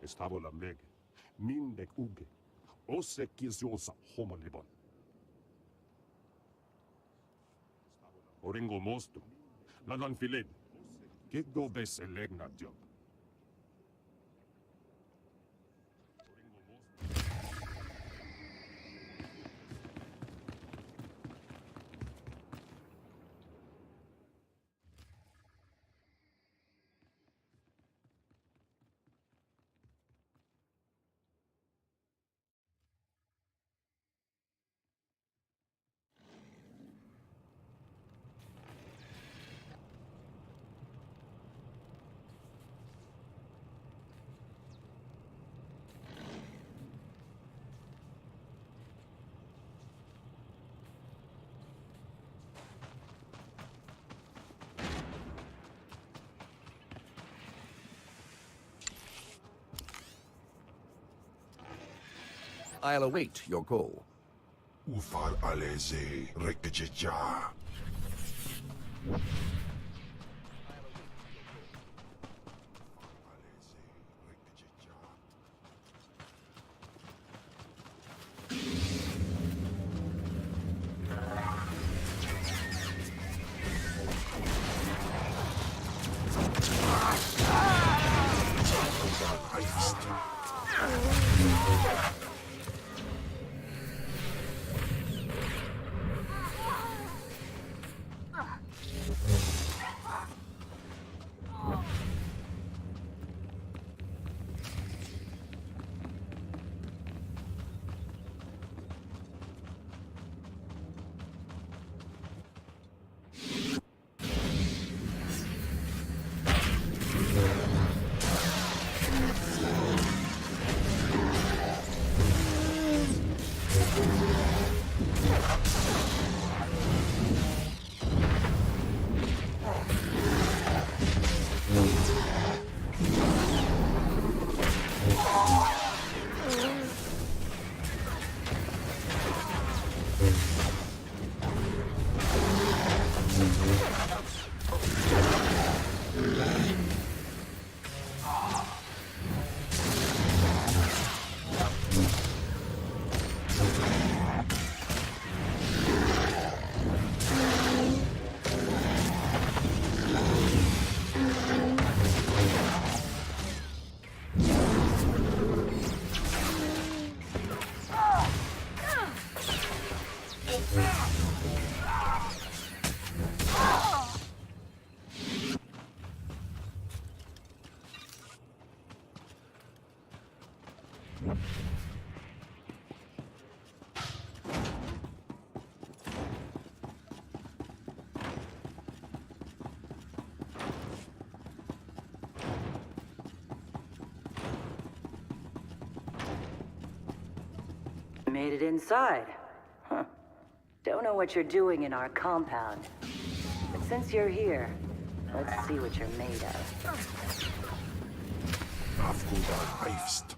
Estavola meg. Mindek uge. Ose kisiosa homo libon. Oringo mostu. Lanan filet. Kego bes elegna job. I'll await your call. Ufal aleze rekejeja. Made it inside. Huh. Don't know what you're doing in our compound. But since you're here, let's see what you're made of. Afgudal Heifst.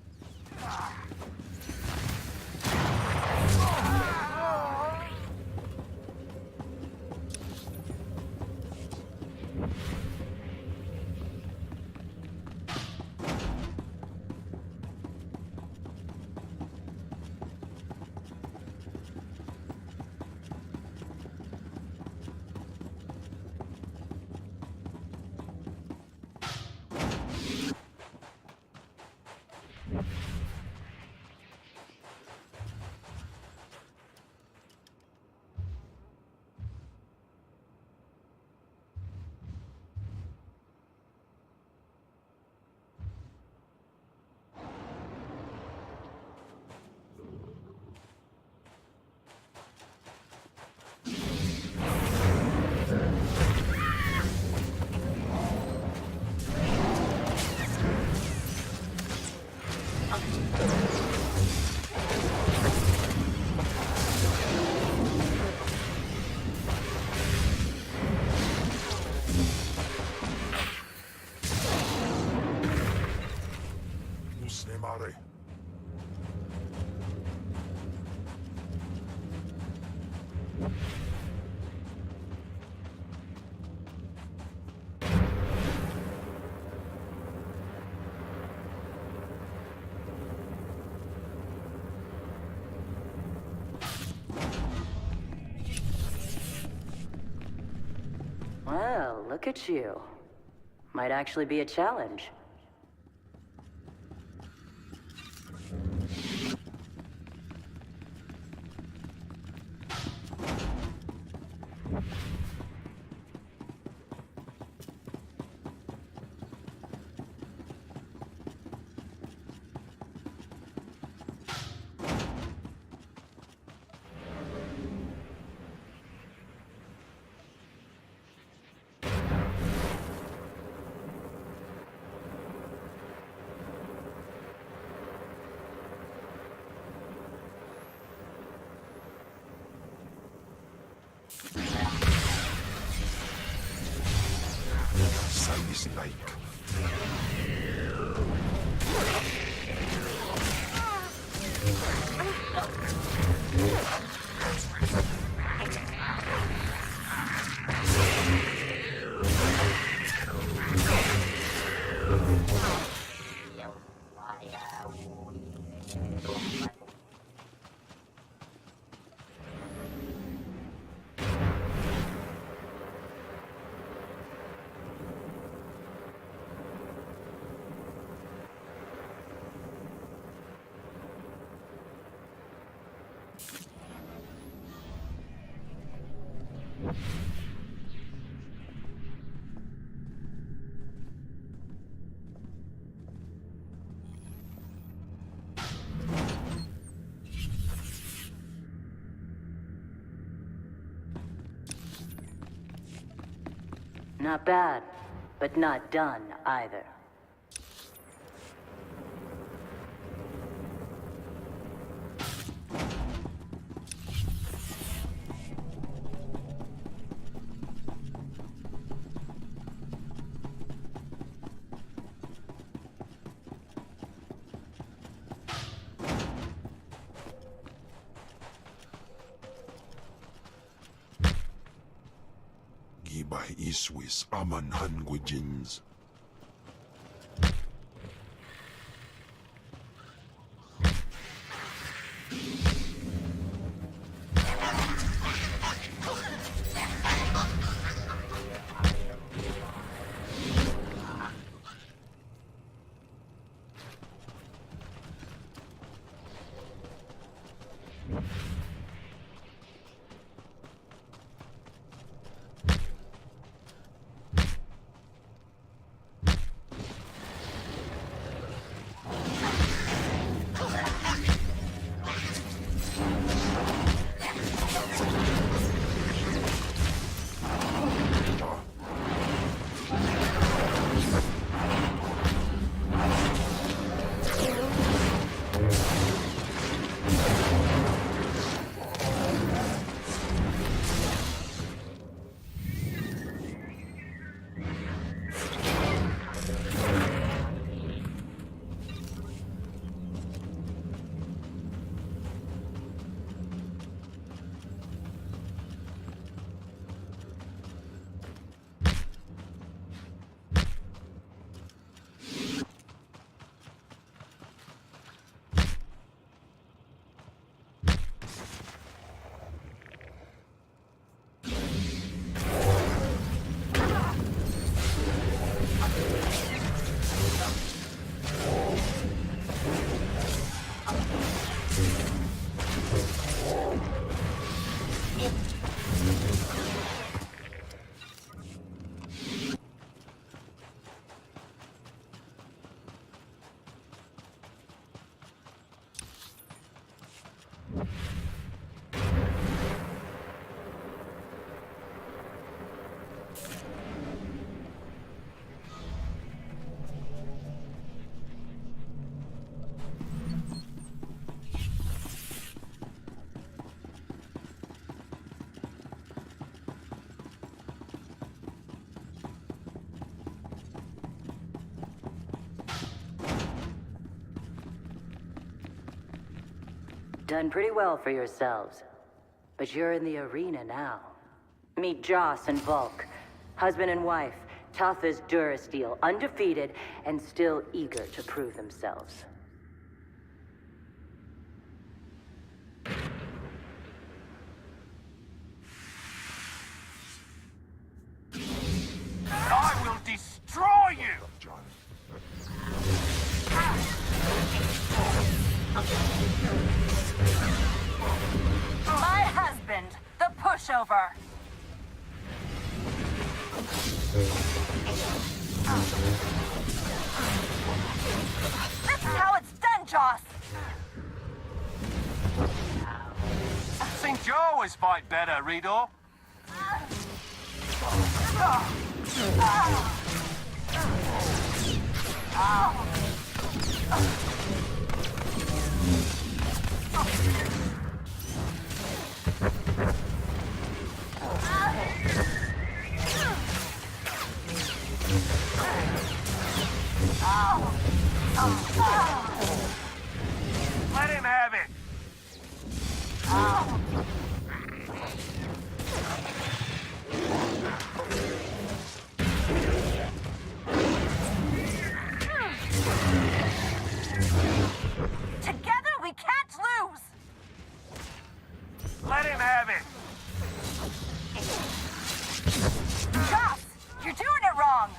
Mare. Well, look at you. Might actually be a challenge. Size like. Not bad, but not done either. Gibay iswis aman hangujins. Done pretty well for yourselves. But you're in the arena now. Meet Joss and Volk. Husband and wife, tough as Durasteel, undefeated, and still eager to prove themselves. This is how it's done, Joss! Think Joe always fight better, Redor. Let him have it. Together we can't lose! Let him have it. Joss, you're doing it wrong!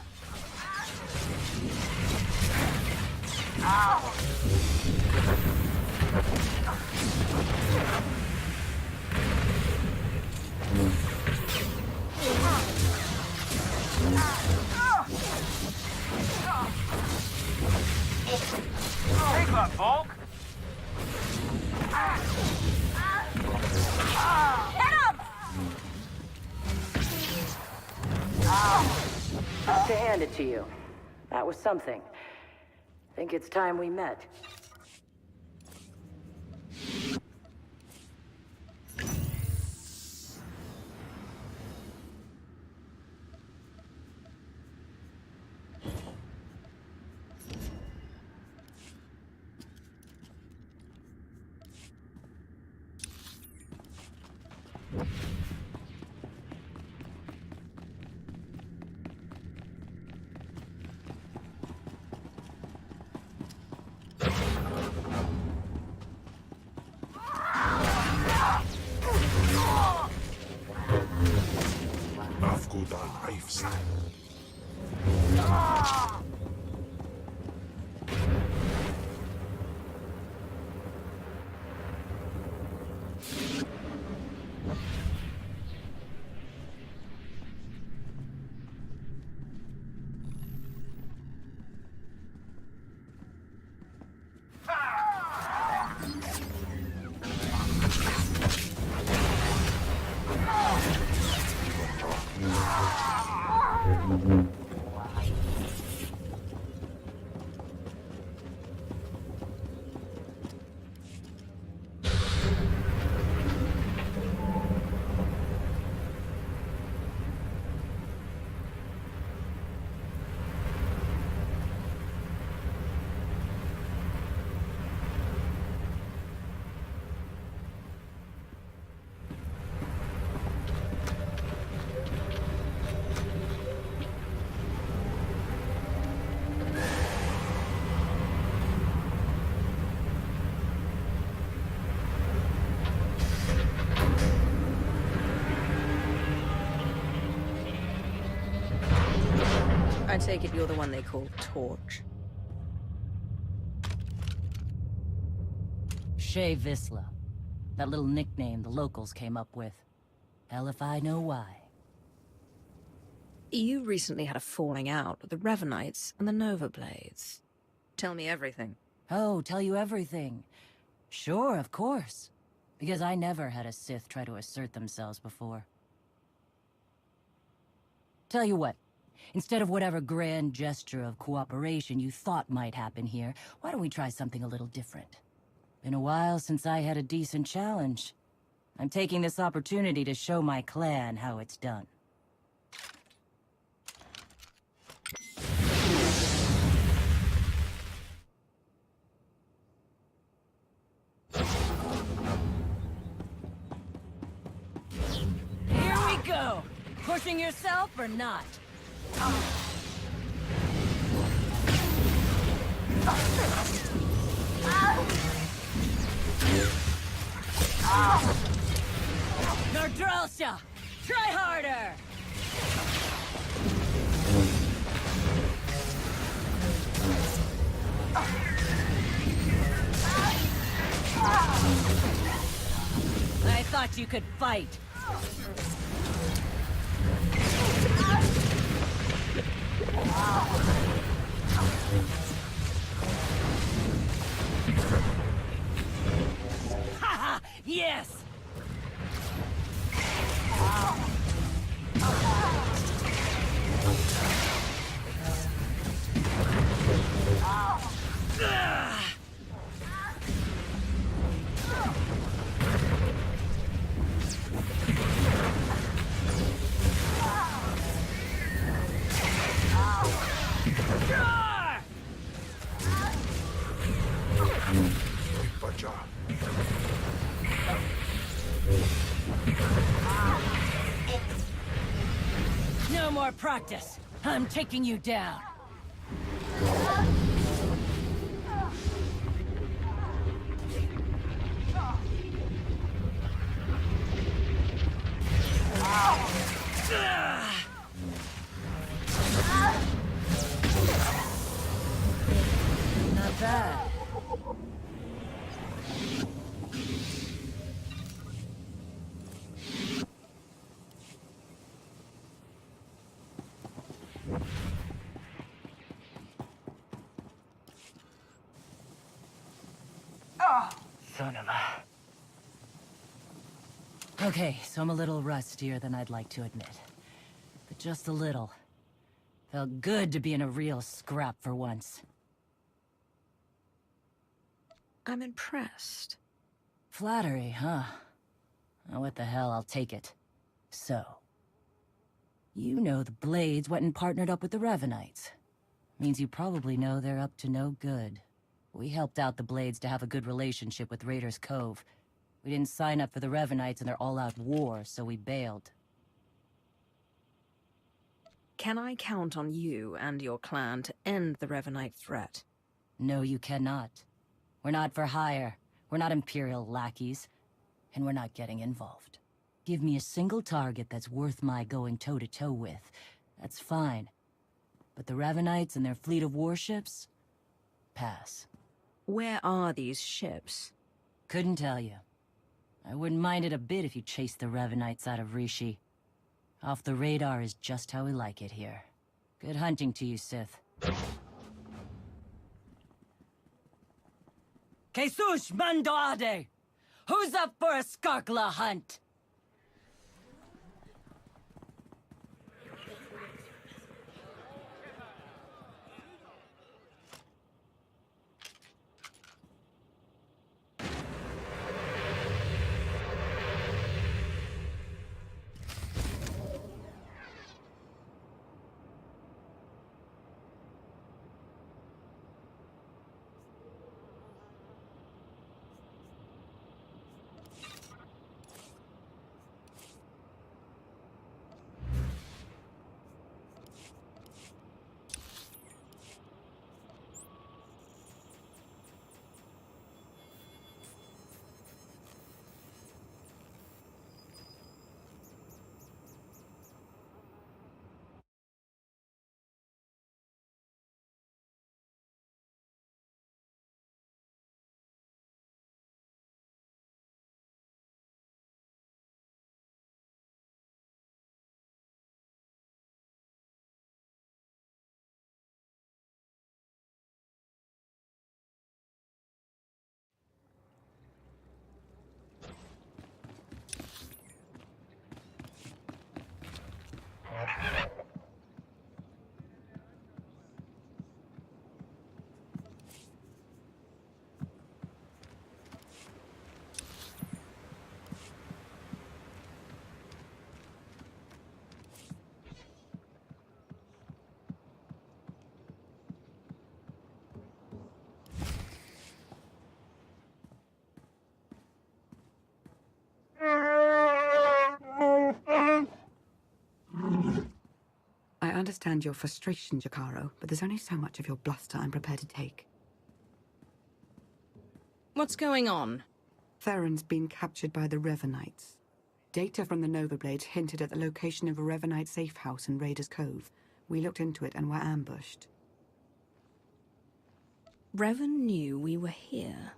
Take that, Volk. Hit him! Have to hand it to you. That was something. Think it's time we met. Afghudan Ifs. I take it you're the one they call Torch. Shay Visla. That little nickname the locals came up with. Hell if I know why. You recently had a falling out with the Revanites and the Nova Blades. Tell me everything. Oh, tell you everything. Sure, of course. Because I never had a Sith try to assert themselves before. Tell you what. Instead of whatever grand gesture of cooperation you thought might happen here, why don't we try something a little different? Been a while since I had a decent challenge. I'm taking this opportunity to show my clan how it's done. Here we go! Pushing yourself or not? Nordrelsha! Try harder! I thought you could fight. No more practice. I'm taking you down. Not bad. Son of a... Okay, so I'm a little rustier than I'd like to admit. But just a little. Felt good to be in a real scrap for once. I'm impressed. Flattery, huh? Oh, what the hell, I'll take it. So... You know the Blades went and partnered up with the Revanites. Means you probably know they're up to no good. We helped out the Blades to have a good relationship with Raiders Cove. We didn't sign up for the Revanites in their all-out war, so we bailed. Can I count on you and your clan to end the Revanite threat? No, you cannot. We're not for hire. We're not Imperial lackeys. And we're not getting involved. Give me a single target that's worth my going toe-to-toe with. That's fine. But the Revanites and their fleet of warships? Pass. Where are these ships? Couldn't tell you. I wouldn't mind it a bit if you chased the Revanites out of Rishi. Off the radar is just how we like it here. Good hunting to you, Sith. Jesus Mandoade! Who's up for a Skarkla hunt? I understand your frustration, Jakaro, but there's only so much of your bluster I'm prepared to take. What's going on? Theron's been captured by the Revanites. Data from the Nova Blades hinted at the location of a Revanite safe house in Raiders Cove. We looked into it and were ambushed. Revan knew we were here.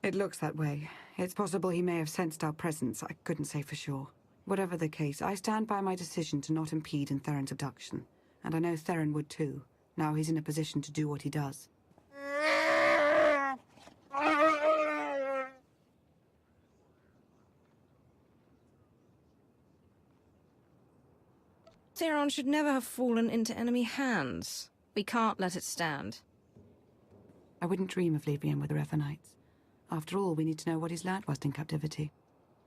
It looks that way. It's possible he may have sensed our presence. I couldn't say for sure. Whatever the case, I stand by my decision to not impede in Theron's abduction. And I know Theron would too. Now he's in a position to do what he does. Theron should never have fallen into enemy hands. We can't let it stand. I wouldn't dream of leaving him with the Revanites. After all, we need to know what he's learned whilst in captivity.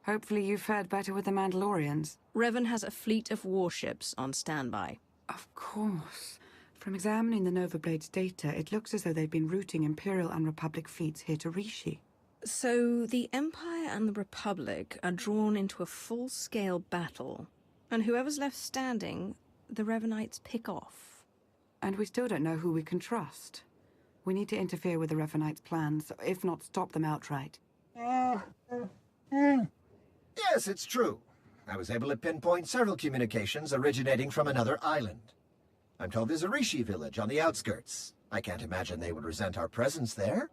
Hopefully you fared better with the Mandalorians. Revan has a fleet of warships on standby. Of course. From examining the Nova Blades' data, it looks as though they've been routing Imperial and Republic fleets here to Rishi. So the Empire and the Republic are drawn into a full-scale battle, and whoever's left standing the Revanites pick off. And we still don't know who we can trust. We need to interfere with the Revanites' plans, if not stop them outright. Yes, it's true. I was able to pinpoint several communications originating from another island. I'm told there's a Rishi village on the outskirts. I can't imagine they would resent our presence there.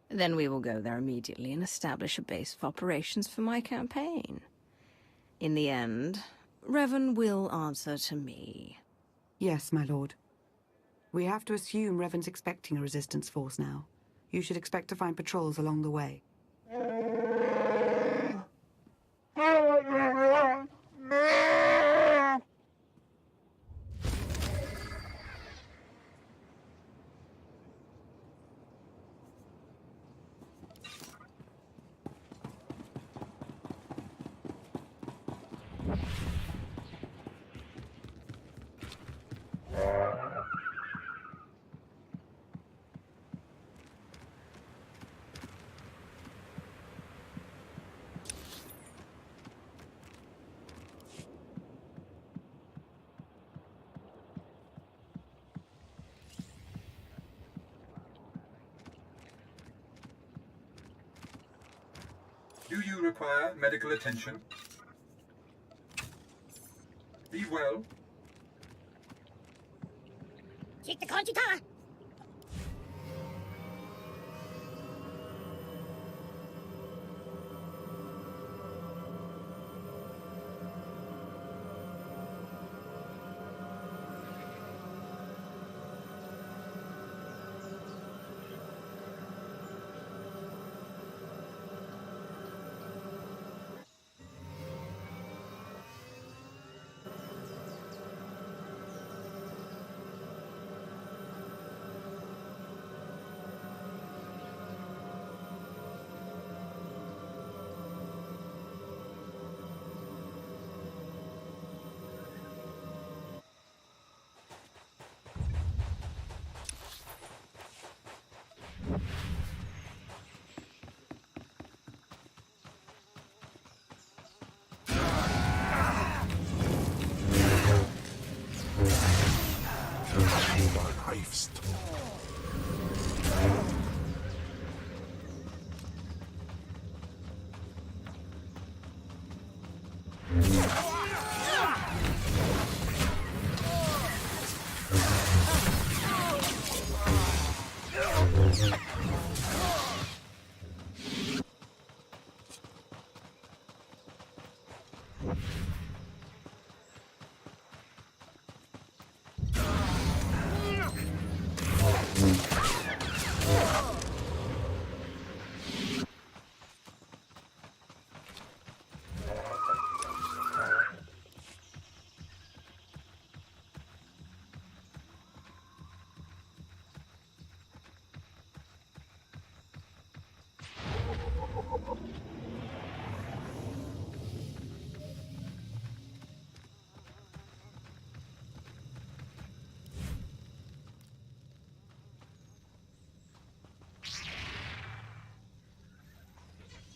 Then we will go there immediately and establish a base of operations for my campaign. In the end, Revan will answer to me. Yes, my lord. We have to assume Revan's expecting a resistance force now. You should expect to find patrols along the way. Do you require medical attention? Be well.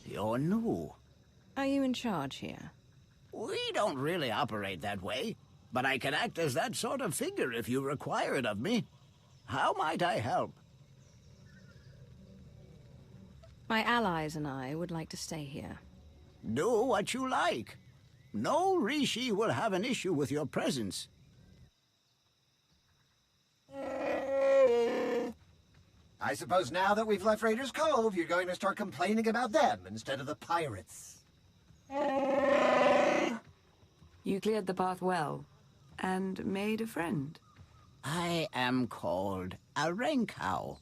You're new. Are you in charge here? We don't really operate that way, but I can act as that sort of figure if you require it of me. How might I help? My allies and I would like to stay here. Do what you like. No Rishi will have an issue with your presence. I suppose now that we've left Raiders Cove, you're going to start complaining about them instead of the pirates. You cleared the path well, and made a friend. I am called a Renkau.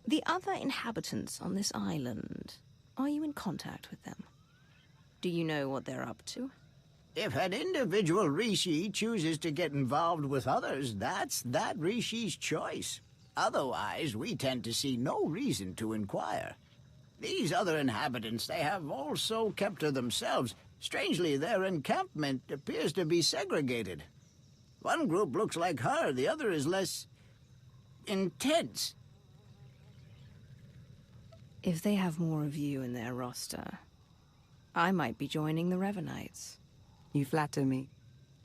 The other inhabitants on this island, are you in contact with them? Do you know what they're up to? If an individual Rishi chooses to get involved with others, that's that Rishi's choice. Otherwise, we tend to see no reason to inquire. These other inhabitants, they have also kept to themselves. Strangely, their encampment appears to be segregated. One group looks like her, the other is less intense. If they have more of you in their roster, I might be joining the Revanites. You flatter me.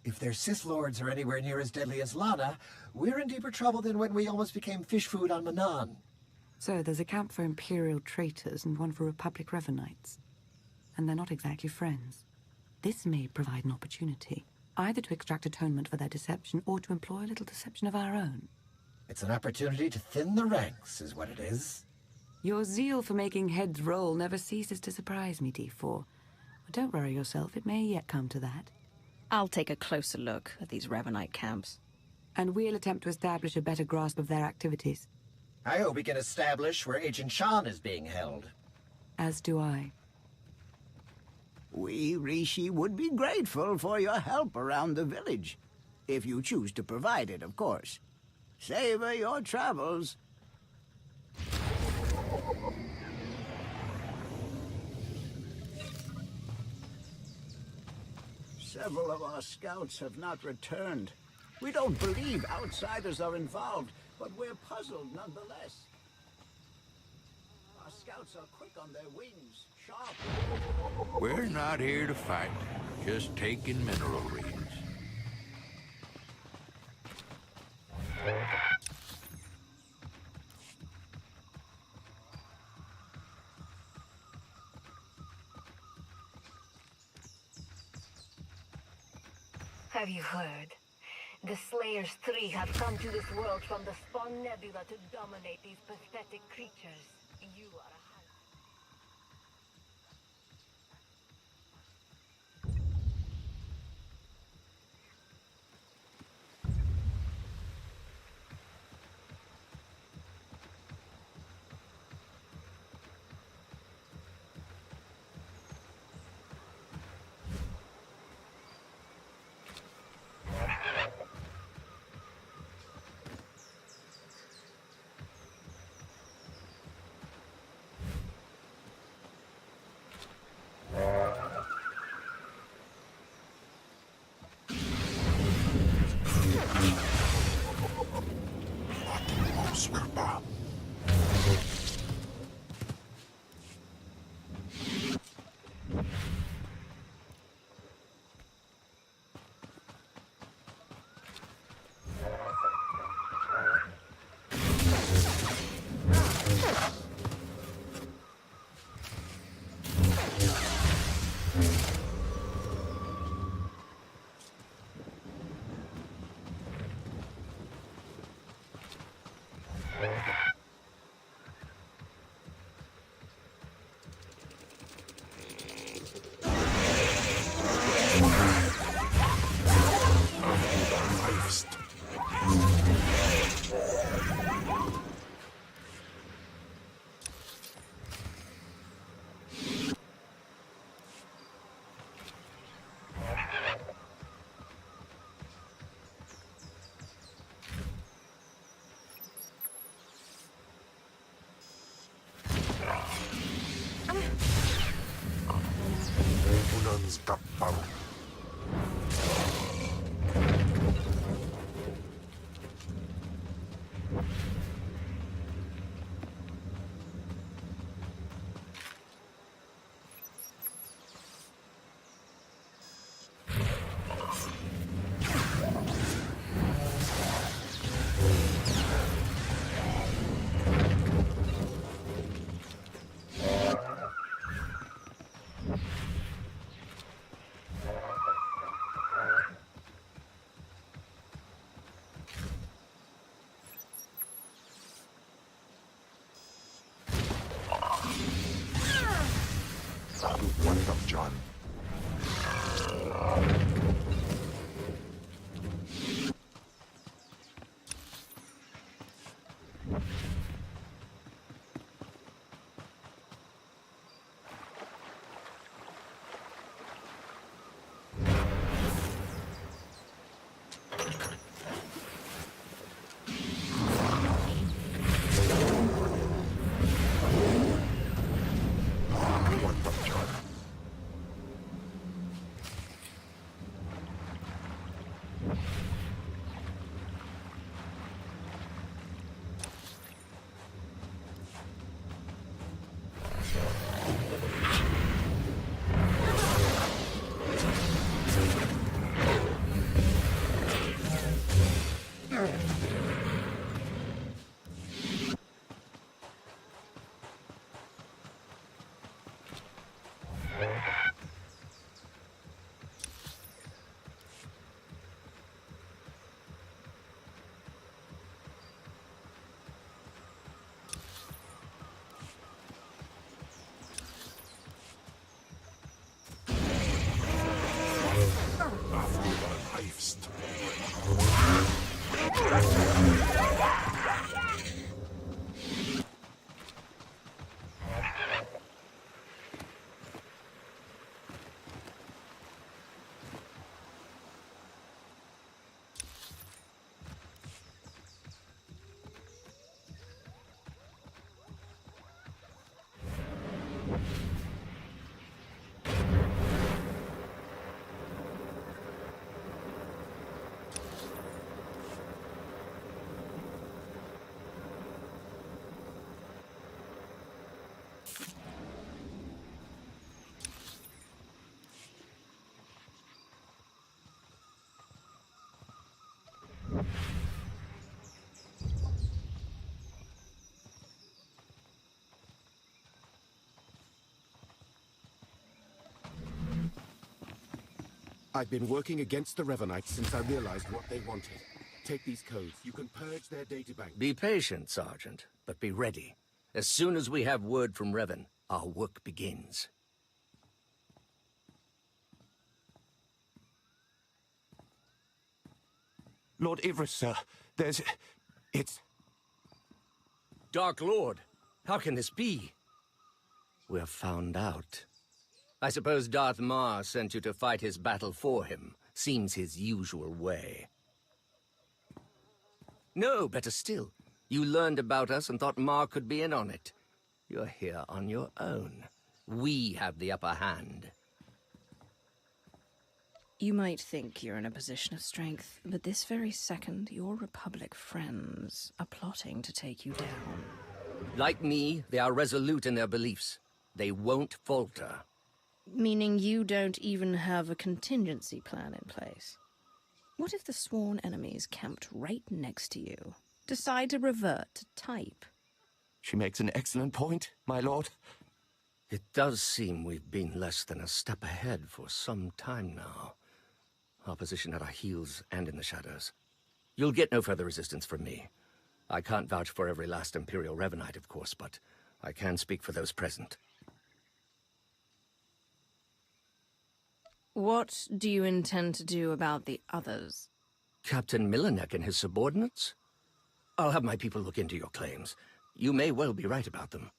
If their Sith Lords are anywhere near as deadly as Lana, we're in deeper trouble than when we almost became fish food on Manan. So there's a camp for Imperial traitors and one for Republic Revanites. And they're not exactly friends. This may provide an opportunity, either to extract atonement for their deception or to employ a little deception of our own. It's an opportunity to thin the ranks, is what it is. Your zeal for making heads roll never ceases to surprise me, D4. But don't worry yourself, it may yet come to that. I'll take a closer look at these Revanite camps. And we'll attempt to establish a better grasp of their activities. I hope we can establish where Agent Shan is being held. As do I. We, Rishi, would be grateful for your help around the village. If you choose to provide it, of course. Savor your travels. Several of our scouts have not returned. We don't believe outsiders are involved, but we're puzzled nonetheless. Our scouts are quick on their wings, sharp. We're not here to fight, just taking mineral readings. Have you heard? The Slayers 3 have come to this world from the Spawn Nebula to dominate these pathetic creatures. You are a Smirpa. Unans Kapparu. What up, John? I've been working against the Revanites since I realized what they wanted. Take these codes. You can purge their databank. Be patient, Sergeant, but be ready. As soon as we have word from Revan, our work begins. Lord Ivris, sir. It's... Dark Lord, how can this be? We're found out. I suppose Darth Mar sent you to fight his battle for him. Seems his usual way. No, better still. You learned about us and thought Mar could be in on it. You're here on your own. We have the upper hand. You might think you're in a position of strength, but this very second, your Republic friends are plotting to take you down. Like me, they are resolute in their beliefs. They won't falter. Meaning you don't even have a contingency plan in place? What if the sworn enemies camped right next to you decide to revert to type? She makes an excellent point, my lord. It does seem we've been less than a step ahead for some time now. Opposition at our heels and in the shadows. You'll get no further resistance from me. I can't vouch for every last Imperial Revanite, of course, but I can speak for those present. What do you intend to do about the others? Captain Milanek and his subordinates? I'll have my people look into your claims. You may well be right about them.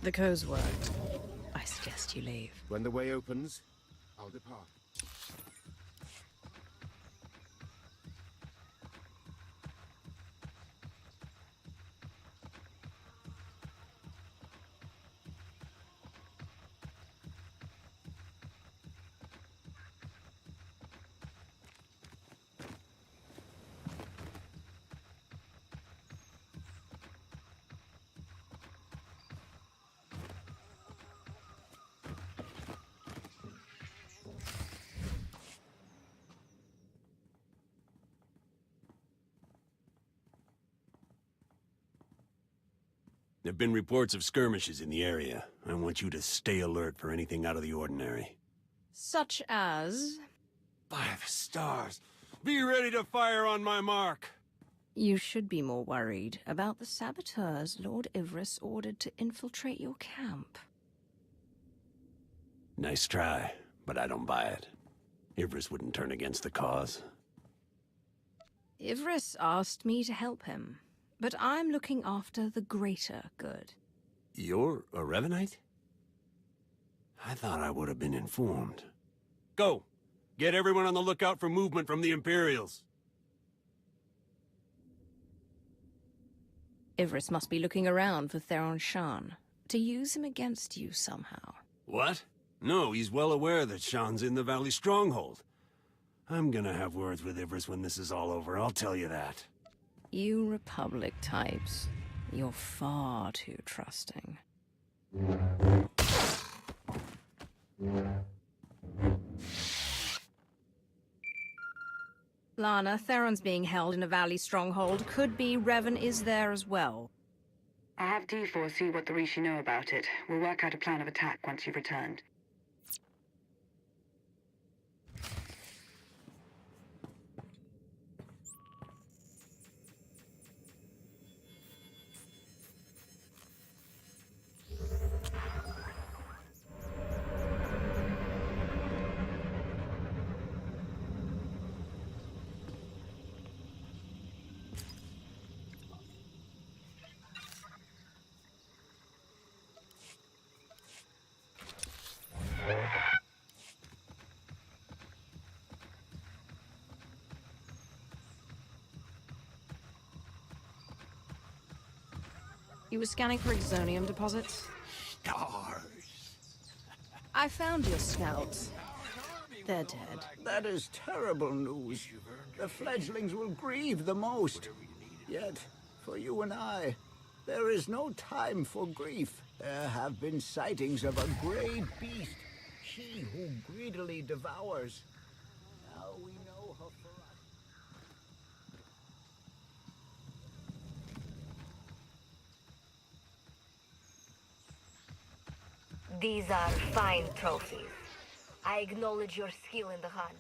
The code's worked. I suggest you leave. When the way opens, I'll depart. There have been reports of skirmishes in the area. I want you to stay alert for anything out of the ordinary. Such as? 5 stars. Be ready to fire on my mark. You should be more worried about the saboteurs Lord Ivris ordered to infiltrate your camp. Nice try, but I don't buy it. Ivris wouldn't turn against the cause. Ivris asked me to help him, but I'm looking after the greater good. You're a Revanite? I thought I would have been informed. Go! Get everyone on the lookout for movement from the Imperials. Ivris must be looking around for Theron Shan, to use him against you somehow. What? No, he's well aware that Shan's in the Valley Stronghold. I'm gonna have words with Ivris when this is all over, I'll tell you that. You Republic types, you're far too trusting. Lana, Theron's being held in a Valley Stronghold. Could be Revan is there as well. I'll have D4 see what the Rishi know about it. We'll work out a plan of attack once you've returned. You were scanning for exonium deposits? Stars. I found your scouts. They're dead. That is terrible news. The fledglings will grieve the most. Yet, for you and I, there is no time for grief. There have been sightings of a gray beast, she who greedily devours. Now we know her ferocity. These are fine trophies. I acknowledge your skill in the hunt.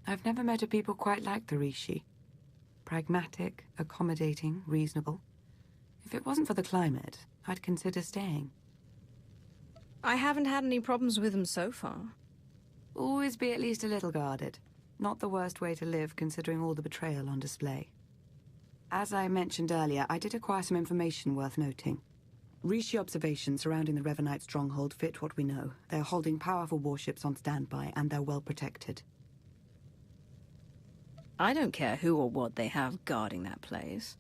I've never met a people quite like the Rishi. Pragmatic, accommodating, reasonable. If it wasn't for the climate, I'd consider staying. I haven't had any problems with them so far. Always be at least a little guarded. Not the worst way to live, considering all the betrayal on display. As I mentioned earlier, I did acquire some information worth noting. Rishi observations surrounding the Revanite stronghold fit what we know. They're holding powerful warships on standby, and they're well protected. I don't care who or what they have guarding that place.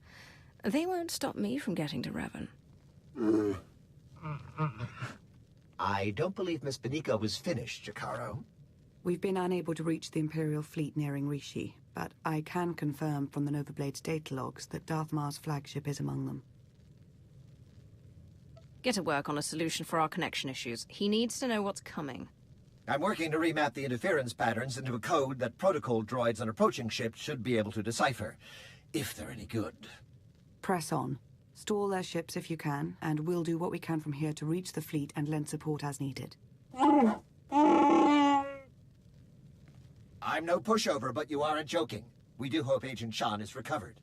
They won't stop me from getting to Revan. I don't believe Miss Benica was finished, Jakaro. We've been unable to reach the Imperial fleet nearing Rishi, but I can confirm from the Novablade's data logs that Darth Marr's flagship is among them. Get to work on a solution for our connection issues. He needs to know what's coming. I'm working to remap the interference patterns into a code that protocol droids on approaching ships should be able to decipher, if they're any good. Press on. Stall their ships if you can, and we'll do what we can from here to reach the fleet and lend support as needed. I'm no pushover, but you aren't joking. We do hope Agent Shan is recovered.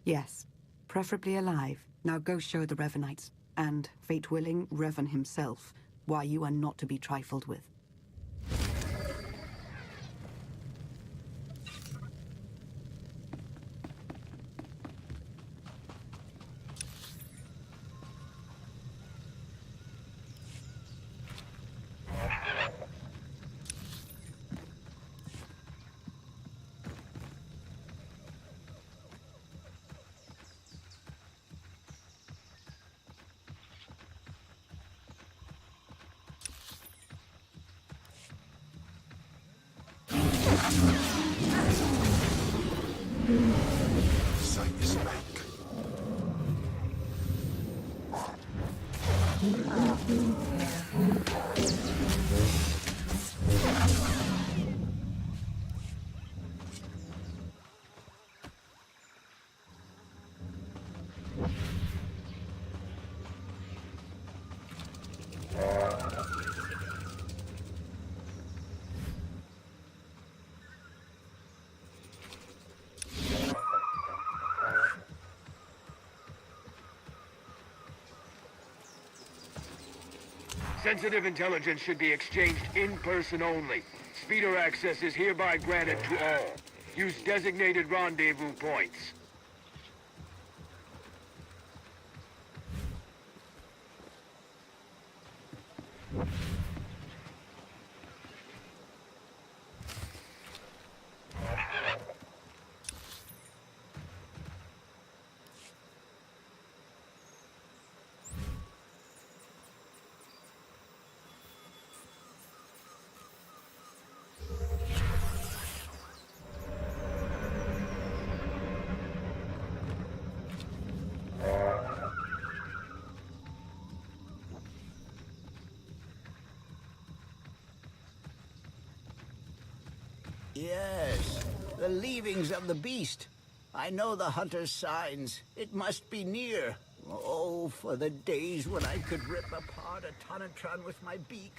Yes, preferably alive. Now go show the Revanites, and, fate willing, Revan himself, why you are not to be trifled with. Sight is back. Sensitive intelligence should be exchanged in person only. Speeder access is hereby granted to all. Use designated rendezvous points. Yes, the leavings of the beast. I know the hunter's signs. It must be near. Oh, for the days when I could rip apart a Tonatron with my beak.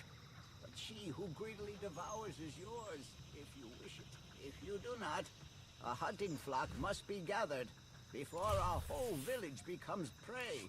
But she who greedily devours is yours, if you wish it. If you do not, a hunting flock must be gathered before our whole village becomes prey.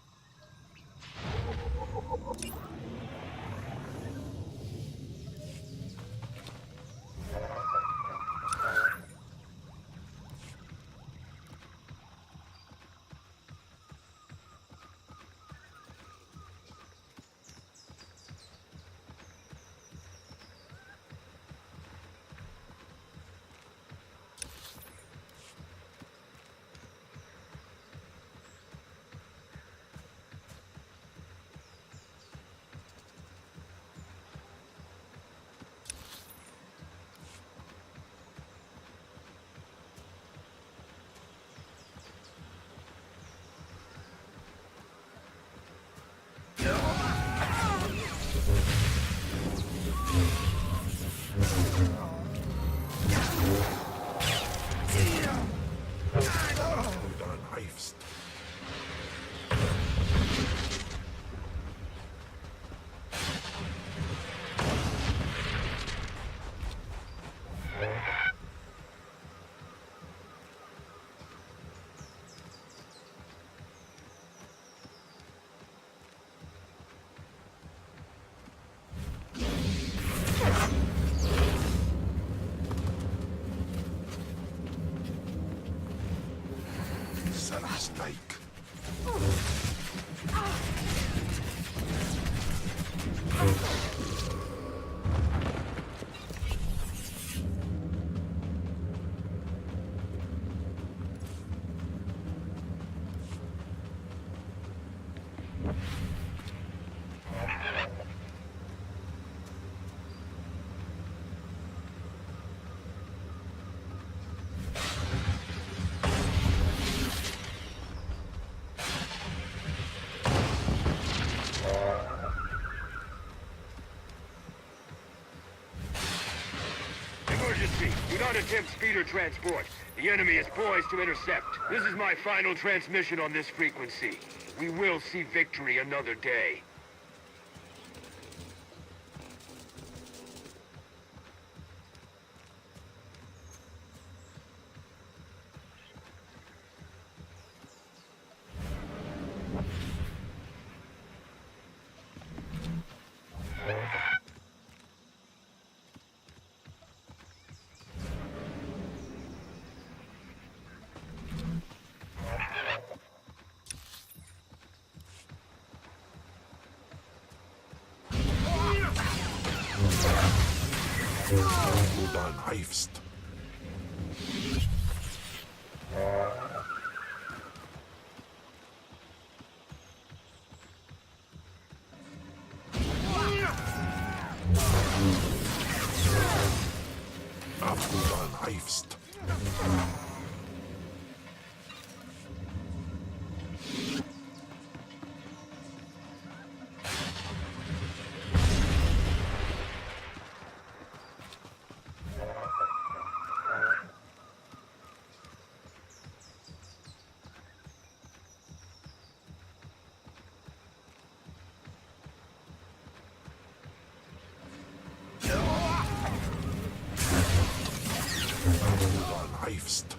emergency. Do not attempt speeder transport. The enemy is poised to intercept. This is my final transmission on this frequency. We will see victory another day. Du dann heifst. Ab du dann heifst. Heifst.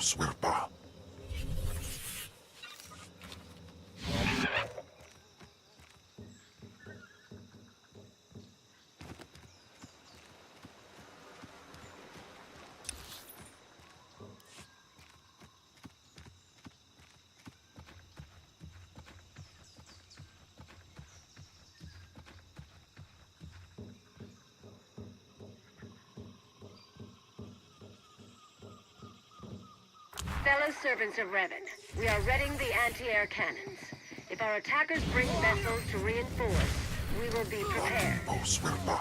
Swirpa. Fellow servants of Revan, we are readying the anti-air cannons. If our attackers bring vessels to reinforce, we will be prepared. Swirpa.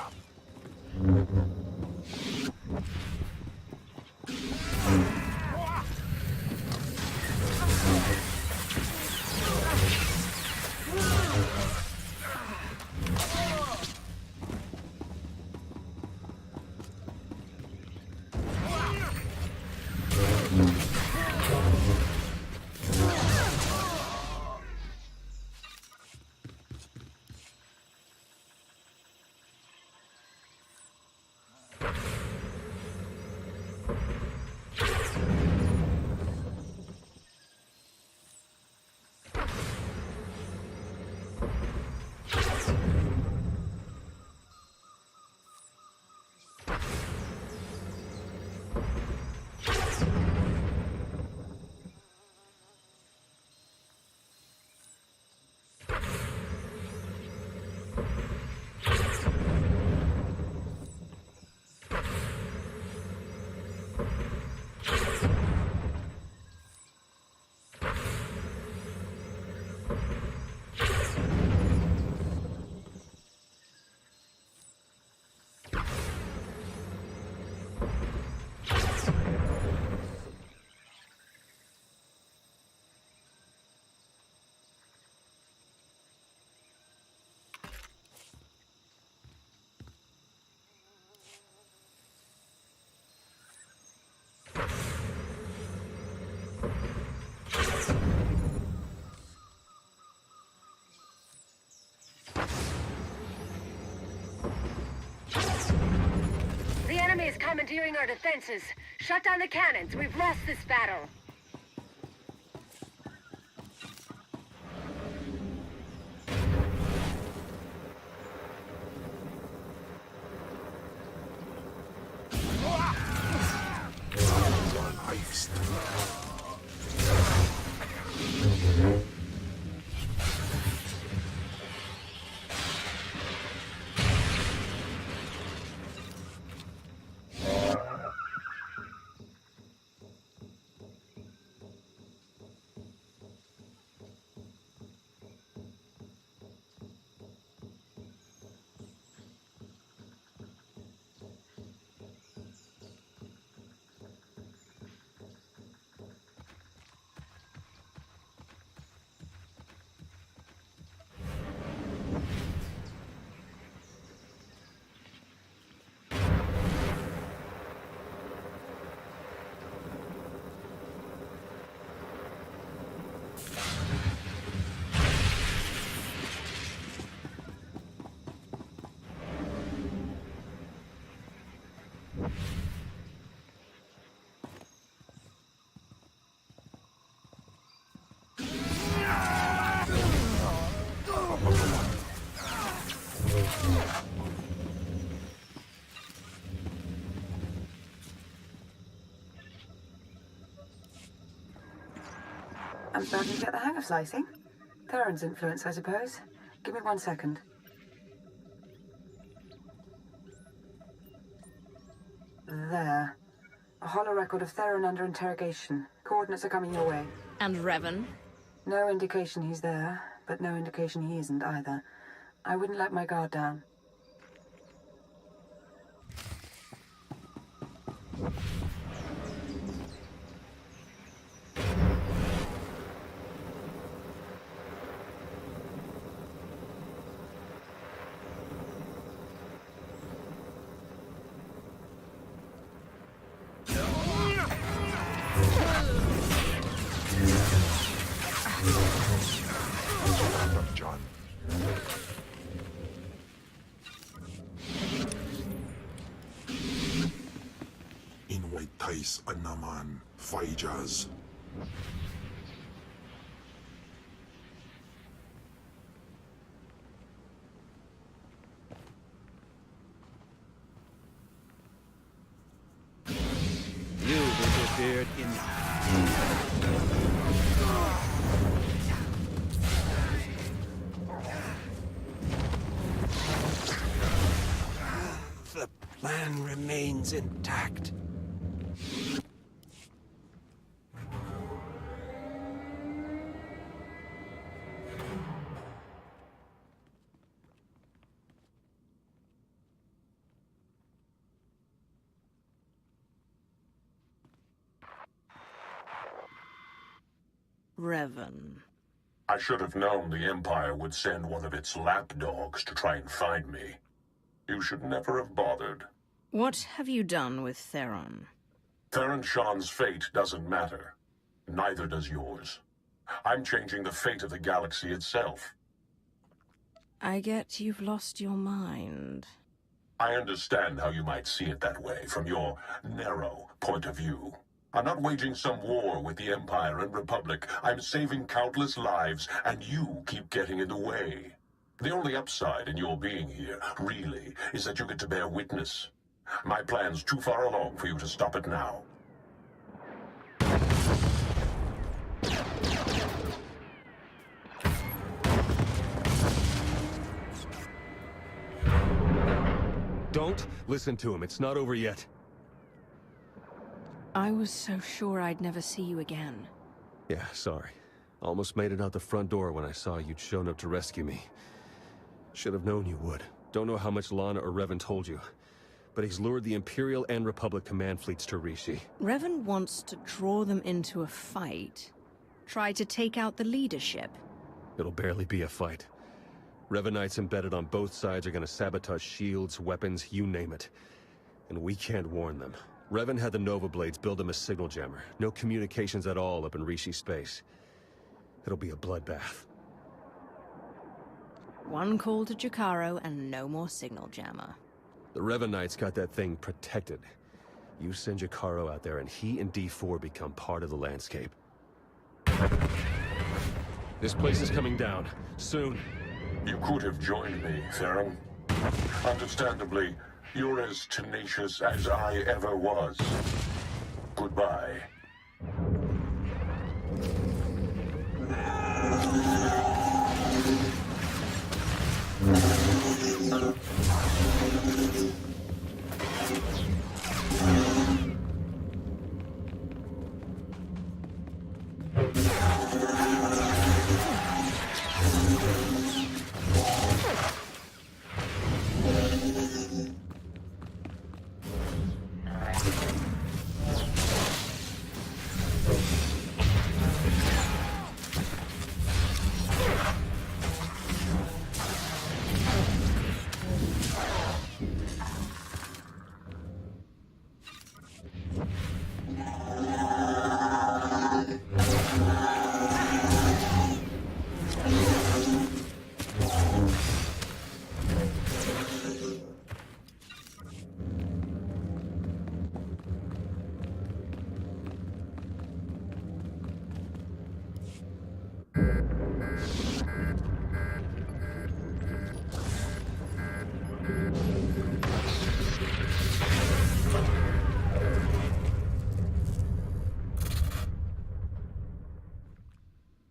The enemy is commandeering our defenses. Shut down the cannons. We've lost this battle. beast. I'm starting to get the hang of slicing. Theron's influence, I suppose. Give me 1 second. There. A hollow record of Theron under interrogation. Coordinates are coming your way. And Revan? No indication he's there, but no indication he isn't either. I wouldn't let my guard down. John. Inway Tais Anaman Faijas. You interfered in... The plan remains intact. Revan. I should have known the Empire would send one of its lapdogs to try and find me. You should never have bothered. What have you done with Theron? Theron Shan's fate doesn't matter. Neither does yours. I'm changing the fate of the galaxy itself. I get you've lost your mind. I understand how you might see it that way, from your narrow point of view. I'm not waging some war with the Empire and Republic. I'm saving countless lives, and you keep getting in the way. The only upside in your being here, really, is that you get to bear witness. My plan's too far along for you to stop it now. Don't listen to him. It's not over yet. I was so sure I'd never see you again. Yeah, sorry. Almost made it out the front door when I saw you'd shown up to rescue me. Should have known you would. Don't know how much Lana or Revan told you, but he's lured the Imperial and Republic command fleets to Rishi. Revan wants to draw them into a fight. Try to take out the leadership. It'll barely be a fight. Revanites embedded on both sides are gonna sabotage shields, weapons, you name it. And we can't warn them. Revan had the Nova Blades build him a signal jammer. No communications at all up in Rishi space. It'll be a bloodbath. One call to Jakaro and no more signal jammer. The Revanites got that thing protected. You send Jakaro out there and he and D4 become part of the landscape. This place is coming down. Soon. You could have joined me, Theron. Understandably, you're as tenacious as I ever was. Goodbye.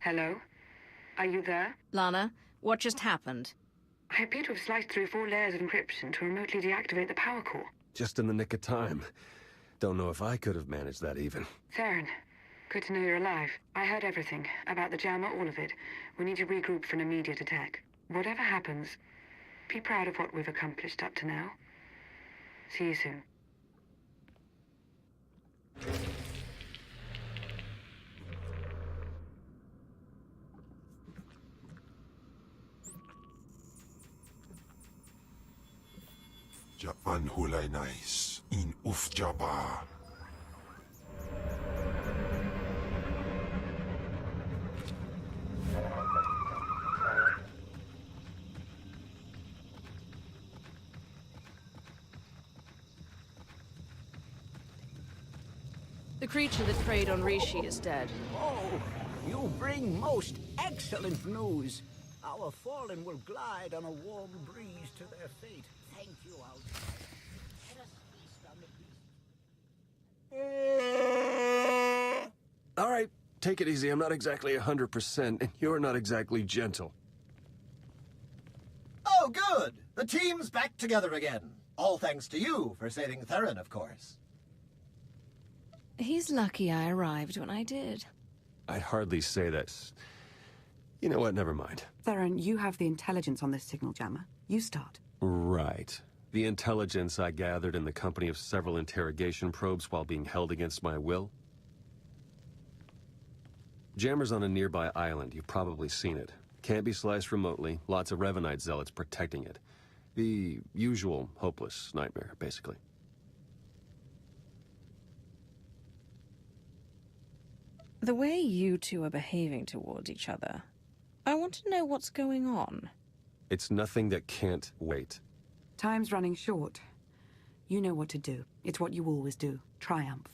Hello? Are you there? Lana, what just happened? I appear to have sliced through 4 layers of encryption to remotely deactivate the power core. Just in the nick of time. Don't know if I could have managed that even. Theron, good to know you're alive. I heard everything. About the jammer, all of it. We need to regroup for an immediate attack. Whatever happens, be proud of what we've accomplished up to now. See you soon. Japan hulay nais in Ufjaba. The creature that preyed on Rishi is dead. Oh, you bring most excellent news. Our fallen will glide on a warm breeze to their fate. Thank you, Outsider. Let us feast on the beast. All right, take it easy. I'm not exactly 100%, and you're not exactly gentle. Oh, good! The team's back together again. All thanks to you for saving Theron, of course. He's lucky I arrived when I did. I'd hardly say this. You know what? Never mind. Theron, you have the intelligence on this signal jammer. You start. Right. The intelligence I gathered in the company of several interrogation probes while being held against my will. Jammer's on a nearby island. You've probably seen it. Can't be sliced remotely. Lots of Revanite zealots protecting it. The usual hopeless nightmare, basically. The way you two are behaving towards each other, I want to know what's going on. It's nothing that can't wait. Time's running short. You know what to do. It's what you always do. Triumph.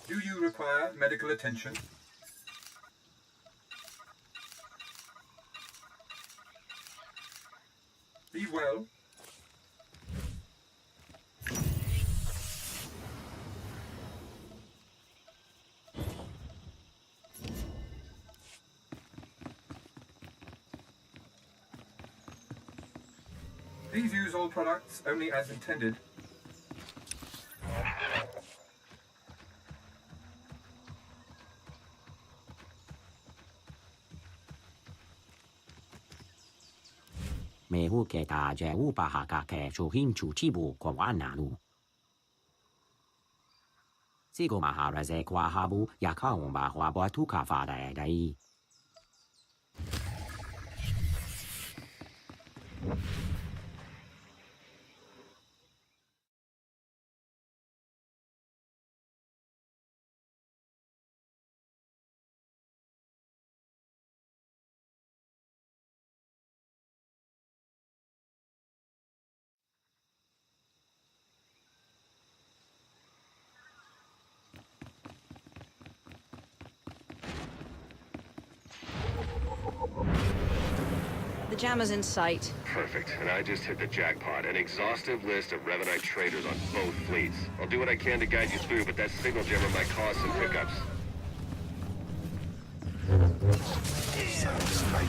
Do you require medical attention? Be well. Please use all products only as intended. 매우 개다제 우바하가게 조힘 주치부 과와나루. 시고 마하라제 과하부 야카옹바 화보 투카파다에다이. The jammer's in sight. Perfect. And I just hit the jackpot. An exhaustive list of Revanite traders on both fleets. I'll do what I can to guide you through, but that signal jammer might cause some hiccups. Sounds like...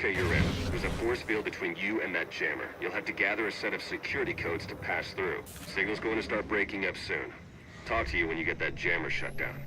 Okay, you're in. There's a force field between you and that jammer. You'll have to gather a set of security codes to pass through. Signal's going to start breaking up soon. Talk to you when you get that jammer shut down.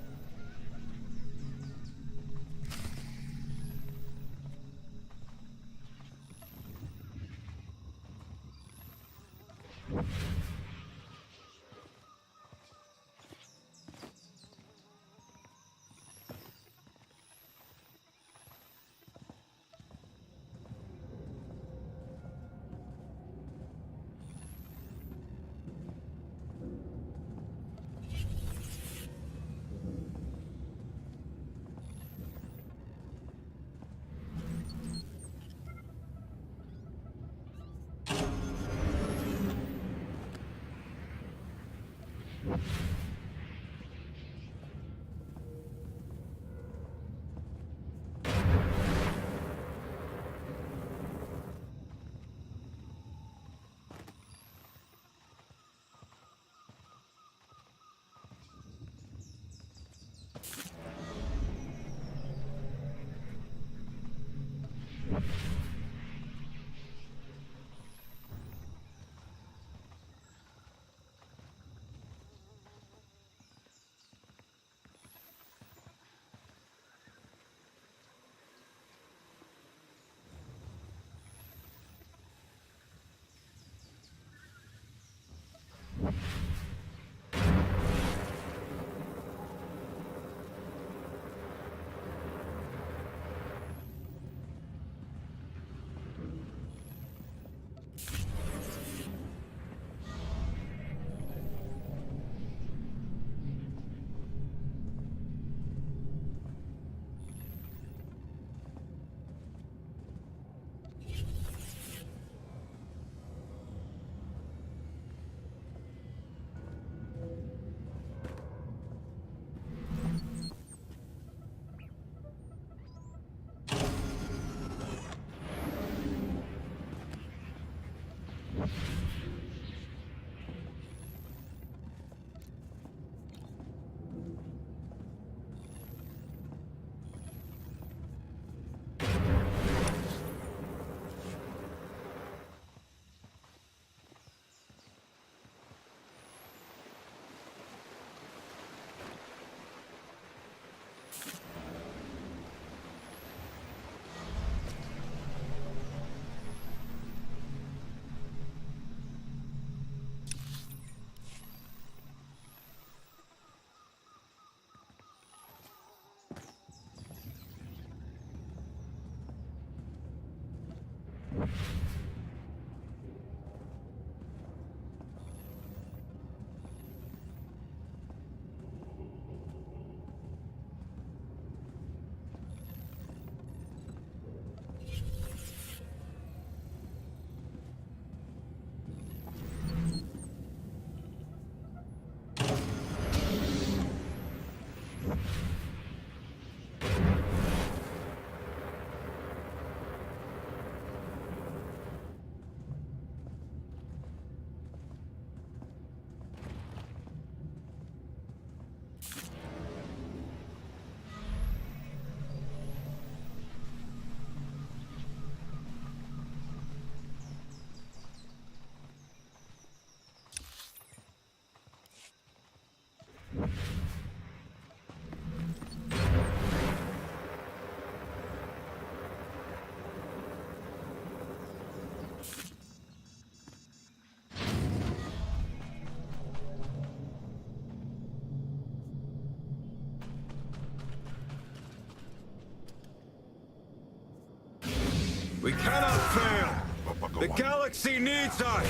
We cannot fail! The galaxy needs us!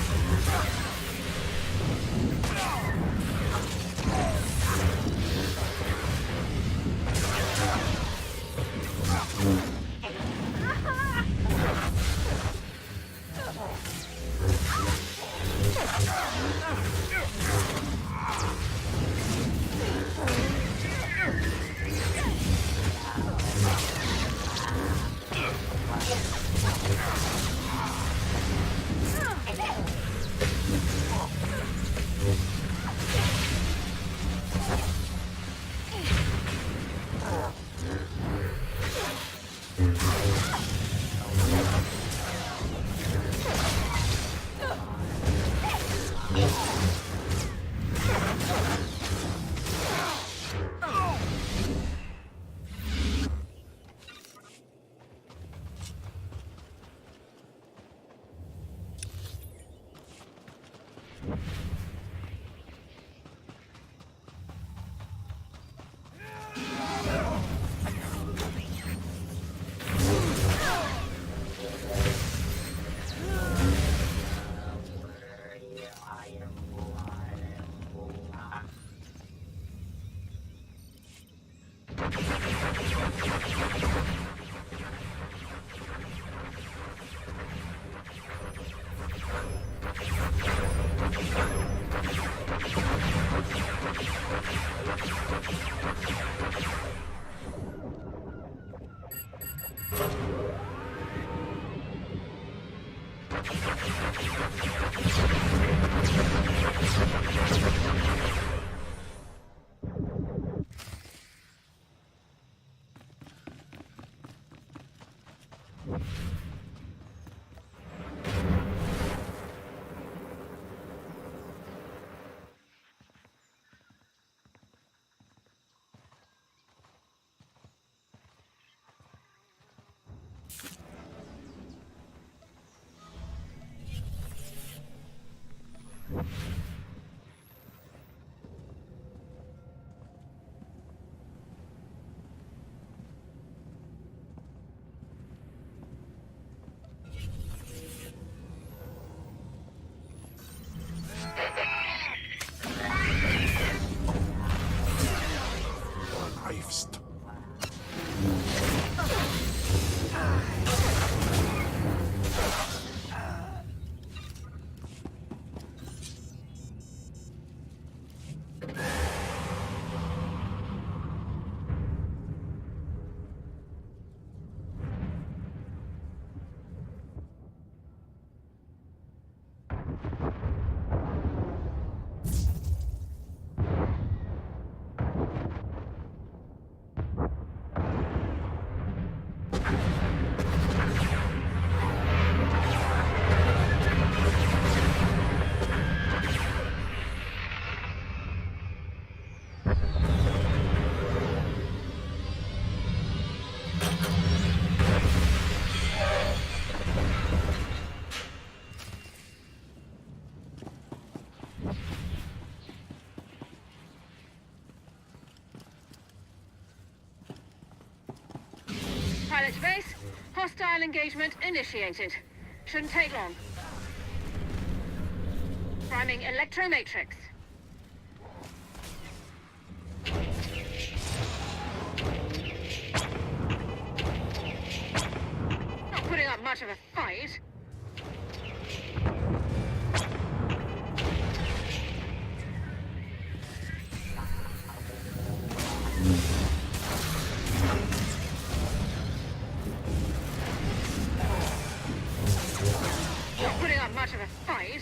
Pilot to base. Hostile engagement initiated. Shouldn't take long. Priming electromatrix. Not putting up much of a fight. Not putting up much of a fight.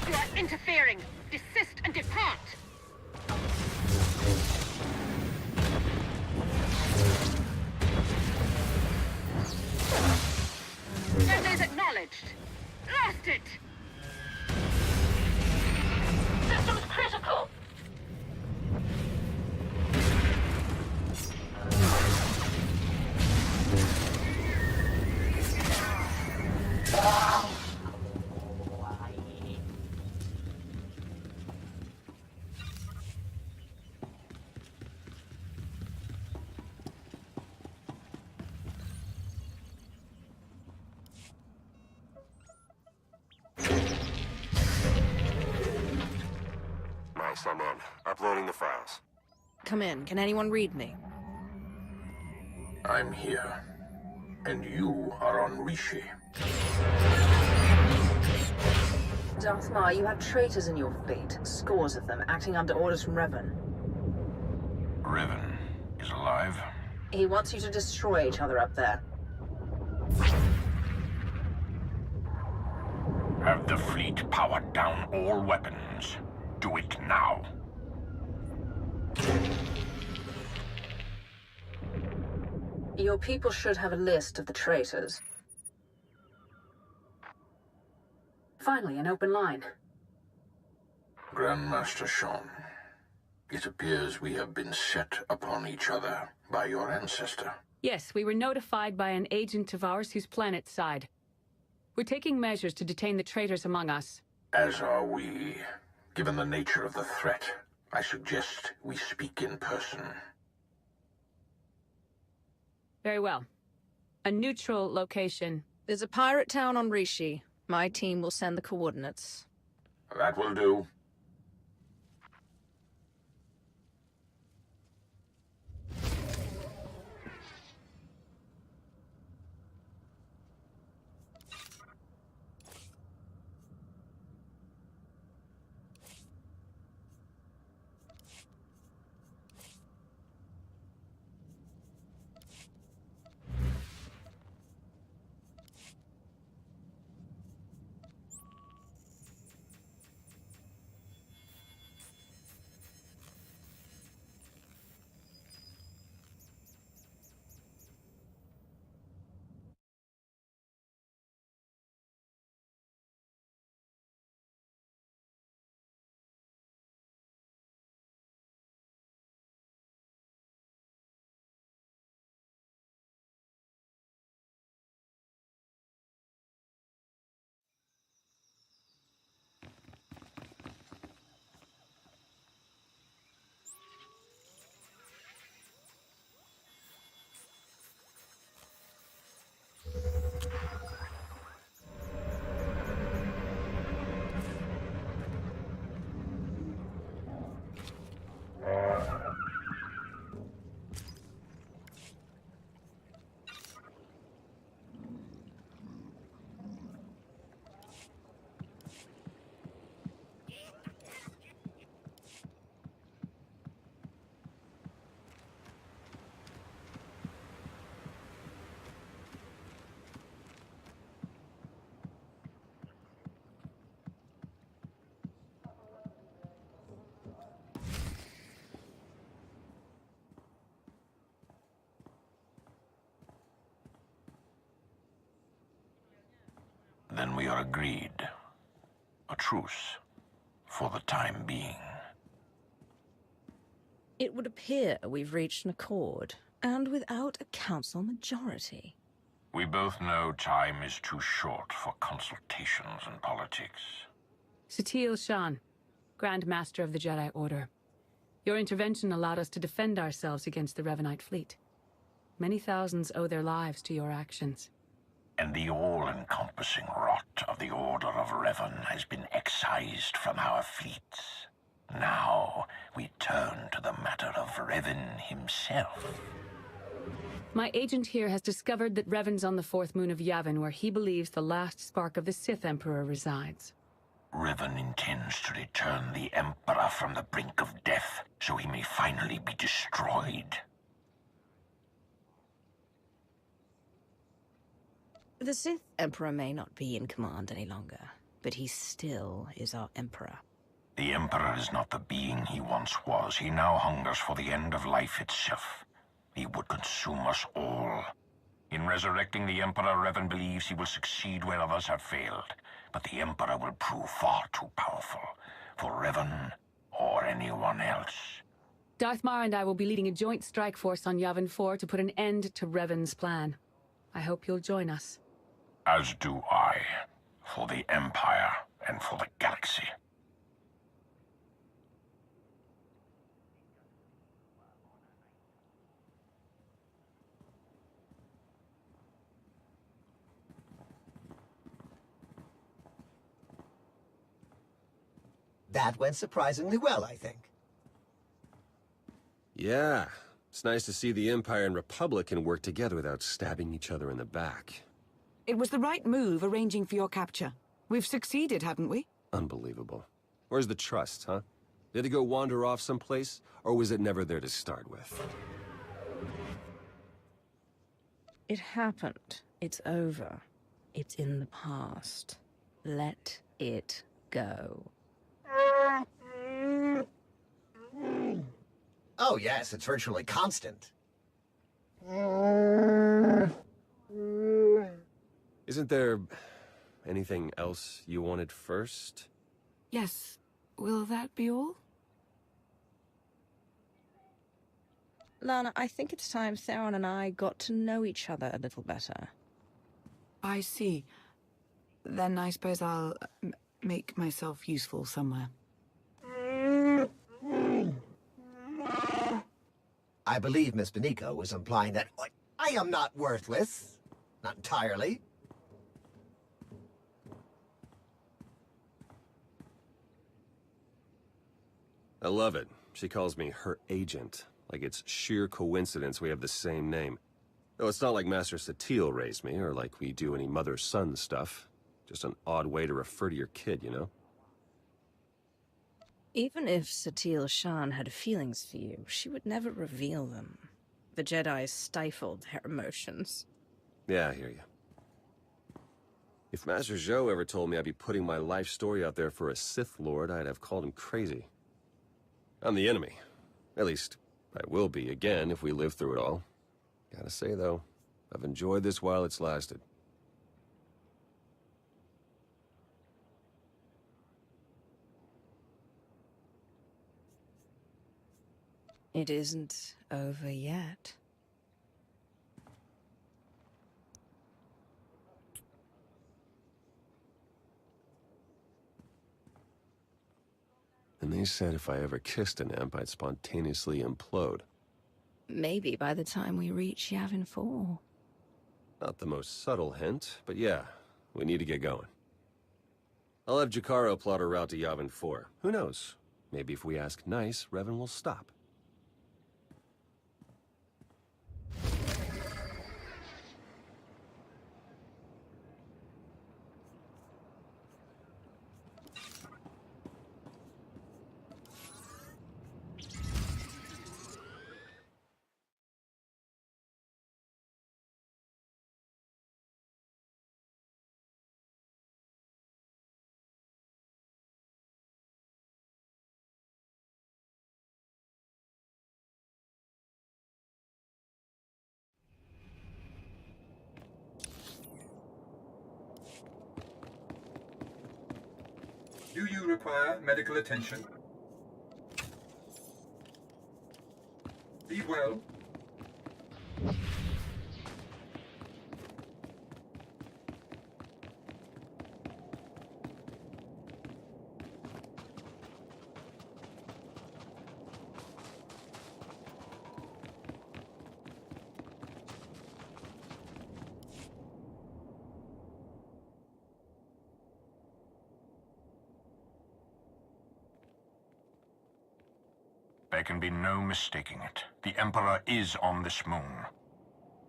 You are interfering. Desist and depart. Yes, I'm on. Uploading the files. Come in. Can anyone read me? I'm here. And you are on Rishi. Darth you have traitors in your fleet. Scores of them, acting under orders from Revan. Revan is alive? He wants you to destroy each other up there. Have the fleet powered down all weapons. Do it now. Your people should have a list of the traitors. Finally, an open line. Grandmaster Sean, it appears we have been set upon each other by your ancestor. Yes, we were notified by an agent of ours whose planet side. We're taking measures to detain the traitors among us. As are we. Given the nature of the threat, I suggest we speak in person. Very well. A neutral location. There's a pirate town on Rishi. My team will send the coordinates. That will do. Then we are agreed. A truce. For the time being. It would appear we've reached an accord, and without a council majority. We both know time is too short for consultations and politics. SWTOR Shan, Grand Master of the Jedi Order. Your intervention allowed us to defend ourselves against the Revanite fleet. Many thousands owe their lives to your actions. And the all-encompassing rot of the Order of Revan has been excised from our fleets. Now, we turn to the matter of Revan himself. My agent here has discovered that Revan's on the fourth moon of Yavin, where he believes the last spark of the Sith Emperor resides. Revan intends to return the Emperor from the brink of death, so he may finally be destroyed. The Sith Emperor may not be in command any longer, but he still is our Emperor. The Emperor is not the being he once was. He now hungers for the end of life itself. He would consume us all. In resurrecting the Emperor, Revan believes he will succeed where others have failed. But the Emperor will prove far too powerful for Revan or anyone else. Darth Mar and I will be leading a joint strike force on Yavin 4 to put an end to Revan's plan. I hope you'll join us. As do I, for the Empire and for the galaxy. That went surprisingly well, I think. Yeah. It's nice to see the Empire and Republic can work together without stabbing each other in the back. It was the right move arranging for your capture. We've succeeded, haven't we? Unbelievable. Where's the trust, huh? Did it go wander off someplace, or was it never there to start with? It happened. It's over. It's in the past. Let it go. Oh yes, it's virtually constant. Isn't there anything else you wanted first? Yes. Will that be all? Lana, I think it's time Theron and I got to know each other a little better. I see. Then I suppose I'll make myself useful somewhere. I believe Miss Beniko was implying that I am not worthless. Not entirely. I love it. She calls me her agent. Like it's sheer coincidence we have the same name. Though it's not like Master SWTOR raised me, or like we do any mother-son stuff. Just an odd way to refer to your kid, you know? Even if SWTOR Shan had feelings for you, she would never reveal them. The Jedi stifled their emotions. Yeah, I hear you. If Master Zhou ever told me I'd be putting my life story out there for a Sith Lord, I'd have called him crazy. I'm the enemy. At least, I will be again if we live through it all. Gotta say, though, I've enjoyed this while it's lasted. It isn't over yet. And they said if I ever kissed an imp, I'd spontaneously implode. Maybe by the time we reach Yavin 4. Not the most subtle hint, but yeah, we need to get going. I'll have Jakaro plot a route to Yavin 4. Who knows? Maybe if we ask nice, Revan will stop. Do you require medical attention? Be well. There can be no mistaking it. The Emperor is on this moon.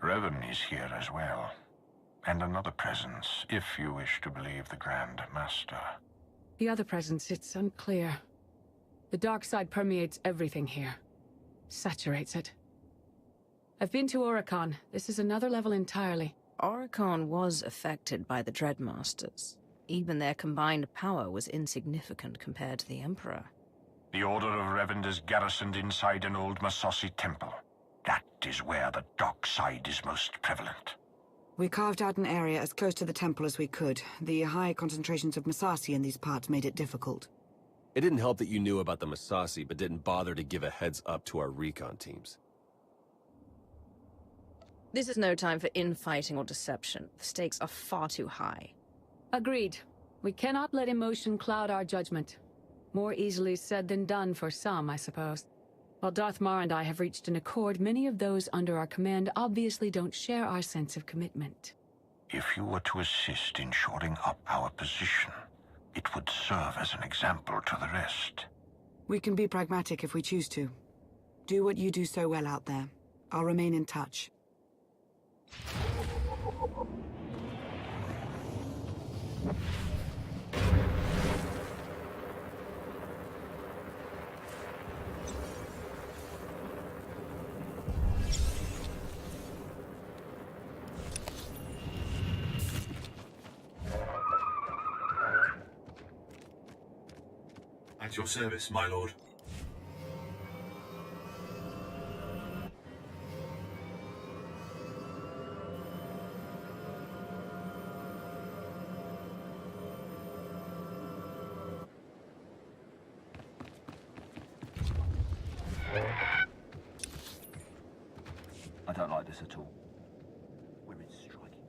Revan is here as well. And another presence, if you wish to believe the Grand Master. The other presence, it's unclear. The dark side permeates everything here. Saturates it. I've been to Oricon. This is another level entirely. Oricon was affected by the Dreadmasters. Even their combined power was insignificant compared to the Emperor. The Order of Revan is garrisoned inside an old Massassi temple. That is where the dark side is most prevalent. We carved out an area as close to the temple as we could. The high concentrations of Massassi in these parts made it difficult. It didn't help that you knew about the Massassi, but didn't bother to give a heads up to our recon teams. This is no time for infighting or deception. The stakes are far too high. Agreed. We cannot let emotion cloud our judgment. More easily said than done for some, I suppose. While Darth Mar and I have reached an accord, many of those under our command obviously don't share our sense of commitment. If you were to assist in shoring up our position, It would serve as an example to the rest. We can be pragmatic if we choose to. Do what you do so well out there. I'll remain in touch. At your service, my lord. I don't like this at all. We're in striking.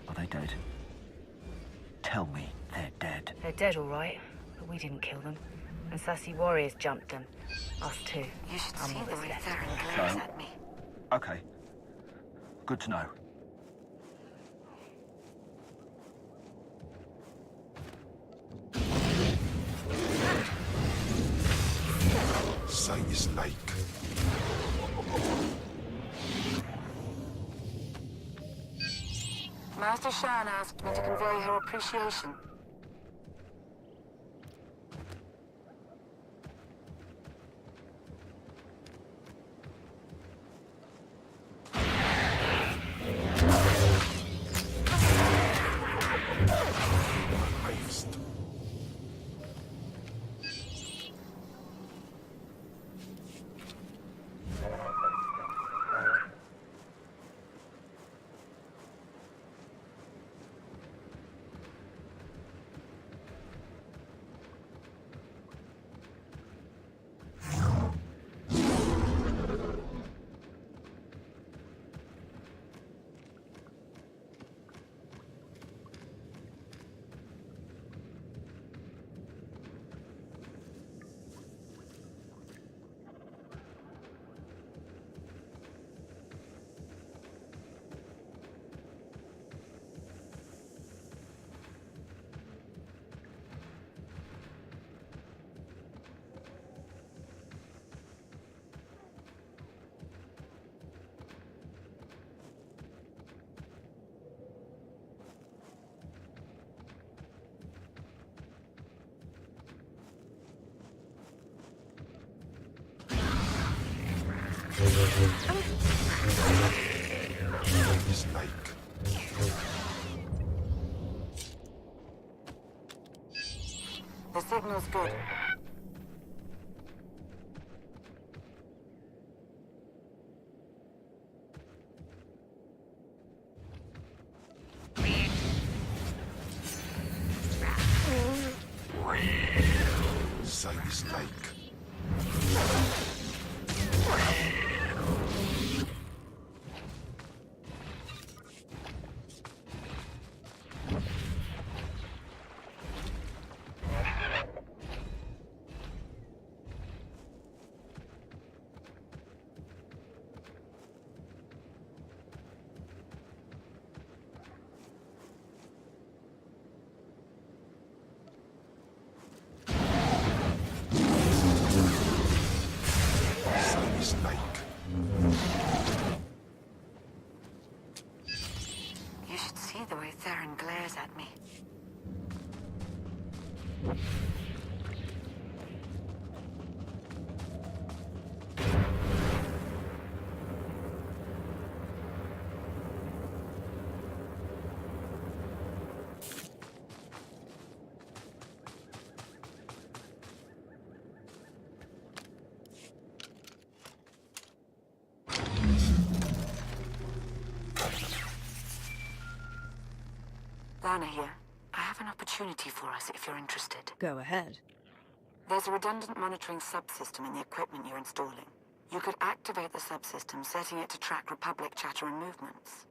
Are they dead? Tell me they're dead. They're dead, all right, but we didn't kill them. And sassy warriors jumped them. Us too. You should see the way Theron glares at me. Okay. Good to know. Sight is like. Master Shan asked me to convey her appreciation. Is like. The signal's good. Sight is like. You should see the way Theron glares at me. Lana here. I have an opportunity for us if you're interested. Go ahead. There's a redundant monitoring subsystem in the equipment you're installing. You could activate the subsystem, setting it to track Republic chatter and movements.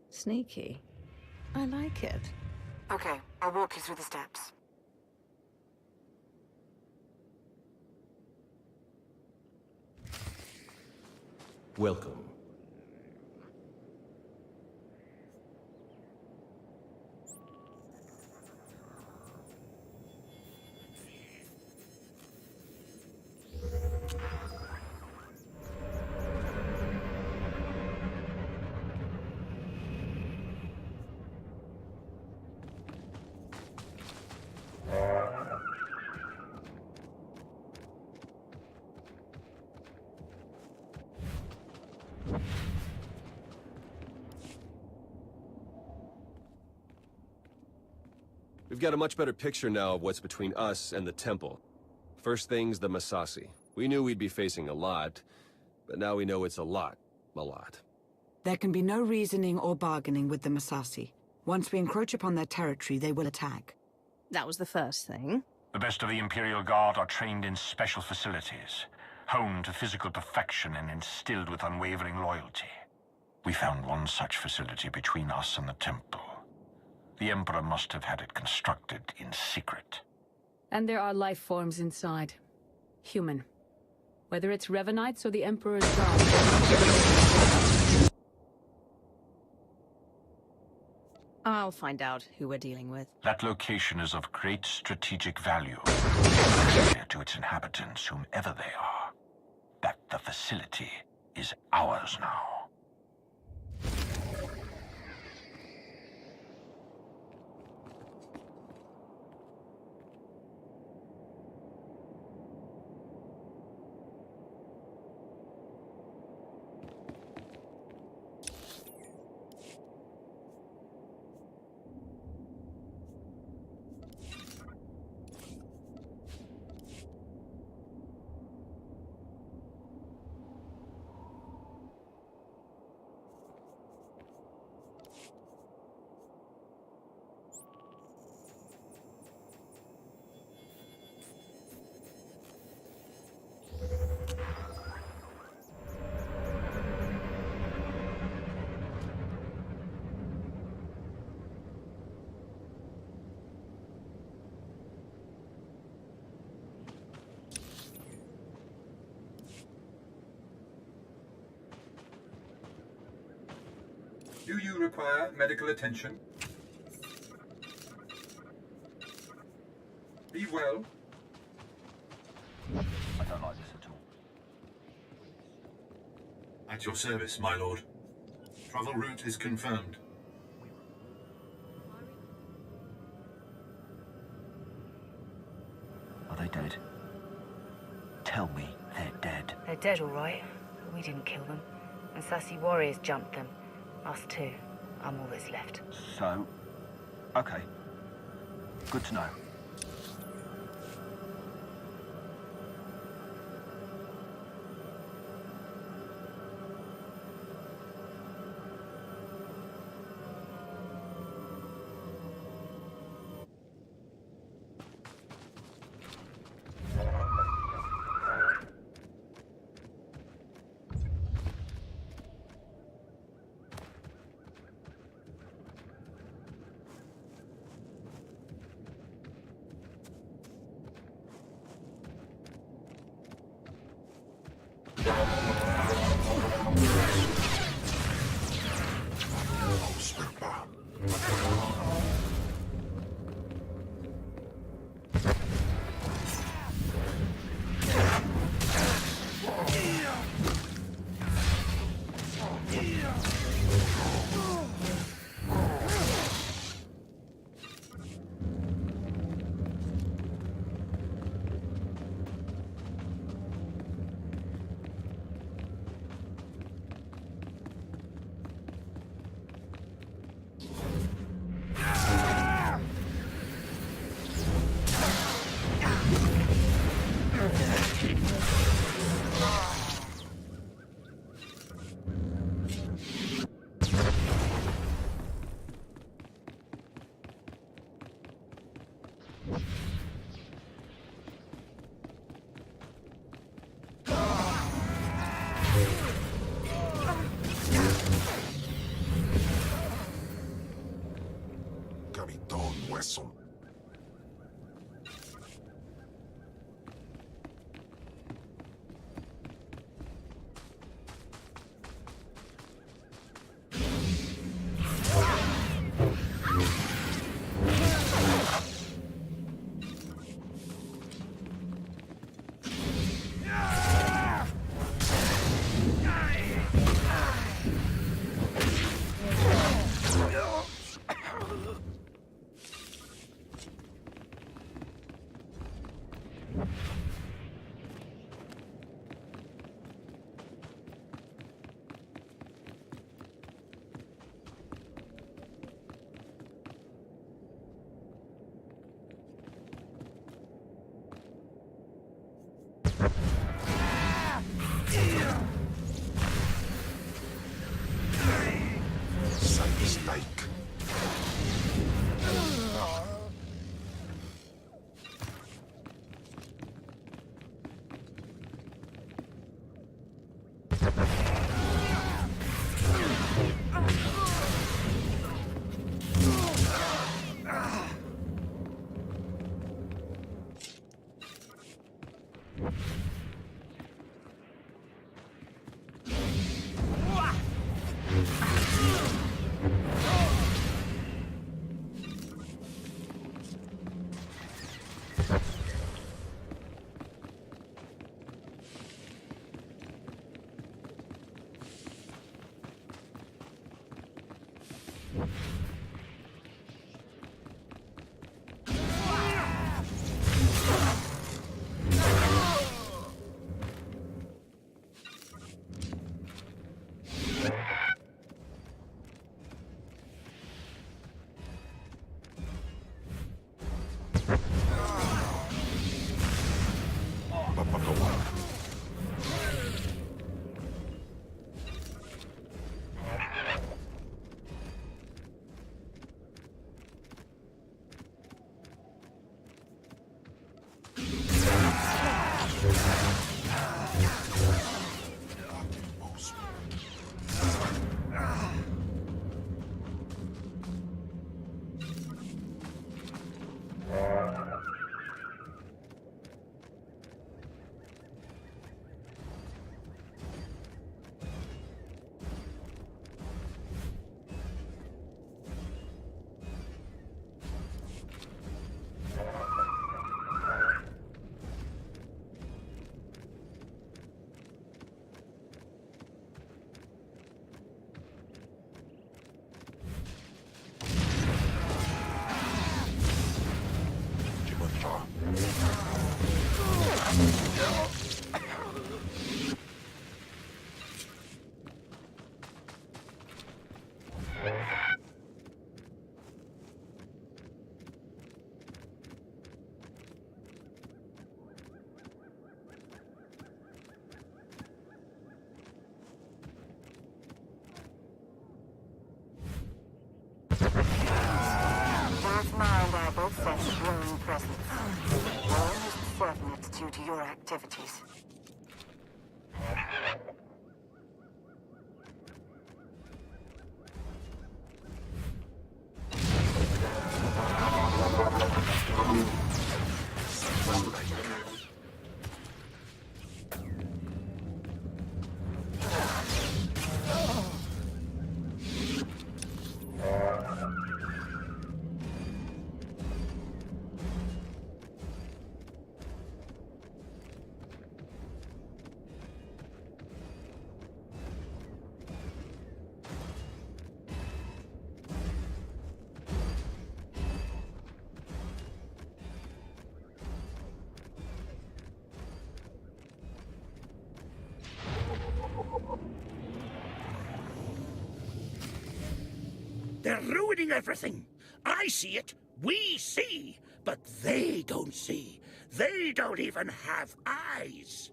Sneaky. I like it. Okay, I'll walk you through the steps. Welcome. We've got a much better picture now of what's between us and the Temple. First thing's the Massassi. We knew we'd be facing a lot, but now we know it's a lot. There can be no reasoning or bargaining with the Massassi. Once we encroach upon their territory, they will attack. That was the first thing. The best of the Imperial Guard are trained in special facilities, honed to physical perfection and instilled with unwavering loyalty. We found one such facility between us and the Temple. The Emperor must have had it constructed in secret. And there are life forms inside. Human. Whether it's Revanites or the Emperor's guard. I'll find out who we're dealing with. That location is of great strategic value. Clear to its inhabitants, whomever they are, that the facility is ours now. Do you require medical attention? Be well. I don't like this at all. At your service, my lord. Travel route is confirmed. Are they dead? Tell me they're dead. They're dead, all right. But we didn't kill them. And sassy warriors jumped them. Us too. I'm all that's left. So, okay. Good to know. snake. Sense of growing presence. You're almost certain it's due to your activities. They're ruining everything. I see it. We see. But they don't see. They don't even have eyes.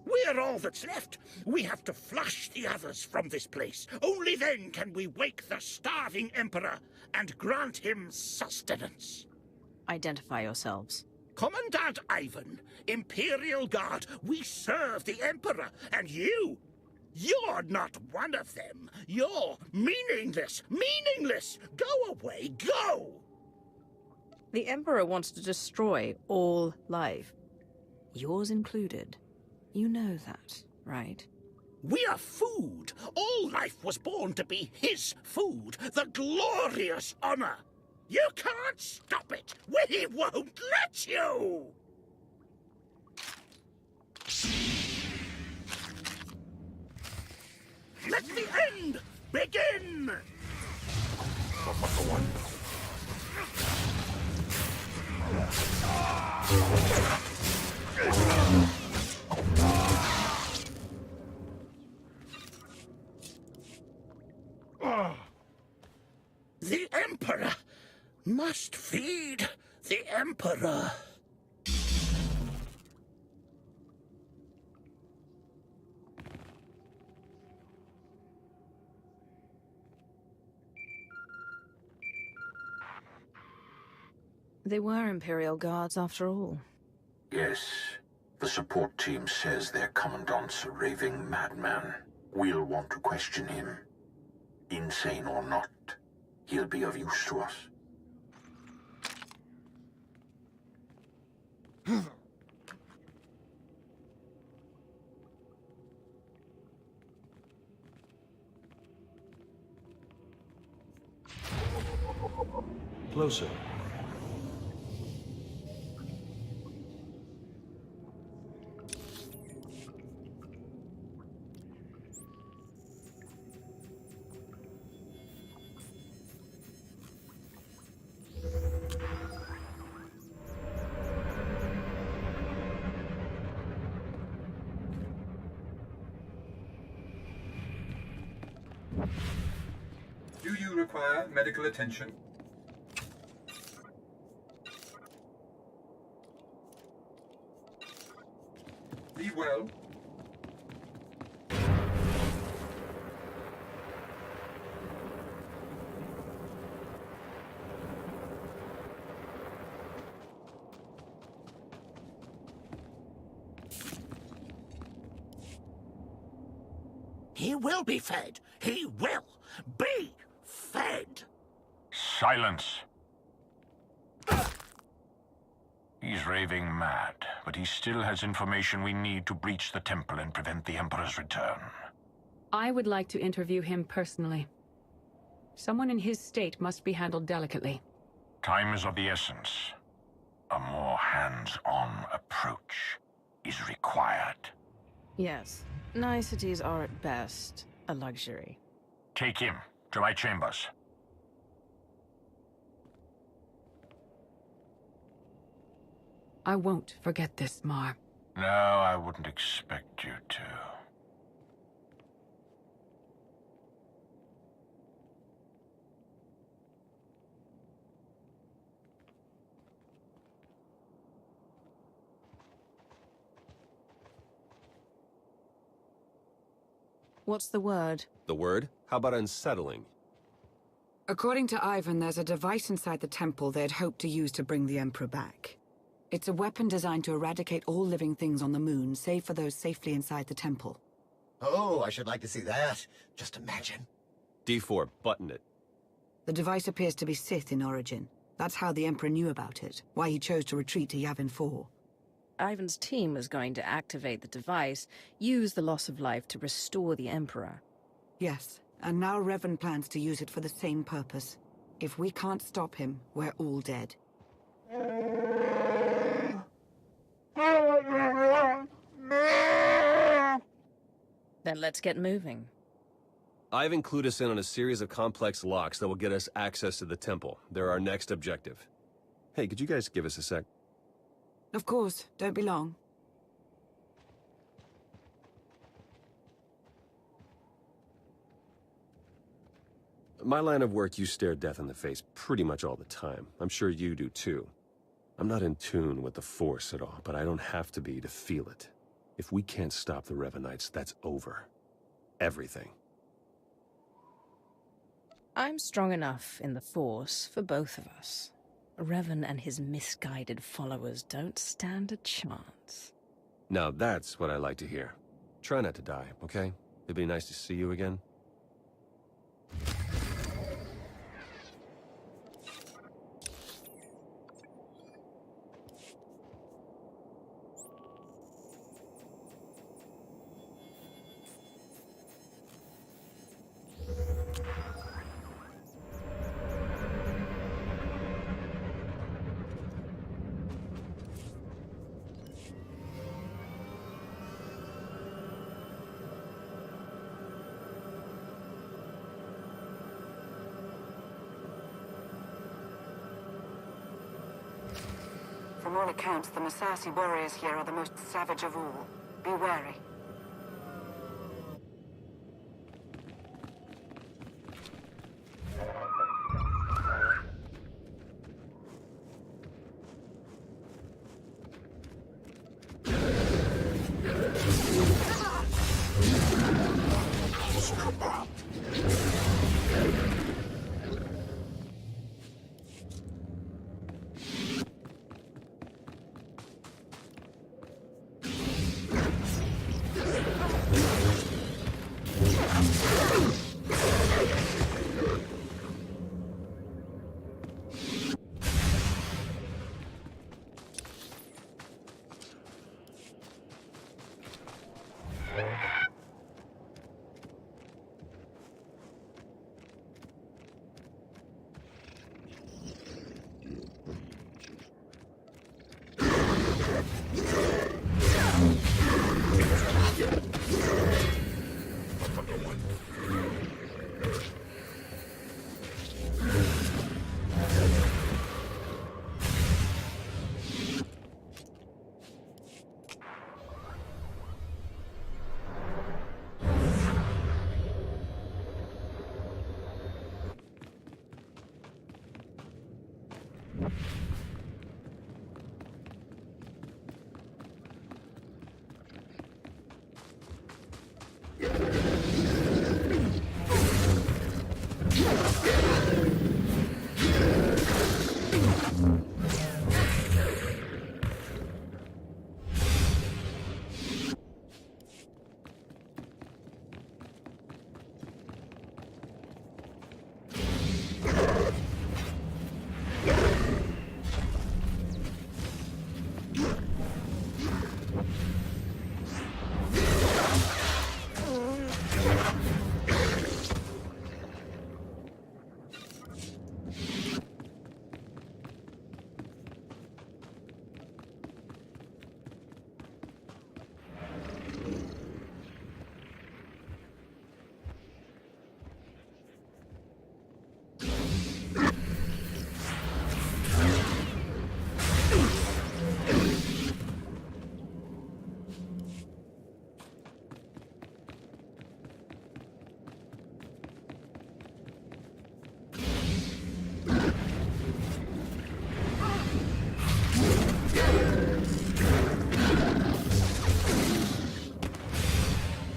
We're all that's left. We have to flush the others from this place. Only then can we wake the starving Emperor and grant him sustenance. Identify yourselves. Commandant Ivan, Imperial Guard, we serve the Emperor, and you're not one of them. You're meaningless, meaningless. Go away, go! The Emperor wants to destroy all life. Yours included. You know that, right? We are food. All life was born to be his food. The glorious honor. You can't stop it. We won't let you! Let the end begin! The Emperor must feed the Emperor. They were Imperial guards after all. Yes. The support team says their commandant's a raving madman. We'll want to question him. Insane or not, he'll be of use to us. Closer. Do you require medical attention? Be well. He will be fed. He will be fed. Silence. He's raving mad, but he still has information we need to breach the temple and prevent the Emperor's return. I would like to interview him personally. Someone in his state must be handled delicately. Time is of the essence. A more hands-on approach is required. Yes, niceties are at best a luxury. Take him to my chambers. I won't forget this, Mar. No, I wouldn't expect you to. What's the word? The word? How about unsettling? According to Ivan, there's a device inside the temple they'd hoped to use to bring the Emperor back. It's a weapon designed to eradicate all living things on the moon, save for those safely inside the temple. Oh, I should like to see that. Just imagine. D4, button it. The device appears to be Sith in origin. That's how the Emperor knew about it, why he chose to retreat to Yavin 4. Ivan's team was going to activate the device, use the loss of life to restore the Emperor. Yes, and now Revan plans to use it for the same purpose. If we can't stop him, we're all dead. Then let's get moving. Ivan clued us in on a series of complex locks that will get us access to the temple. They're our next objective. Hey, could you guys give us a sec? Of course, don't be long. My line of work, you stare death in the face pretty much all the time. I'm sure you do too. I'm not in tune with the Force at all, but I don't have to be to feel it. If we can't stop the Revanites, that's over. Everything. I'm strong enough in the Force for both of us. Revan and his misguided followers don't stand a chance. Now that's what I like to hear. Try not to die, okay? It'd be nice to see you again. From all accounts, the Masasi warriors here are the most savage of all. Be wary.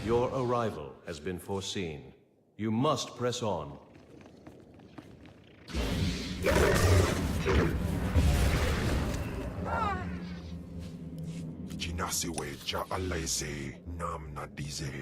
Your arrival has been foreseen. You must press on. Jinasiwe ja alaise nam nadize.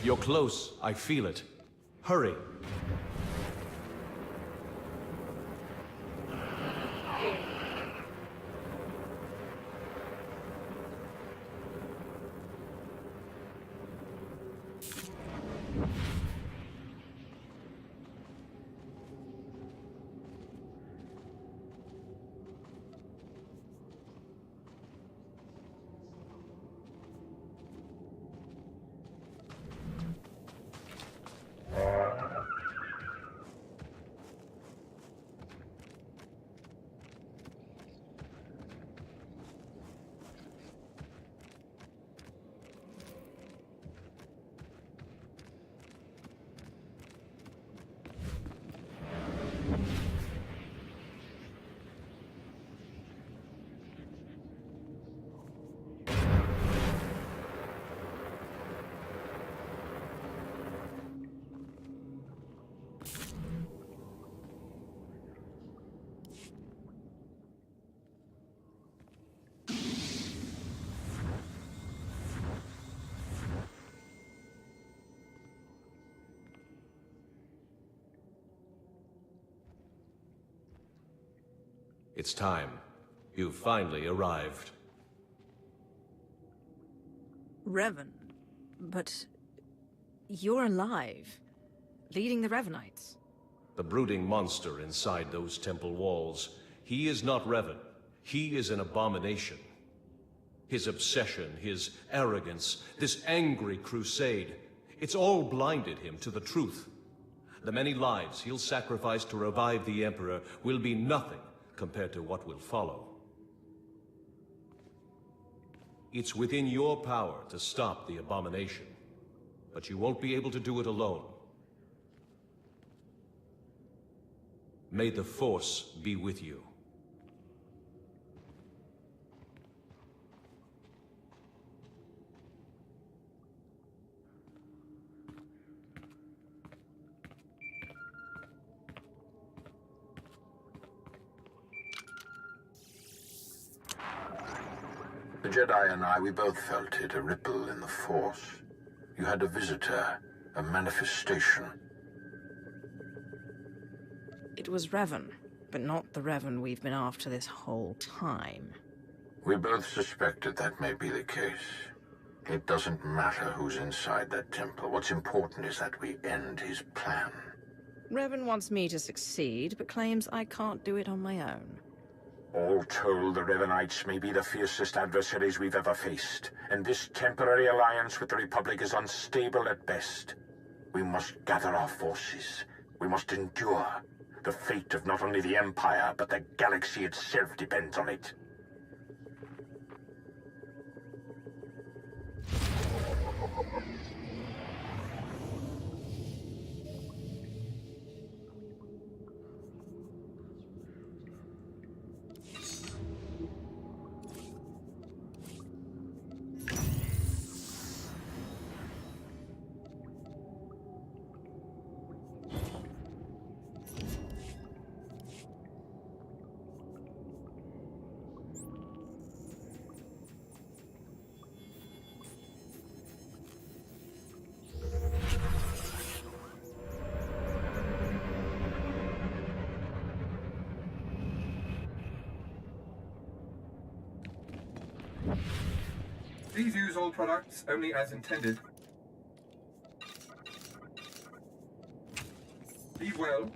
You're close. I feel it. Hurry. It's time. You've finally arrived. Revan. But you're alive, leading the Revanites. The brooding monster inside those temple walls. He is not Revan. He is an abomination. His obsession, his arrogance, this angry crusade, it's all blinded him to the truth. The many lives he'll sacrifice to revive the Emperor will be nothing compared to what will follow. It's within your power to stop the abomination, but you won't be able to do it alone. May the Force be with you. The Jedi and I, we both felt it, a ripple in the Force. You had a visitor, a manifestation. It was Revan, but not the Revan we've been after this whole time. We both suspected that may be the case. It doesn't matter who's inside that temple. What's important is that we end his plan. Revan wants me to succeed, but claims I can't do it on my own. All told, the Revanites may be the fiercest adversaries we've ever faced, and this temporary alliance with the Republic is unstable at best. We must gather our forces. We must endure. The fate of not only the Empire, but the galaxy itself depends on it. Please use all products only as intended. Be well.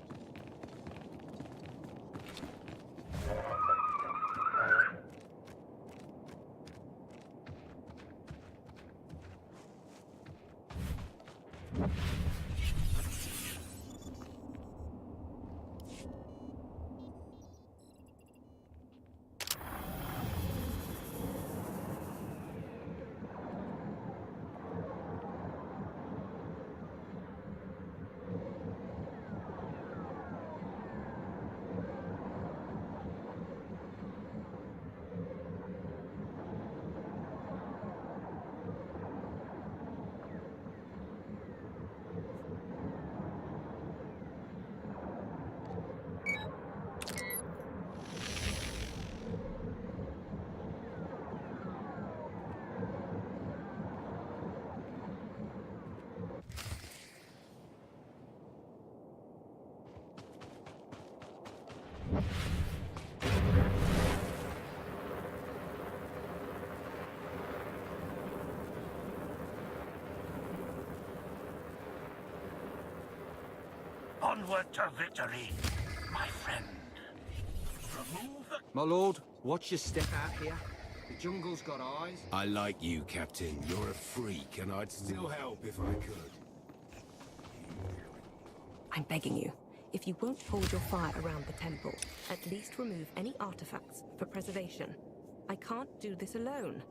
Onward to victory, my friend. Remove the... My lord, watch your step out here. The jungle's got eyes. I like you, Captain. You're a freak, and I'd still help if I could. I'm begging you. If you won't hold your fire around the temple, at least remove any artifacts for preservation. I can't do this alone.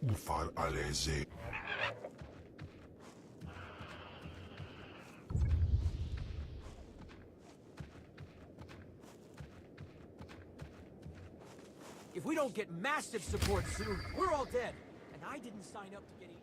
Ufal aleze. If we don't get massive support soon, we're all dead. And I didn't sign up to get eaten.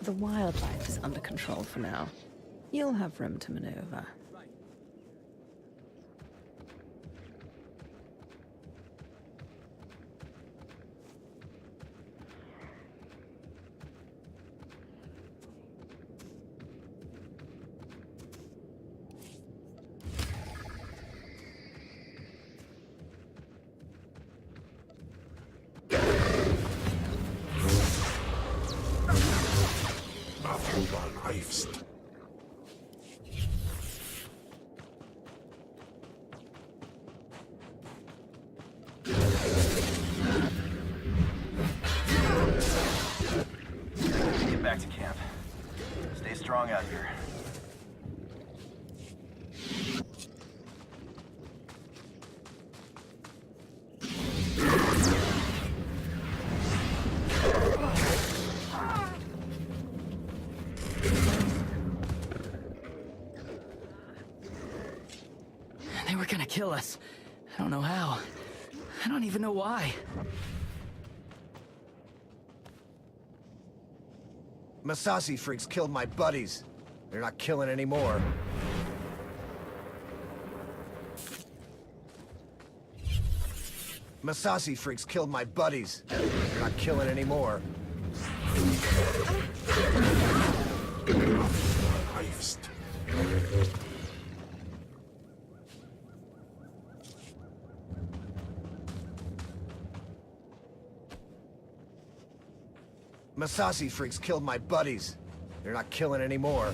The wildlife is under control for now. You'll have room to maneuver. Get back to camp. Stay strong out here. They were gonna kill us. I don't know how. I don't even know why. Masasi freaks killed my buddies. They're not killing anymore. Masasi freaks killed my buddies. They're not killing anymore. Knifest. Masasi freaks killed my buddies. They're not killing anymore.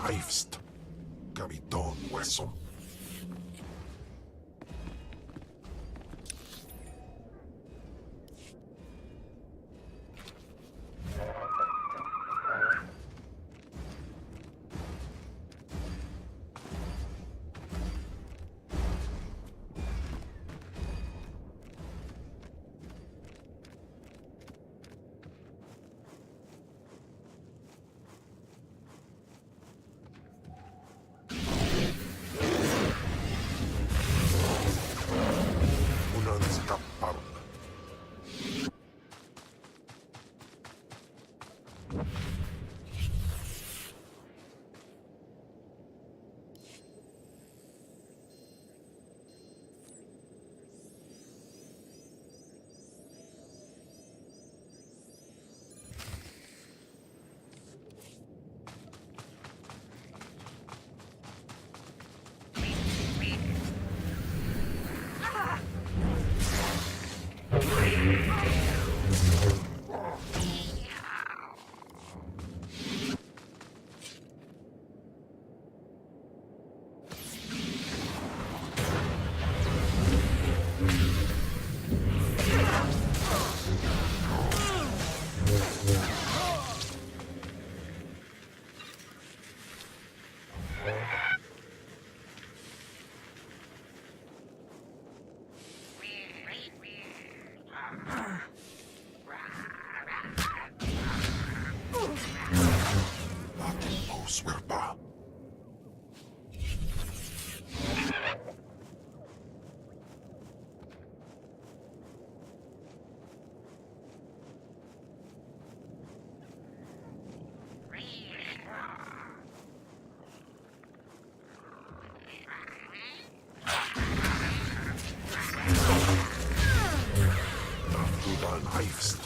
Knifest. Gamiton hueso. Suerpa. Knifest.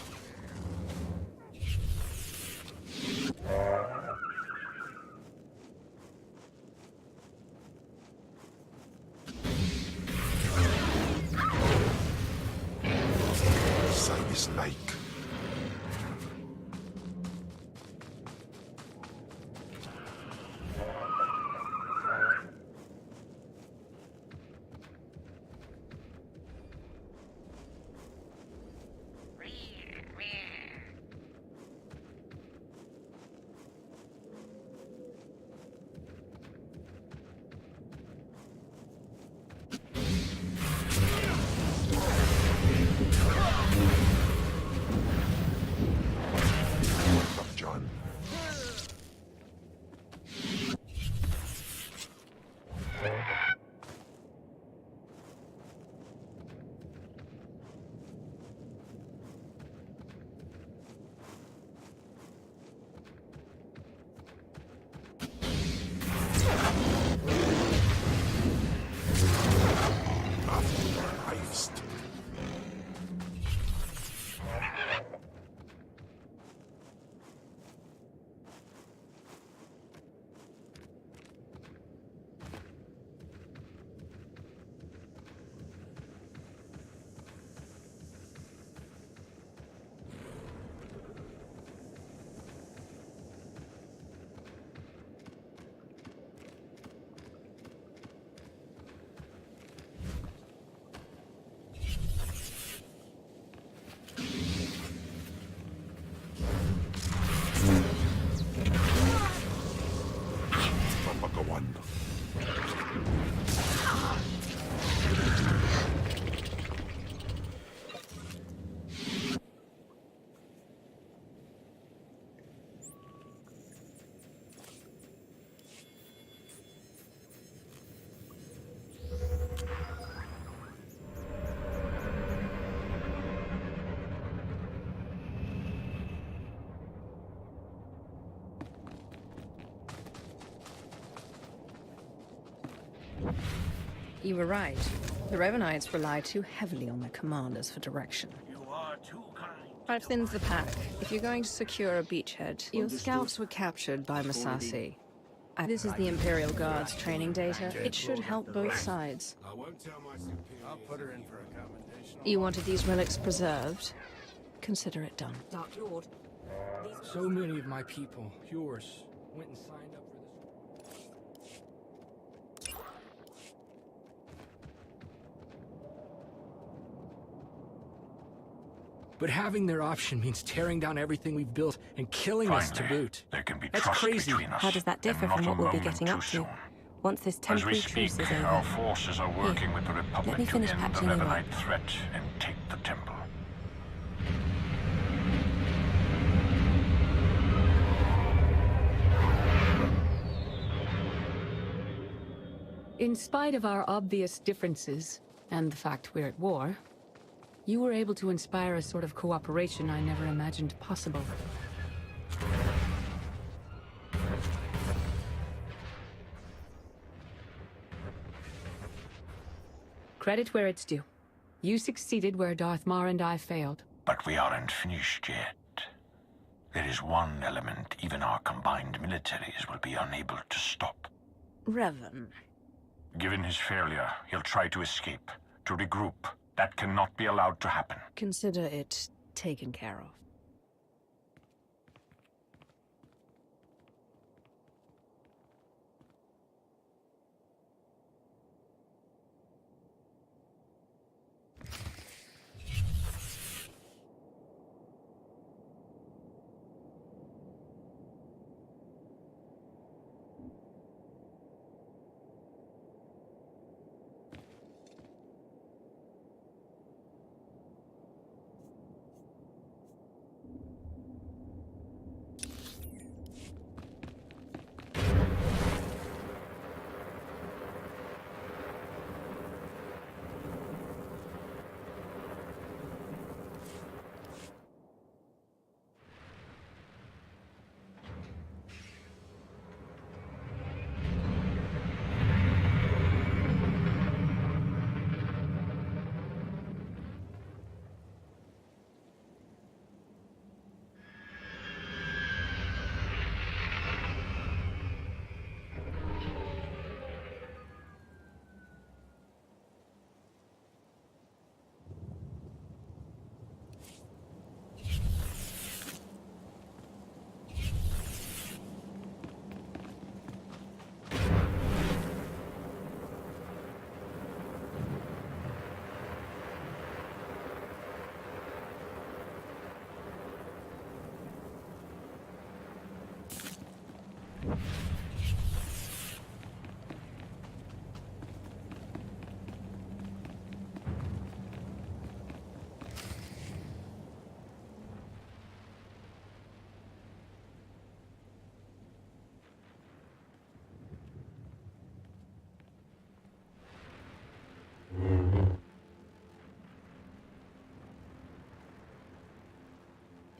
comando. You were right. The Revanites rely too heavily on their commanders for direction. Five thins the pack. If you're going to secure a beachhead, Your scouts were captured by Masasi. This is the Imperial Guard's training data. It should help both sides. I won't tell my superior. I'll put her in for a commendation. You wanted these relics preserved? Consider it done. Dark Lord. So many of my people, yours, went and signed up for this. But having their option means tearing down everything we've built and killing us to boot. There can be That's trust crazy. between us. How does that differ from what we'll be getting up to? Once this As we temporary speak, truce is over. our forces are working with the Republic let me to finish end the patching you up. Revanite threat and take the temple. In spite of our obvious differences, and the fact we're at war, you were able to inspire a sort of cooperation I never imagined possible. Credit where it's due. You succeeded where Darth Mar and I failed. But we aren't finished yet. There is one element even our combined militaries will be unable to stop. Revan. Given his failure, he'll try to escape, to regroup. That cannot be allowed to happen. Consider it taken care of.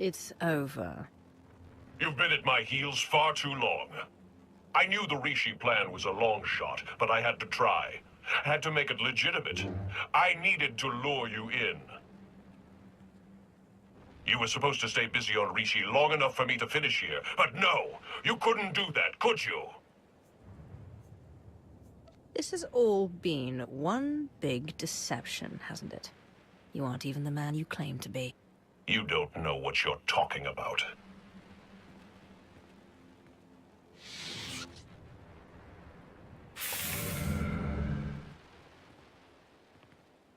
It's over. You've been at my heels far too long. I knew the Rishi plan was a long shot, but I had to try. Had to make it legitimate. I needed to lure you in. You were supposed to stay busy on Rishi long enough for me to finish here, but no! You couldn't do that, could you? This has all been one big deception, hasn't it? You aren't even the man you claim to be. You don't know what you're talking about.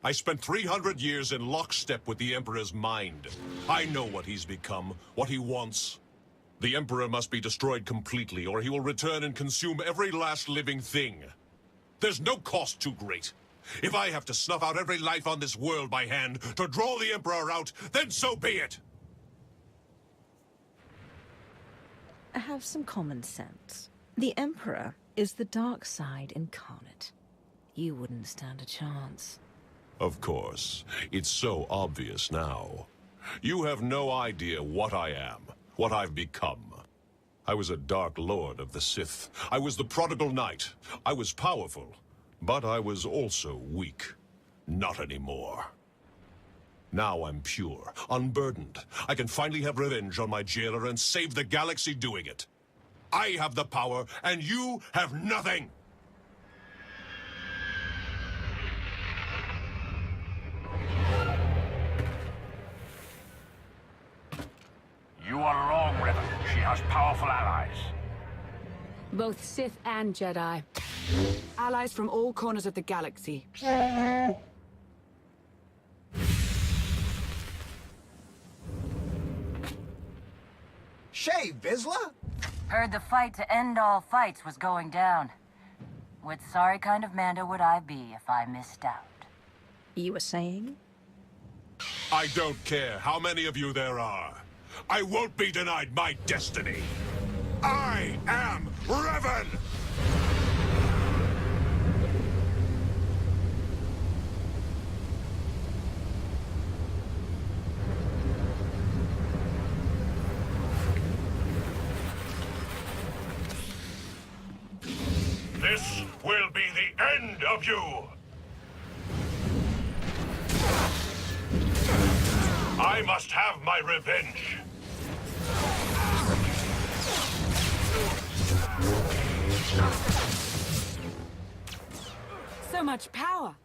I spent 300 years in lockstep with the Emperor's mind. I know what he's become, what he wants. The Emperor must be destroyed completely, or he will return and consume every last living thing. There's no cost too great. If I have to snuff out every life on this world by hand to draw the Emperor out, then so be it! Have some common sense. The Emperor is the dark side incarnate. You wouldn't stand a chance. Of course. It's so obvious now. You have no idea what I am, what I've become. I was a Dark Lord of the Sith. I was the prodigal knight. I was powerful, but I was also weak. Not anymore. Now I'm pure, unburdened. I can finally have revenge on my jailer and save the galaxy doing it. I have the power, and you have nothing! You are wrong, Revan. She has powerful allies. Both Sith and Jedi. Allies from all corners of the galaxy. Shay, Vizsla? Heard the fight to end all fights was going down. What sorry kind of Mando would I be if I missed out? You were saying? I don't care how many of you there are. I won't be denied my destiny. I am Revan! This will be the end of you! I must have my revenge! So much power!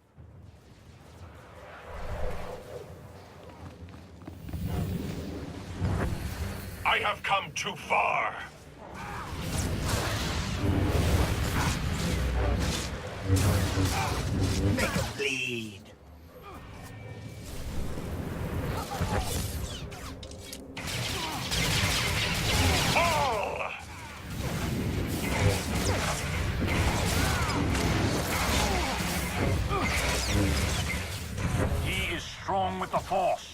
I have come too far! Make him bleed. He is strong with the Force.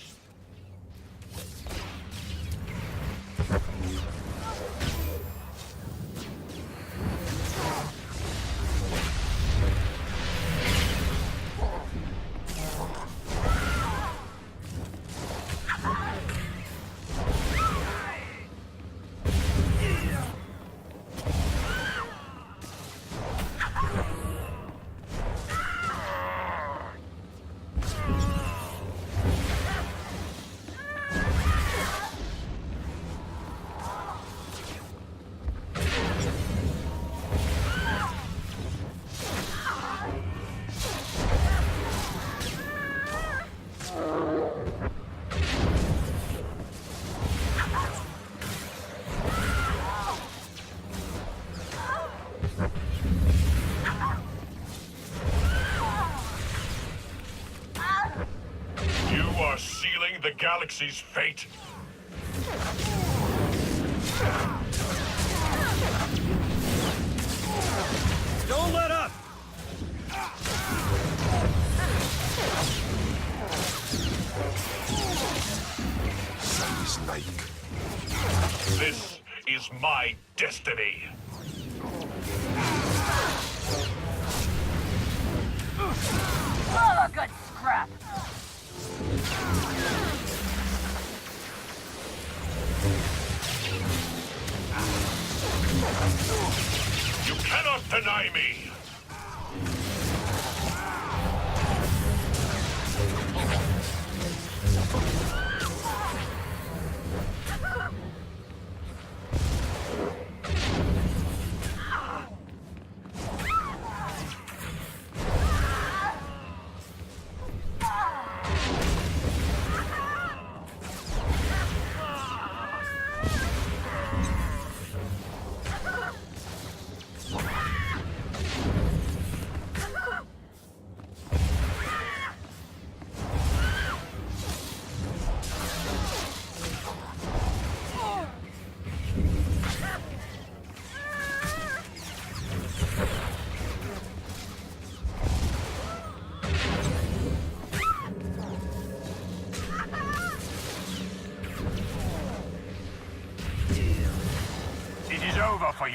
Sealing the galaxy's fate. Don't let up! This is my destiny. Oh, a good scrap. You cannot deny me!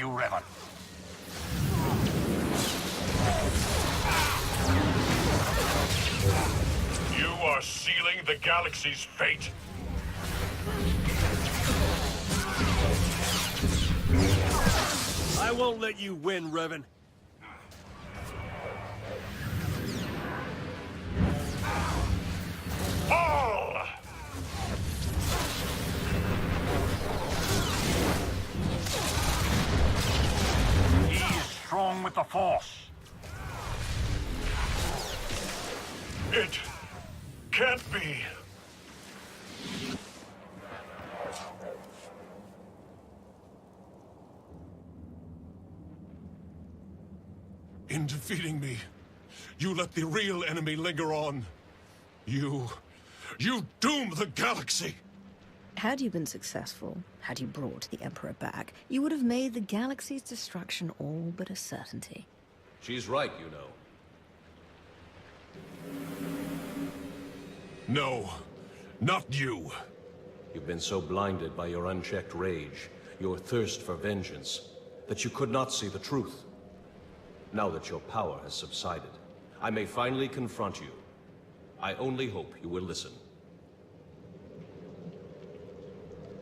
you, Revan. You are sealing the galaxy's fate. I won't let you win, Revan. Fall! He's strong with the Force. It can't be. In defeating me, you let the real enemy linger on. You doom the galaxy! Had you been successful, had you brought the Emperor back, you would have made the galaxy's destruction all but a certainty. She's right, you know. No, not you. You've been so blinded by your unchecked rage, your thirst for vengeance, that you could not see the truth. Now that your power has subsided, I may finally confront you. I only hope you will listen.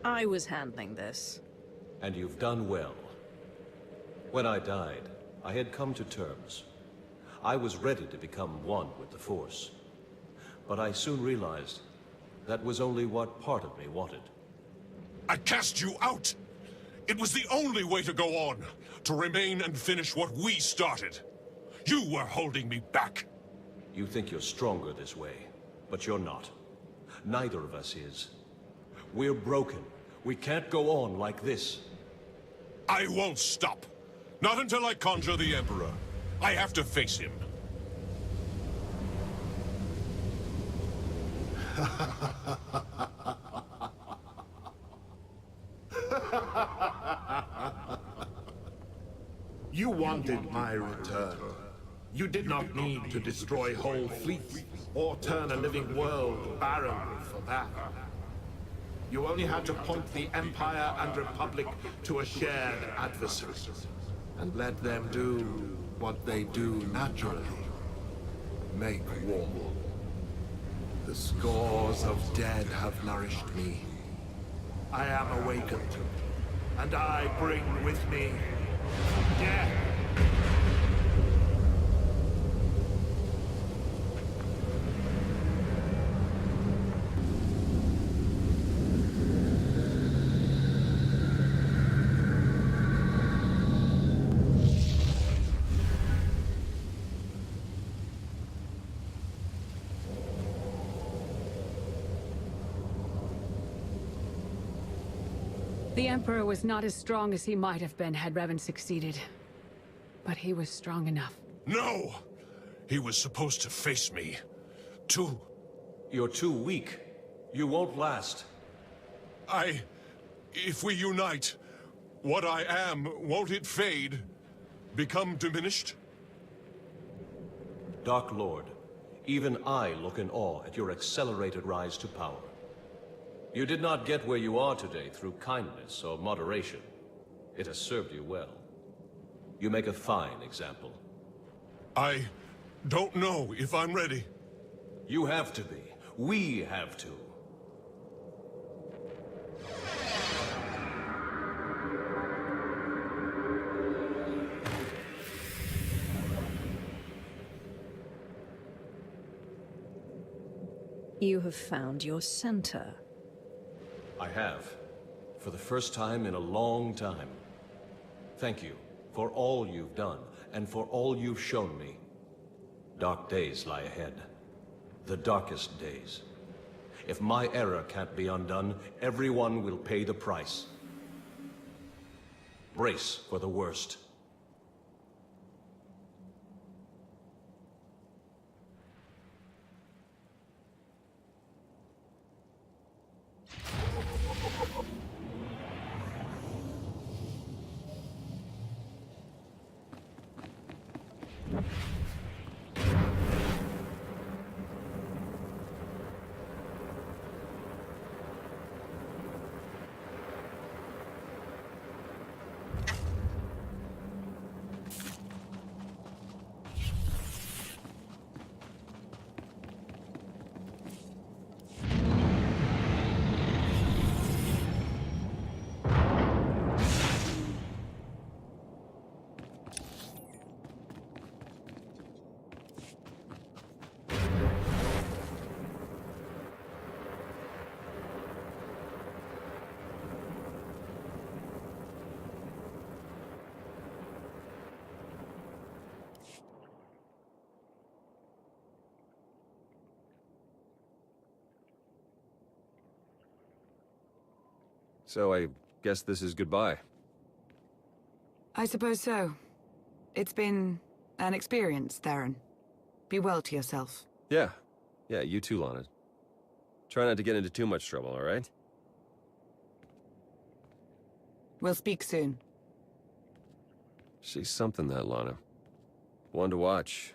I was handling this. And you've done well. When I died, I had come to terms. I was ready to become one with the Force. But I soon realized that was only what part of me wanted. I cast you out! It was the only way to go on, to remain and finish what we started. You were holding me back. You think you're stronger this way, but you're not. Neither of us is. We're broken. We can't go on like this. I won't stop. Not until I conjure the Emperor. I have to face him. You wanted my return. You did not need to destroy whole fleets or turn a living world barren for that. You only had to point the Empire and Republic to a shared adversary and let them do what they do naturally. Make war. The scores of dead have nourished me. I am awakened, and I bring with me death. The Emperor was not as strong as he might have been had Revan succeeded. But he was strong enough. No! He was supposed to face me. You're too weak. You won't last. If we unite, what I am, won't it fade? Become diminished? Dark Lord, even I look in awe at your accelerated rise to power. You did not get where you are today through kindness or moderation. It has served you well. You make a fine example. I don't know if I'm ready. You have to be. We have to. You have found your center. I have. For the first time in a long time. Thank you for all you've done, and for all you've shown me. Dark days lie ahead. The darkest days. If my error can't be undone, everyone will pay the price. Brace for the worst. So I guess this is goodbye. I suppose so. It's been an experience, Theron. Be well to yourself. Yeah. Yeah, you too, Lana. Try not to get into too much trouble, all right? We'll speak soon. She's something, that Lana. One to watch.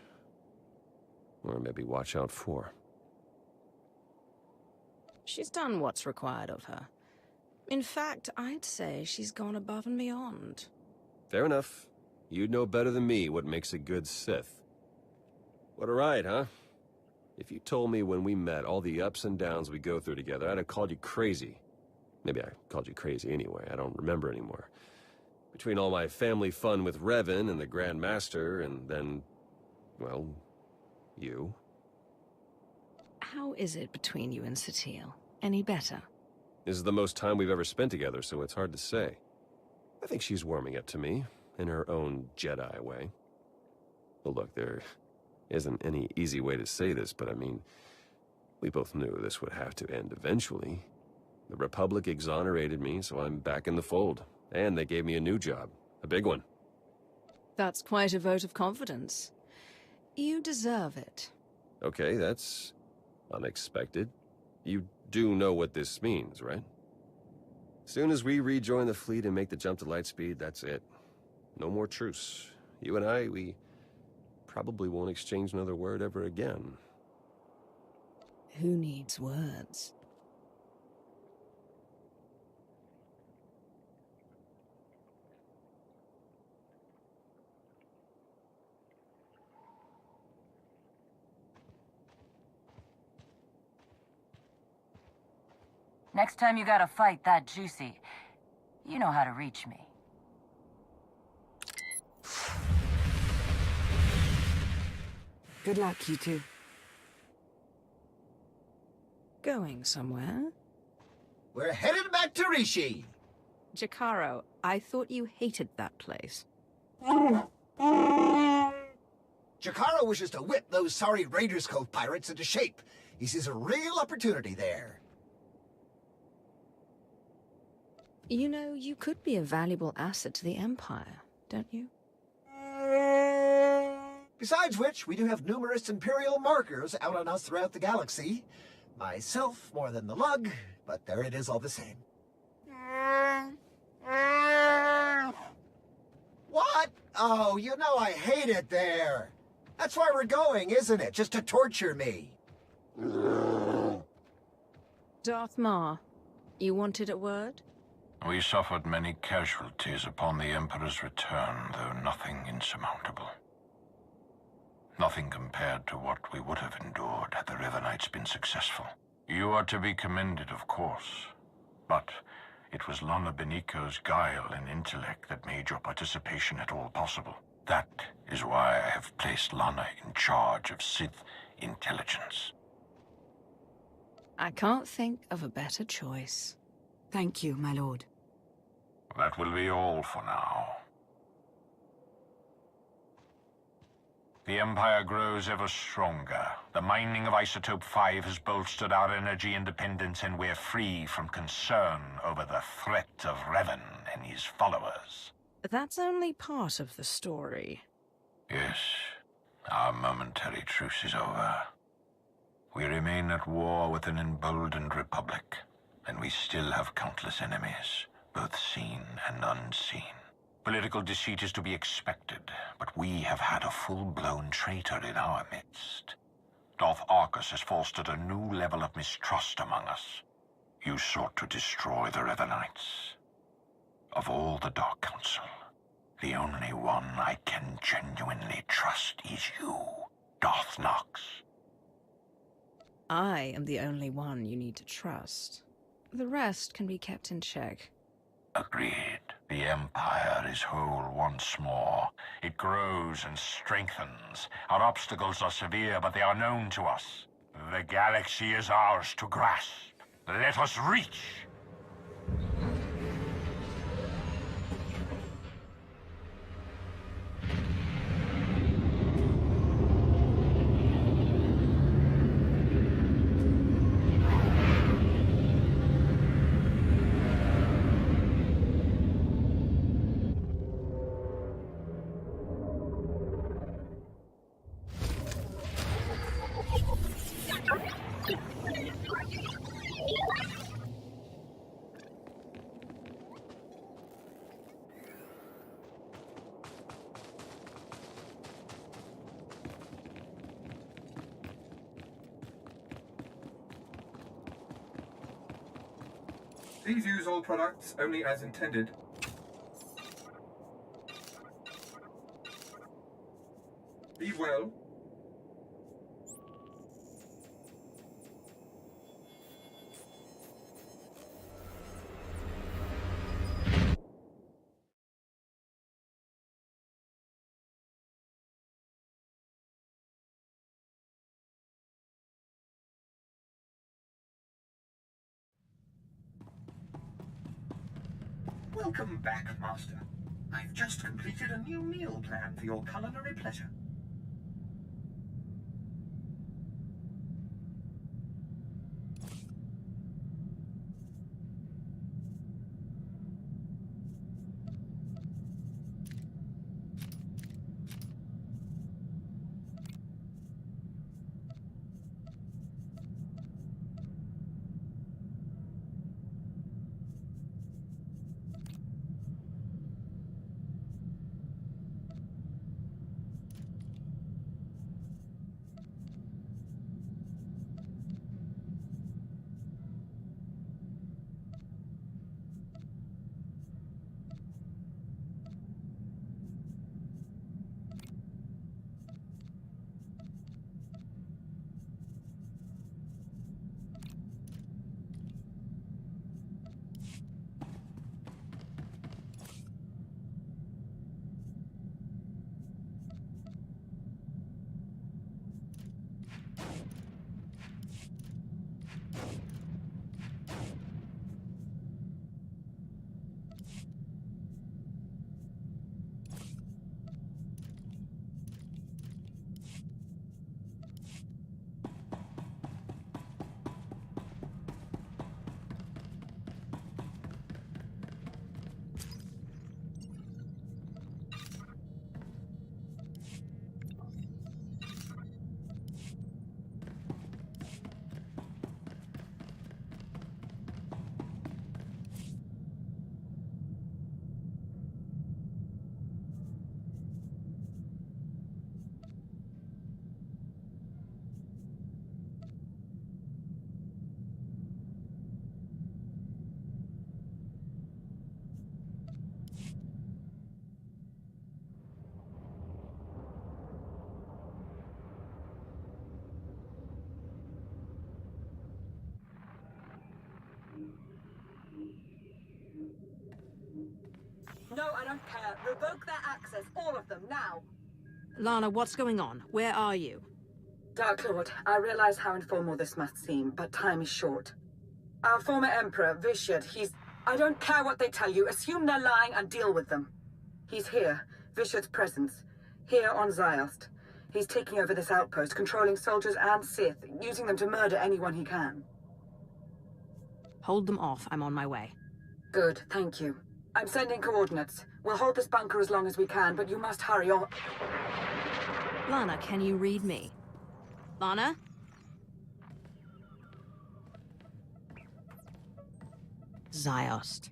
Or maybe watch out for. She's done what's required of her. In fact, I'd say she's gone above and beyond. Fair enough. You'd know better than me what makes a good Sith. What a ride, huh? If you told me when we met all the ups and downs we go through together, I'd have called you crazy. Maybe I called you crazy anyway, I don't remember anymore. Between all my family fun with Revan and the Grand Master, and then, well, you. How is it between you and Satele? Any better? This is the most time we've ever spent together, so it's hard to say. I think she's warming up to me, in her own Jedi way. Well, look, there isn't any easy way to say this, but I mean, we both knew this would have to end eventually. The Republic exonerated me, so I'm back in the fold. And they gave me a new job. A big one. That's quite a vote of confidence. You deserve it. Okay, that's unexpected. You do know what this means, right? Soon as we rejoin the fleet and make the jump to lightspeed, that's it. No more truce. You and I, we probably won't exchange another word ever again. Who needs words? Next time you got a fight that juicy, you know how to reach me. Good luck, you two. Going somewhere? We're headed back to Rishi. Jakaro, I thought you hated that place. Jakaro wishes to whip those sorry Raiders Cove pirates into shape. He sees a real opportunity there. You know, you could be a valuable asset to the Empire, don't you? Besides which, we do have numerous Imperial markers out on us throughout the galaxy. Myself more than the lug, but there it is all the same. What? Oh, you know I hate it there. That's why we're going, isn't it? Just to torture me. Darth Maul, you wanted a word? We suffered many casualties upon the Emperor's return, though nothing insurmountable. Nothing compared to what we would have endured had the Revanites been successful. You are to be commended, of course, but it was Lana Beniko's guile and intellect that made your participation at all possible. That is why I have placed Lana in charge of Sith intelligence. I can't think of a better choice. Thank you, my lord. That will be all for now. The Empire grows ever stronger. The mining of Isotope 5 has bolstered our energy independence, and we're free from concern over the threat of Revan and his followers. That's only part of the story. Yes, our momentary truce is over. We remain at war with an emboldened Republic, and we still have countless enemies, both seen and unseen. Political deceit is to be expected, but we have had a full-blown traitor in our midst. Darth Arcus has fostered a new level of mistrust among us. You sought to destroy the Revanites. Of all the Dark Council, the only one I can genuinely trust is you, Darth Nox. I am the only one you need to trust. The rest can be kept in check. Agreed. The Empire is whole once more. It grows and strengthens. Our obstacles are severe, but they are known to us. The galaxy is ours to grasp. Let us reach! Please use all products only as intended. Be well. Welcome back, Master. I've just completed a new meal plan for your culinary pleasure. No, I don't care. Revoke their access, all of them, now. Lana, what's going on? Where are you? Dark Lord, I realize how informal this must seem, but time is short. Our former Emperor, Vishad, I don't care what they tell you. Assume they're lying and deal with them. He's here. Vishad's presence. Here on Ziost. He's taking over this outpost, controlling soldiers and Sith, using them to murder anyone he can. Hold them off. I'm on my way. Good, thank you. I'm sending coordinates. We'll hold this bunker as long as we can, but you must hurry or... Lana, can you read me? Lana? Ziost.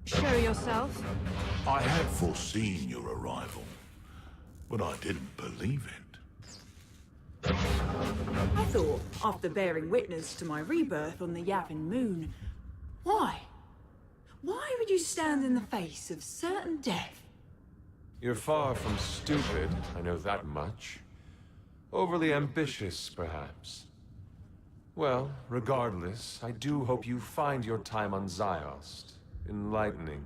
Show yourself. I had foreseen your arrival, but I didn't believe it. I thought, after bearing witness to my rebirth on the Yavin Moon, why? Why would you stand in the face of certain death? You're far from stupid, I know that much. Overly ambitious, perhaps. Well, regardless, I do hope you find your time on Ziost enlightening.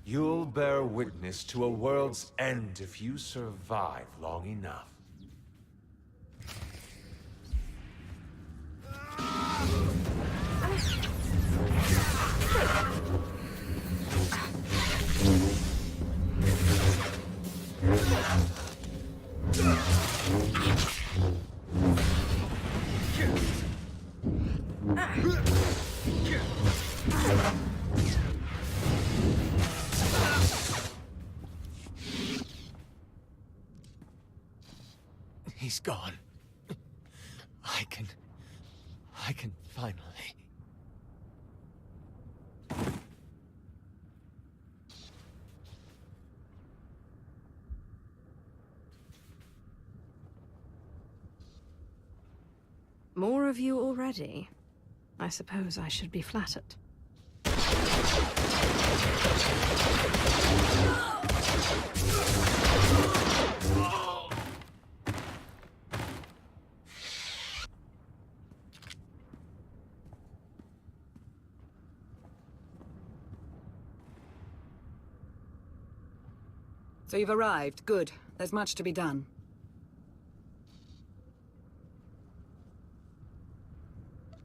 You'll bear witness to a world's end if you survive long enough. He's gone. I can finally... More of you already. I suppose I should be flattered. So you've arrived. Good. There's much to be done.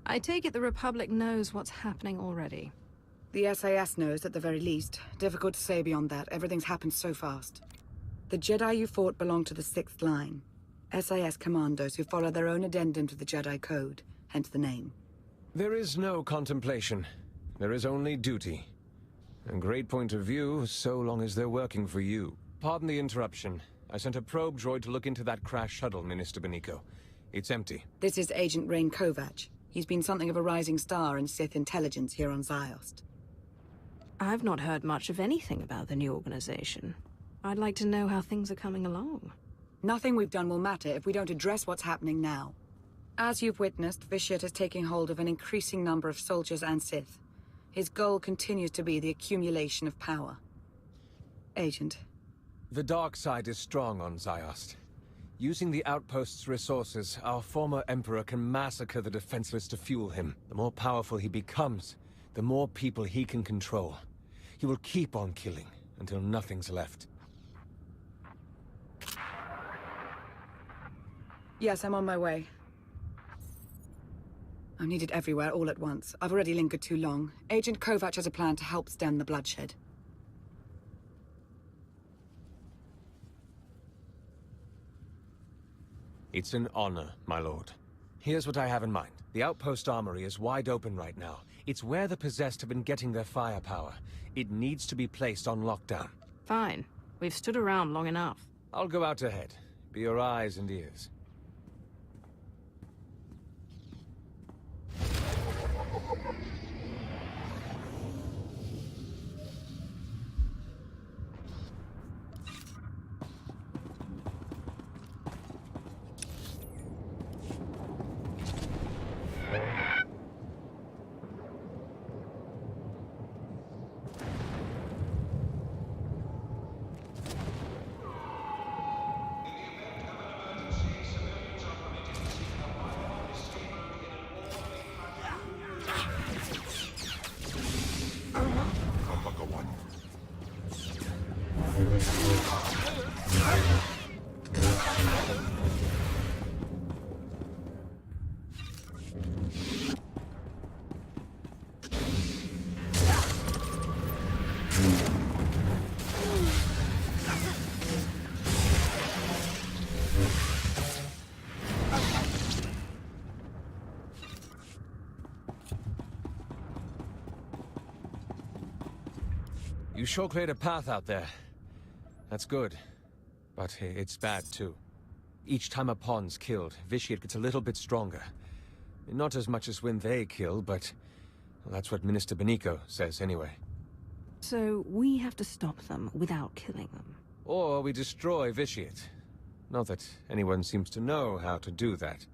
I take it the Republic knows what's happening already. The SAS knows at the very least. Difficult to say beyond that. Everything's happened so fast. The Jedi you fought belong to the 6th line. SAS commandos who follow their own addendum to the Jedi Code, hence the name. There is no contemplation. There is only duty. A great point of view, so long as they're working for you. Pardon the interruption. I sent a probe droid to look into that crash shuttle, Minister Benico. It's empty. This is Agent Rain Kovac. He's been something of a rising star in Sith intelligence here on Ziost. I've not heard much of anything about the new organization. I'd like to know how things are coming along. Nothing we've done will matter if we don't address what's happening now. As you've witnessed, Vitiate is taking hold of an increasing number of soldiers and Sith. His goal continues to be the accumulation of power. Agent. The dark side is strong on Ziost. Using the outpost's resources, our former Emperor can massacre the defenseless to fuel him. The more powerful he becomes, the more people he can control. He will keep on killing until nothing's left. Yes, I'm on my way. I'm needed everywhere all at once. I've already lingered too long. Agent Kovac has a plan to help stem the bloodshed. It's an honor, my lord. Here's what I have in mind. The outpost armory is wide open right now. It's where the possessed have been getting their firepower. It needs to be placed on lockdown. Fine. We've stood around long enough. I'll go out ahead. Be your eyes and ears. You sure cleared a path out there. That's good. But it's bad, too. Each time a pawn's killed, Vitiate gets a little bit stronger. Not as much as when they kill, but... well, that's what Minister Benico says, anyway. So, we have to stop them without killing them. Or we destroy Vitiate. Not that anyone seems to know how to do that.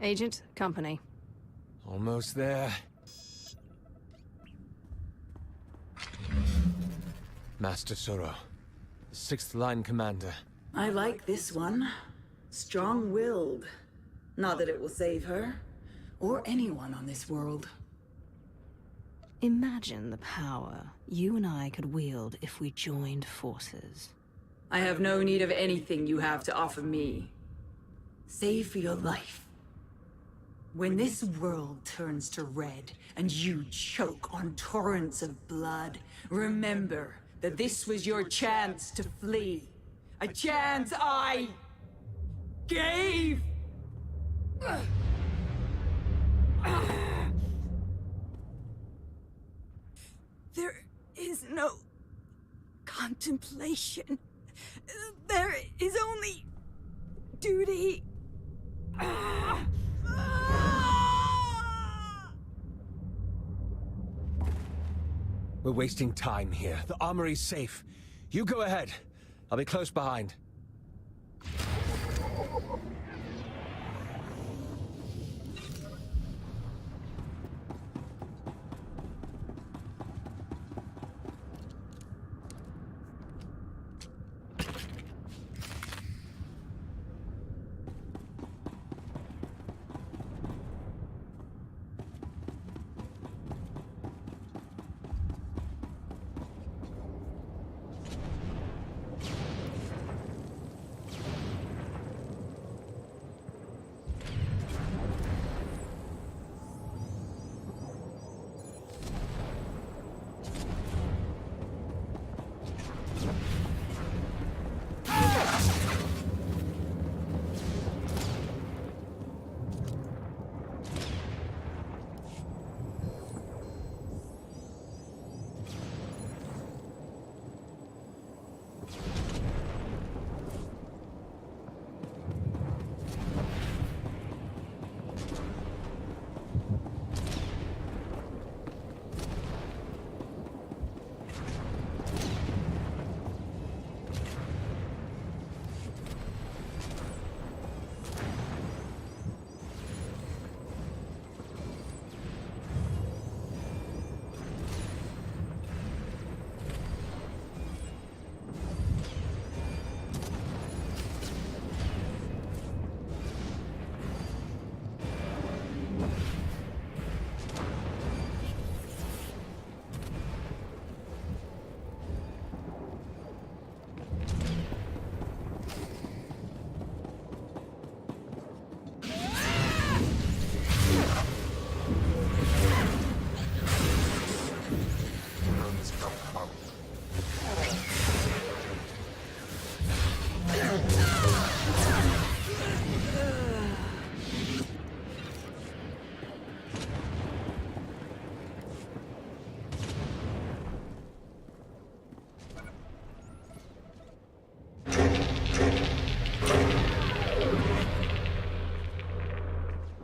Agent, company. Almost there. Master Soro, the 6th Line Commander. I like this one. Strong-willed. Not that it will save her, or anyone on this world. Imagine the power you and I could wield if we joined forces. I have no need of anything you have to offer me. Save for your life. When this world turns to red and you choke on torrents of blood, remember that this was your chance to flee. A chance I gave! There is no contemplation. There is only duty. We're wasting time here. The armory's safe. You go ahead. I'll be close behind.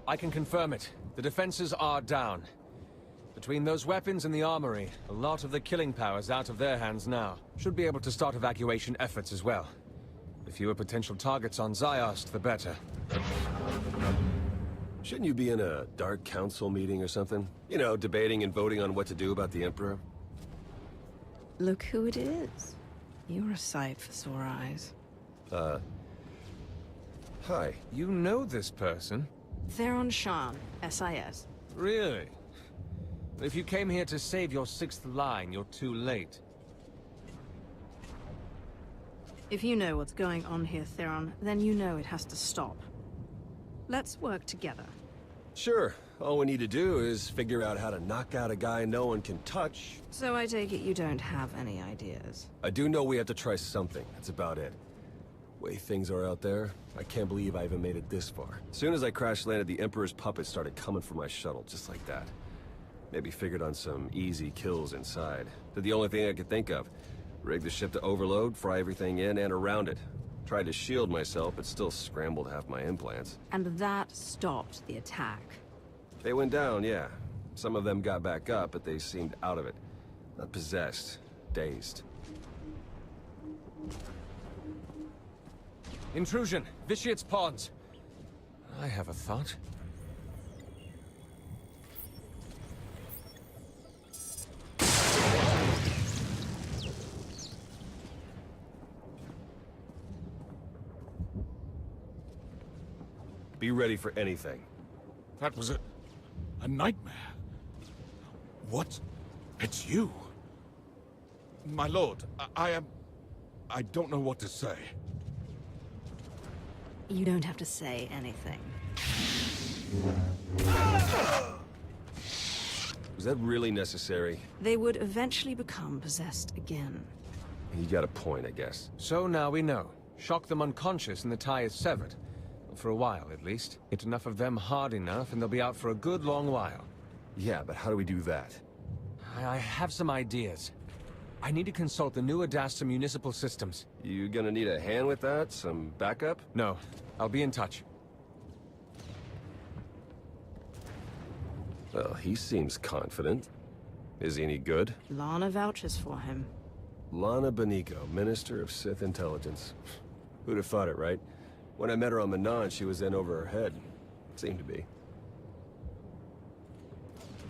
I can confirm it. The defenses are down. Between those weapons and the armory, a lot of the killing power's out of their hands now. Should be able to start evacuation efforts as well. The fewer potential targets on Zayast, the better. Shouldn't you be in a Dark Council meeting or something? You know, debating and voting on what to do about the Emperor? Look who it is. You're a sight for sore eyes. Hi. You know this person? Theron Shan, SIS. Really? If you came here to save your 6th line, you're too late. If you know what's going on here, Theron, then you know it has to stop. Let's work together. Sure. All we need to do is figure out how to knock out a guy no one can touch. So I take it you don't have any ideas? I do know we have to try something. That's about it. Way things are out there, I can't believe I even made it this far. As soon as I crash-landed, the Emperor's puppets started coming for my shuttle, just like that. Maybe figured on some easy kills inside. Did the only thing I could think of. Rig the ship to overload, fry everything in and around it. Tried to shield myself, but still scrambled half my implants. And that stopped the attack. They went down, yeah. Some of them got back up, but they seemed out of it. Not possessed. Dazed. Intrusion! Vitiate's pawns! I have a thought. Be ready for anything. That was a nightmare. What? It's you. My lord, I don't know what to say. You don't have to say anything. Was that really necessary? They would eventually become possessed again. You got a point, I guess. So now we know. Shock them unconscious and the tie is severed. For a while, at least. Hit enough of them hard enough and they'll be out for a good long while. Yeah, but how do we do that? I have some ideas. I need to consult the new Adasta municipal systems. You gonna need a hand with that? Some backup? No. I'll be in touch. Well, he seems confident. Is he any good? Lana vouches for him. Lana Benico, Minister of Sith Intelligence. Who'd have thought it, right? When I met her on Manon, she was in over her head. Seemed to be.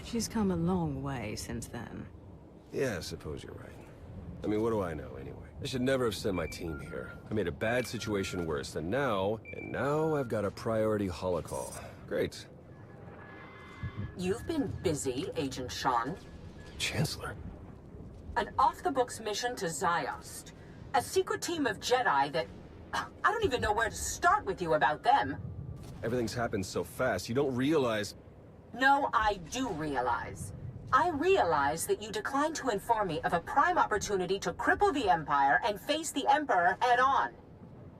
She's come a long way since then. Yeah, I suppose you're right. I mean, what do I know, anyway? I should never have sent my team here. I made a bad situation worse, and now I've got a priority holocall. Great. You've been busy, Agent Sean. Chancellor? An off-the-books mission to Ziost. A secret team of Jedi that... I don't even know where to start with you about them. Everything's happened so fast, you don't realize... No, I do realize. I realize that you declined to inform me of a prime opportunity to cripple the Empire and face the Emperor head-on.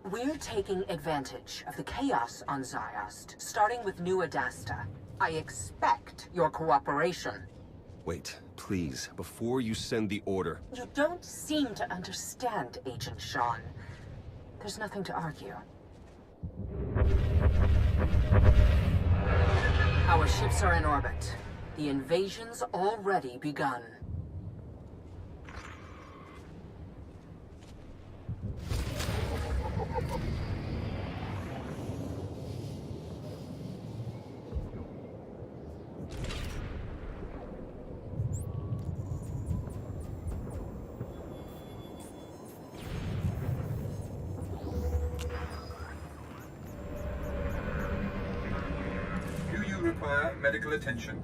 We're taking advantage of the chaos on Ziost, starting with New Adasta. I expect your cooperation. Wait, please, before you send the order... You don't seem to understand, Agent Sean. There's nothing to argue. Our ships are in orbit. The invasion's already begun. Do you require medical attention?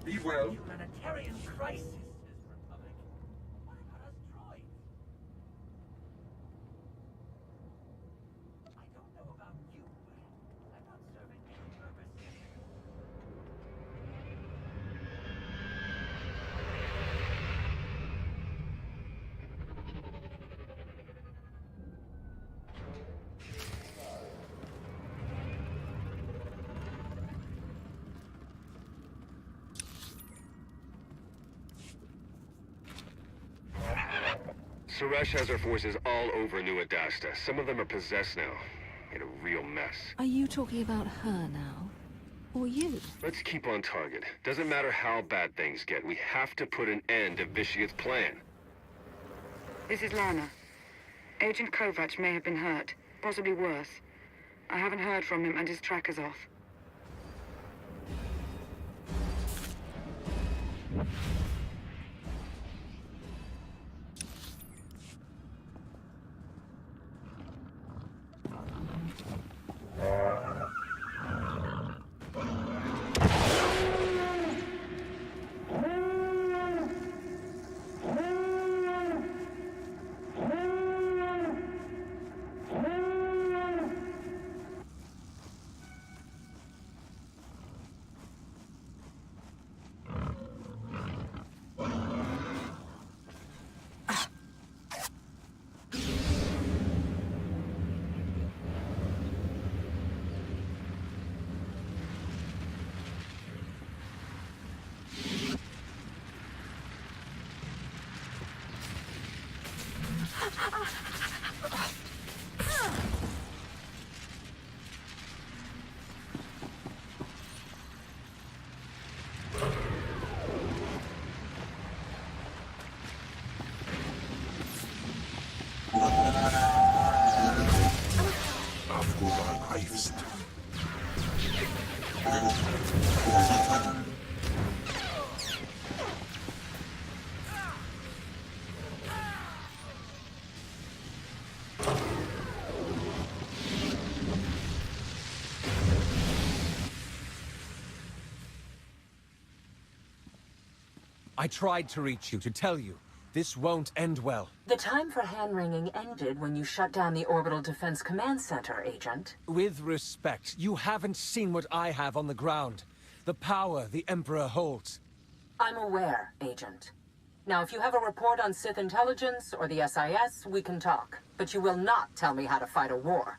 Be well. Humanitarian crisis. Suresh has her forces all over New Adasta. Some of them are possessed now. In a real mess. Are you talking about her now? Or you? Let's keep on target. Doesn't matter how bad things get, we have to put an end to Vitiate's plan. This is Lana. Agent Kovac may have been hurt, possibly worse. I haven't heard from him and his tracker's off. greifst. I tried to reach you, to tell you. This won't end well. The time for hand-wringing ended when you shut down the Orbital Defense Command Center, Agent. With respect, you haven't seen what I have on the ground. The power the Emperor holds. I'm aware, Agent. Now, if you have a report on Sith intelligence or the SIS, we can talk. But you will not tell me how to fight a war.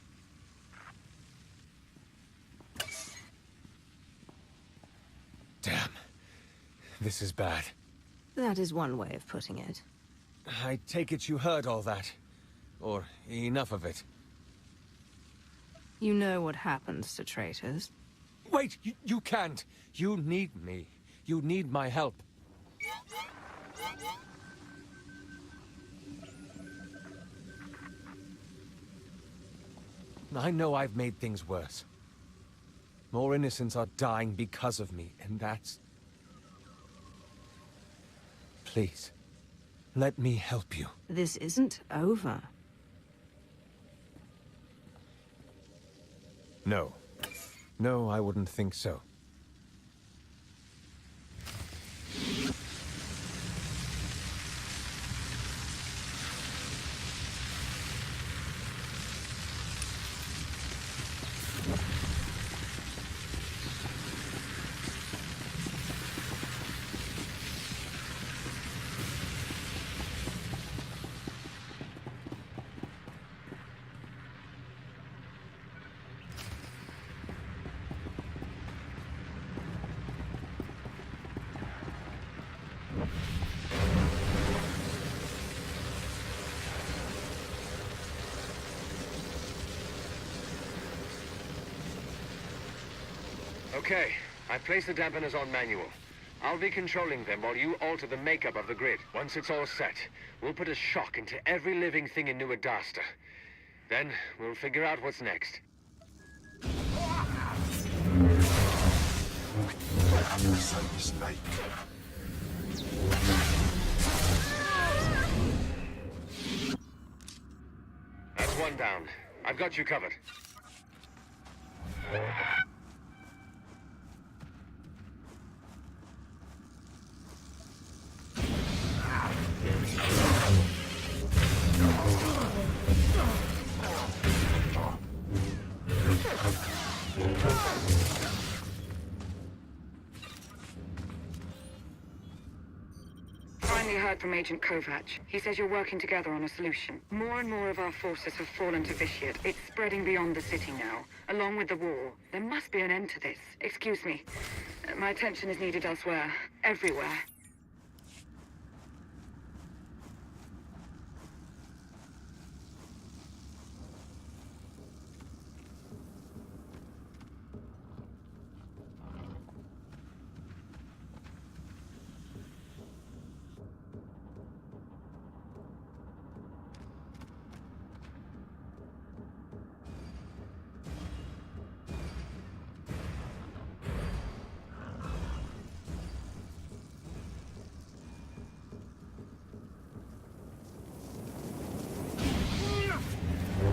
Damn. This is bad. That is one way of putting it. I take it you heard all that. Or enough of it. You know what happens to traitors. Wait! You can't! You need me. You need my help. I know I've made things worse. More innocents are dying because of me, and that's... Please, let me help you. This isn't over. No. No, I wouldn't think so. Okay, I've placed the dampeners on manual. I'll be controlling them while you alter the makeup of the grid. Once it's all set, we'll put a shock into every living thing in New Adasta. Then, we'll figure out what's next. Snake. That's one down. I've got you covered. Finally heard from Agent Kovac. He says you're working together on a solution. More and more of our forces have fallen to Vitiate. It's spreading beyond the city now, along with the wall. There must be an end to this. Excuse me. My attention is needed elsewhere. Everywhere.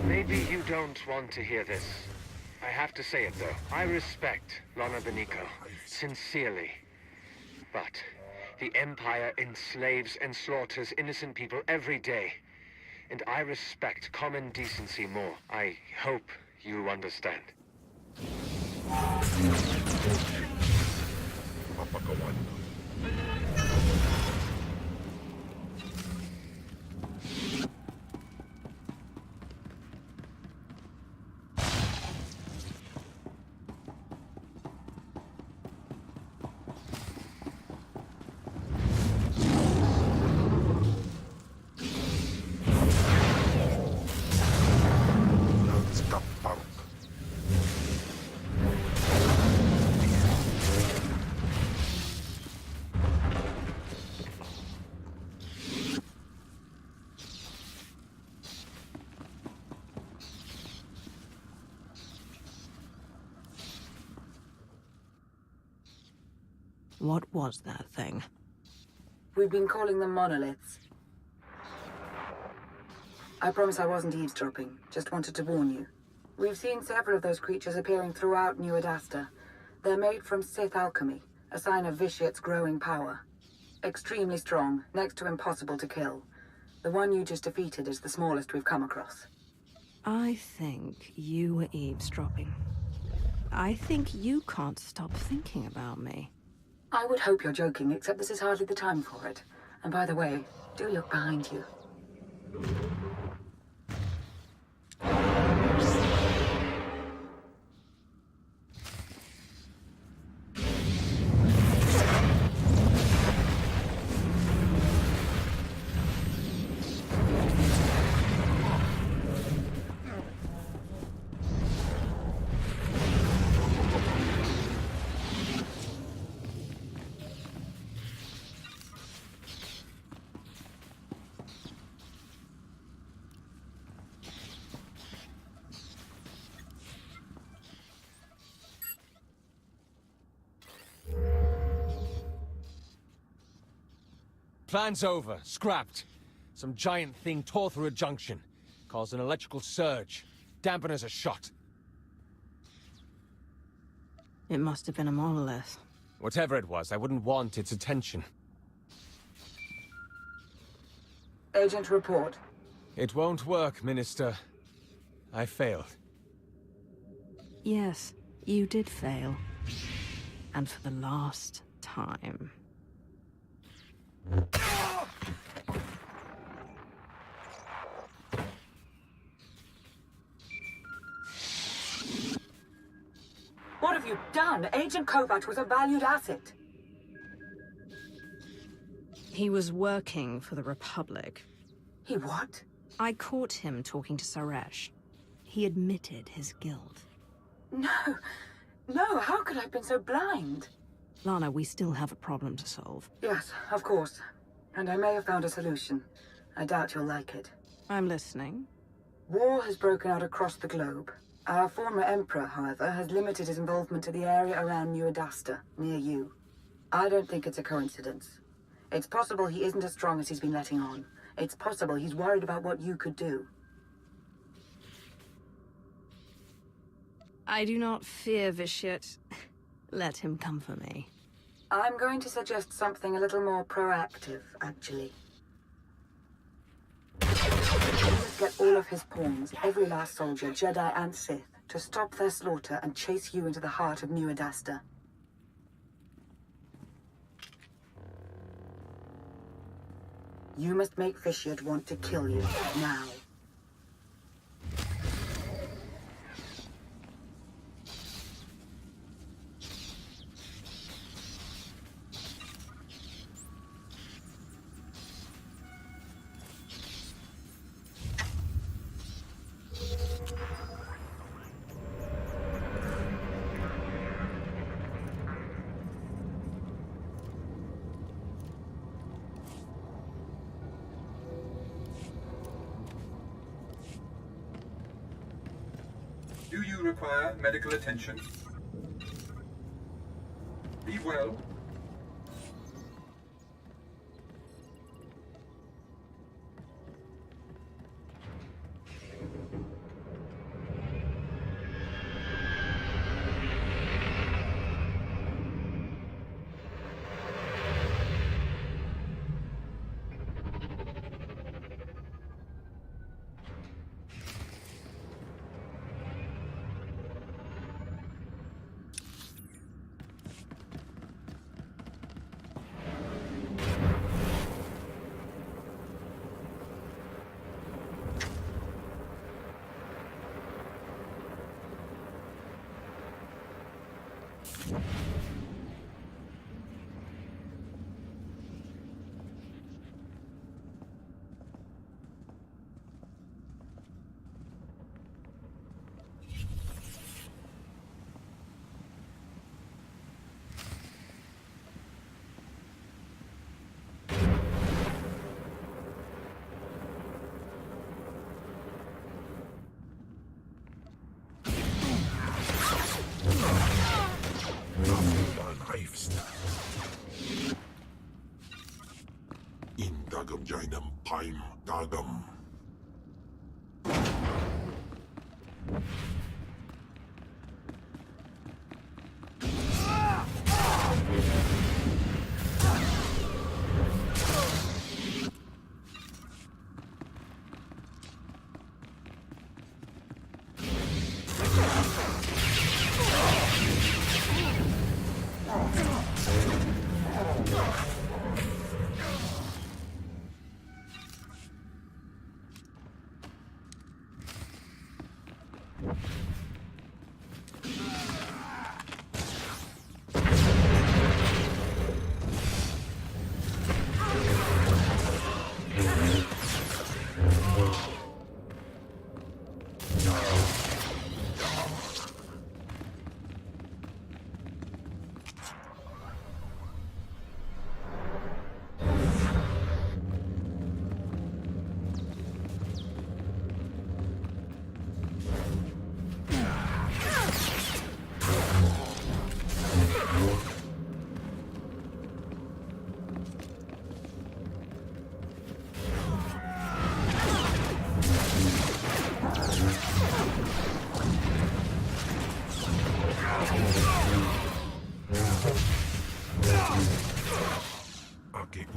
Maybe you don't want to hear this. I have to say it, though. I respect Lana Beniko, sincerely. But the Empire enslaves and slaughters innocent people every day. And I respect common decency more. I hope you understand. What was that thing? We've been calling them monoliths. I promise I wasn't eavesdropping, just wanted to warn you. We've seen several of those creatures appearing throughout New Adasta. They're made from Sith alchemy, a sign of Vitiat's growing power. Extremely strong, next to impossible to kill. The one you just defeated is the smallest we've come across. I think you were eavesdropping. I think you can't stop thinking about me. I would hope you're joking, except this is hardly the time for it. And by the way, do look behind you. Plan's over. Scrapped. Some giant thing tore through a junction. Caused an electrical surge. Dampeners are shot. It must have been a monolith. Whatever it was, I wouldn't want its attention. Agent, report. It won't work, Minister. I failed. Yes, you did fail. And for the last time. What have you done? Agent Kovac was a valued asset. He was working for the Republic. He what? I caught him talking to Suresh. He admitted his guilt. No, how could I have been so blind? Lana, we still have a problem to solve. Yes, of course. And I may have found a solution. I doubt you'll like it. I'm listening. War has broken out across the globe. Our former Emperor, however, has limited his involvement to the area around New Adasta, near you. I don't think it's a coincidence. It's possible he isn't as strong as he's been letting on. It's possible he's worried about what you could do. I do not fear Vitiat. Let him come for me. I'm going to suggest something a little more proactive, actually. Let's get all of his pawns, every last soldier, Jedi and Sith, to stop their slaughter and chase you into the heart of New Adasta. You must make Vitiat want to kill you, now. Do you require medical attention? Be well. Dagam Jainam Paim Dagam.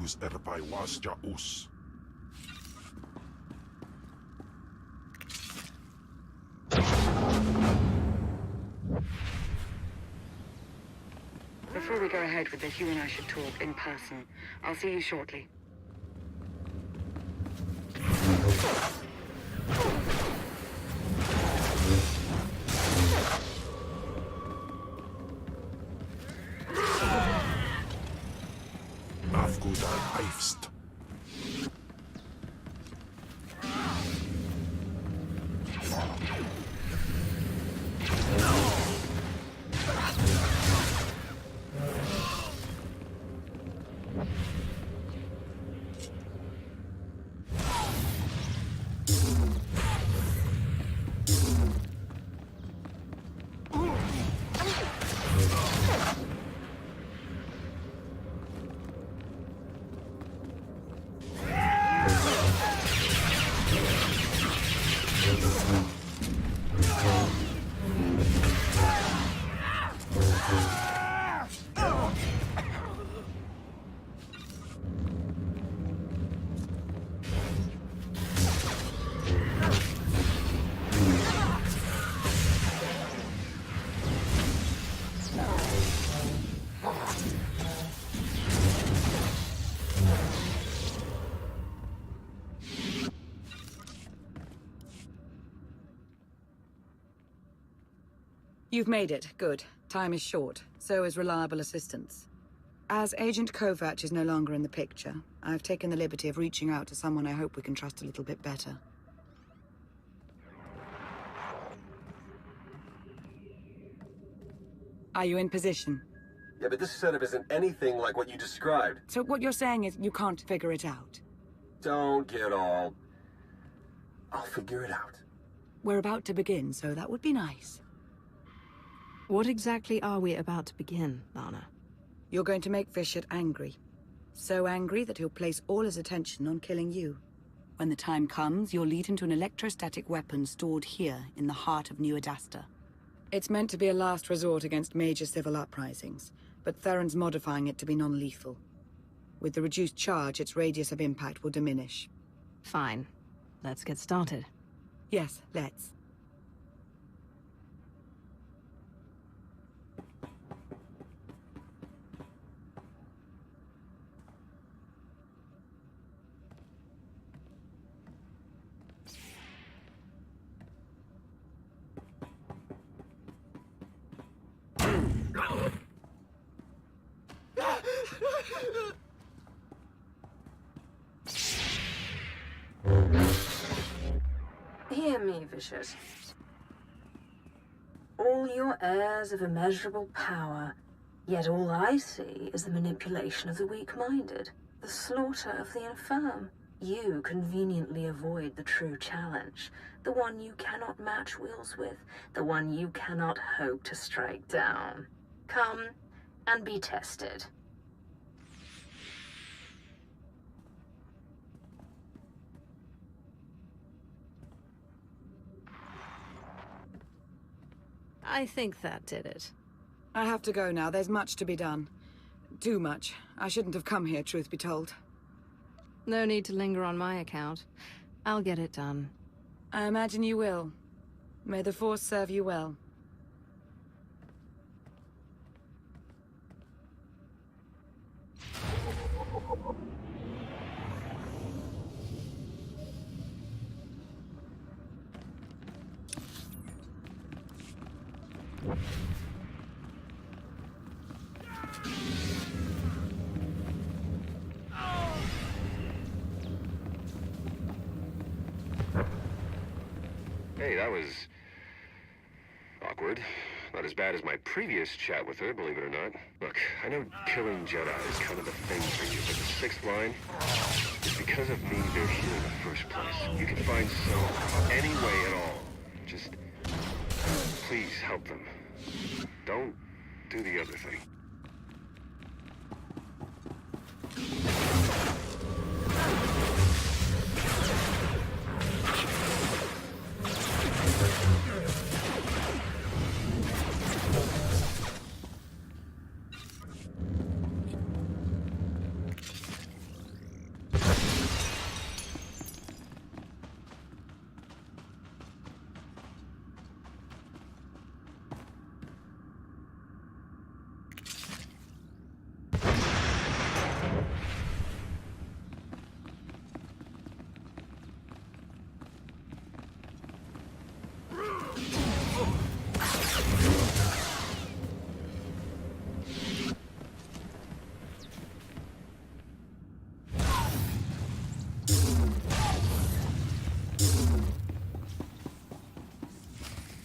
Us erbai wasja us. Before we go ahead with this, you and I should talk in person. I'll see you shortly. Afgudar Eifst. You've made it. Good. Time is short. So is reliable assistance. As Agent Kovac is no longer in the picture, I've taken the liberty of reaching out to someone I hope we can trust a little bit better. Are you in position? Yeah, but this setup isn't anything like what you described. So what you're saying is you can't figure it out? Don't get all... I'll figure it out. We're about to begin, so that would be nice. What exactly are we about to begin, Lana? You're going to make Vishit angry. So angry that he'll place all his attention on killing you. When the time comes, you'll lead him to an electrostatic weapon stored here in the heart of New Adasta. It's meant to be a last resort against major civil uprisings, but Theron's modifying it to be non-lethal. With the reduced charge, its radius of impact will diminish. Fine. Let's get started. Yes, let's. Hear me, Vicious. All your airs of immeasurable power, yet all I see is the manipulation of the weak-minded, the slaughter of the infirm. You conveniently avoid the true challenge, the one you cannot match wheels with, the one you cannot hope to strike down. Come and be tested. I think that did it. I have to go now. There's much to be done. Too much. I shouldn't have come here, truth be told. No need to linger on my account. I'll get it done. I imagine you will. May the Force serve you well. Hey, that was awkward. Not as bad as my previous chat with her, believe it or not. Look, I know killing Jedi is kind of a thing for you, but the sixth line is because of me they're here in the first place. You can find some any way at all. Just please help them. Don't do the other thing.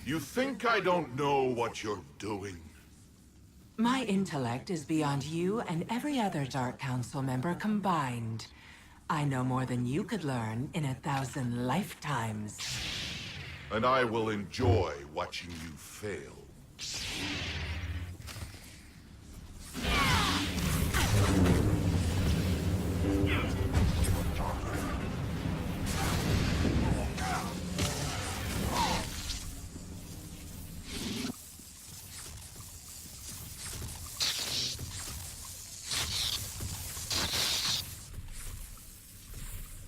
You think I don't know what you're doing? My intellect is beyond you and every other Dark Council member combined. I know more than you could learn in 1,000 lifetimes. And I will enjoy watching you fail.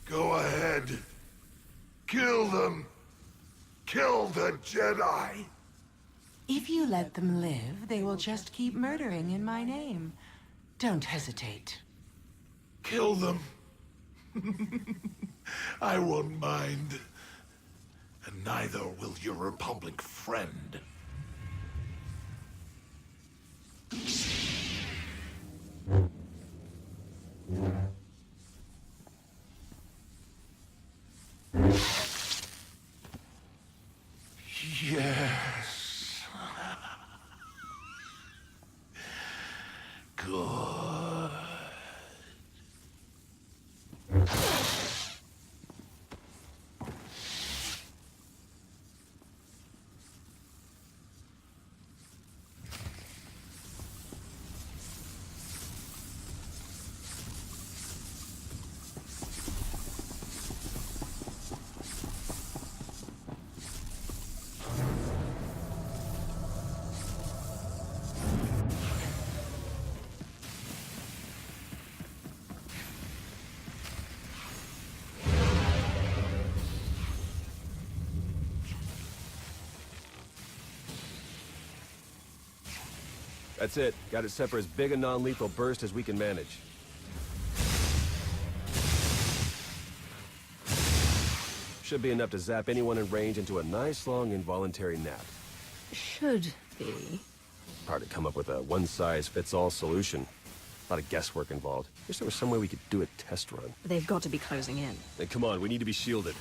Go ahead. Kill them. Kill the Jedi. If you let them live, they will just keep murdering in my name. Don't hesitate. Kill them. I won't mind. And neither will your Republic friend. Yes. Good. That's it. Got it set for as big a non-lethal burst as we can manage. Should be enough to zap anyone in range into a nice long involuntary nap. Should be. Hard to come up with a one-size-fits-all solution. A lot of guesswork involved. Wish there was some way we could do a test run. They've got to be closing in. Then come on, we need to be shielded.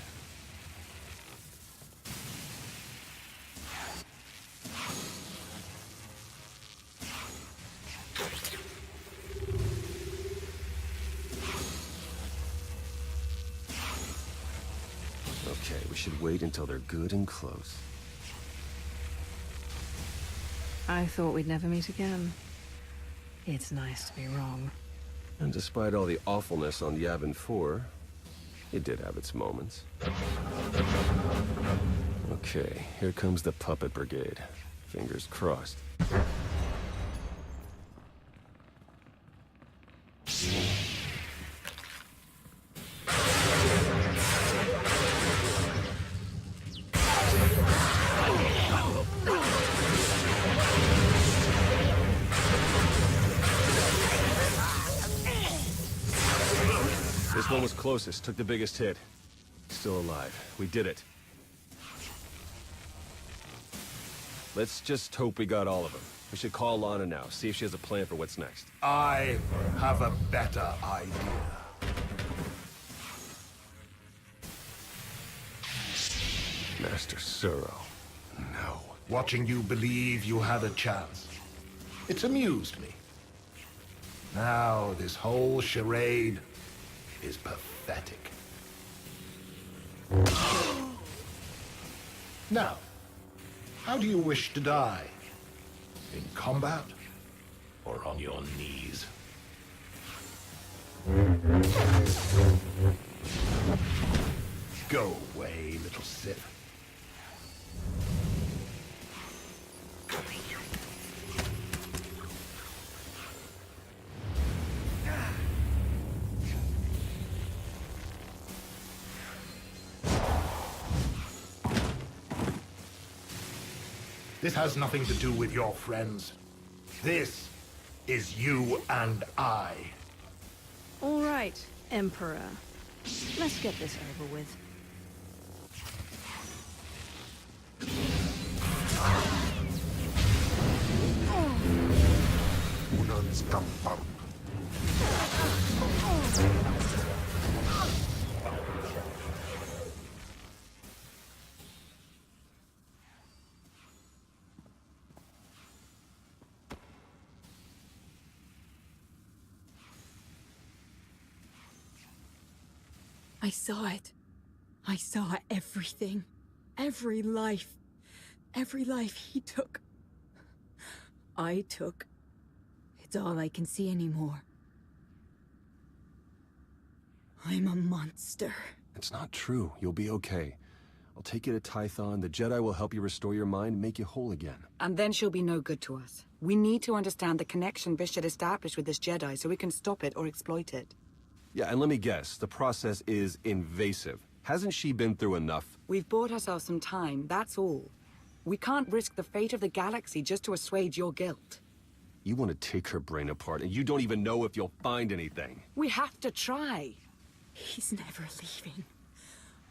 Okay, we should wait until they're good and close. I thought we'd never meet again. It's nice to be wrong. And despite all the awfulness on Yavin 4, it did have its moments. Okay, here comes the Puppet Brigade. Fingers crossed. This one was closest, took the biggest hit. Still alive. We did it. Let's just hope we got all of them. We should call Lana now, see if she has a plan for what's next. I have a better idea. Master Suro. No. Watching you believe you had a chance. It's amused me. Now this whole charade is pathetic. Now, how do you wish to die? In combat? Or on your knees? Go away, little Sith. This has nothing to do with your friends. This is you and I. All right, Emperor. Let's get this over with. I saw it. I saw everything. Every life. Every life he took. I took. It's all I can see anymore. I'm a monster. It's not true. You'll be okay. I'll take you to Tython. The Jedi will help you restore your mind and make you whole again. And then she'll be no good to us. We need to understand the connection Bishop established with this Jedi so we can stop it or exploit it. Yeah, and let me guess. The process is invasive. Hasn't she been through enough? We've bought ourselves some time, that's all. We can't risk the fate of the galaxy just to assuage your guilt. You want to take her brain apart, and you don't even know if you'll find anything. We have to try. He's never leaving.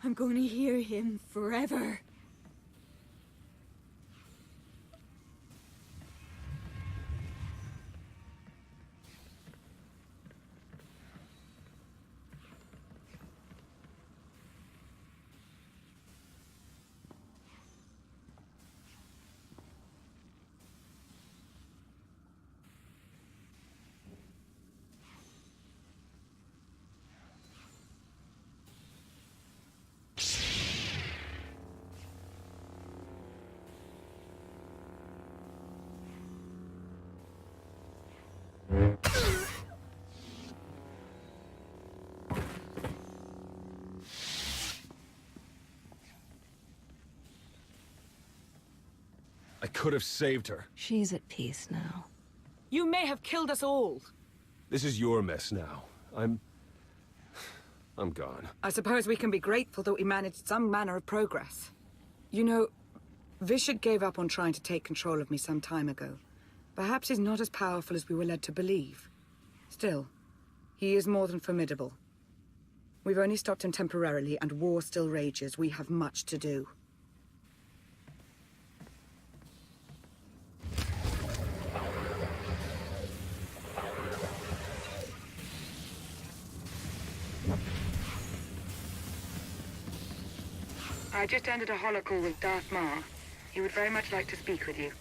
I'm going to hear him forever. I could have saved her. She's at peace now. You may have killed us all. This is your mess now. I'm gone. I suppose we can be grateful that we managed some manner of progress. You know, Vishad gave up on trying to take control of me some time ago. Perhaps he's not as powerful as we were led to believe. Still, he is more than formidable. We've only stopped him temporarily, and war still rages. We have much to do. I just ended a holocall with Darth Maul. He would very much like to speak with you.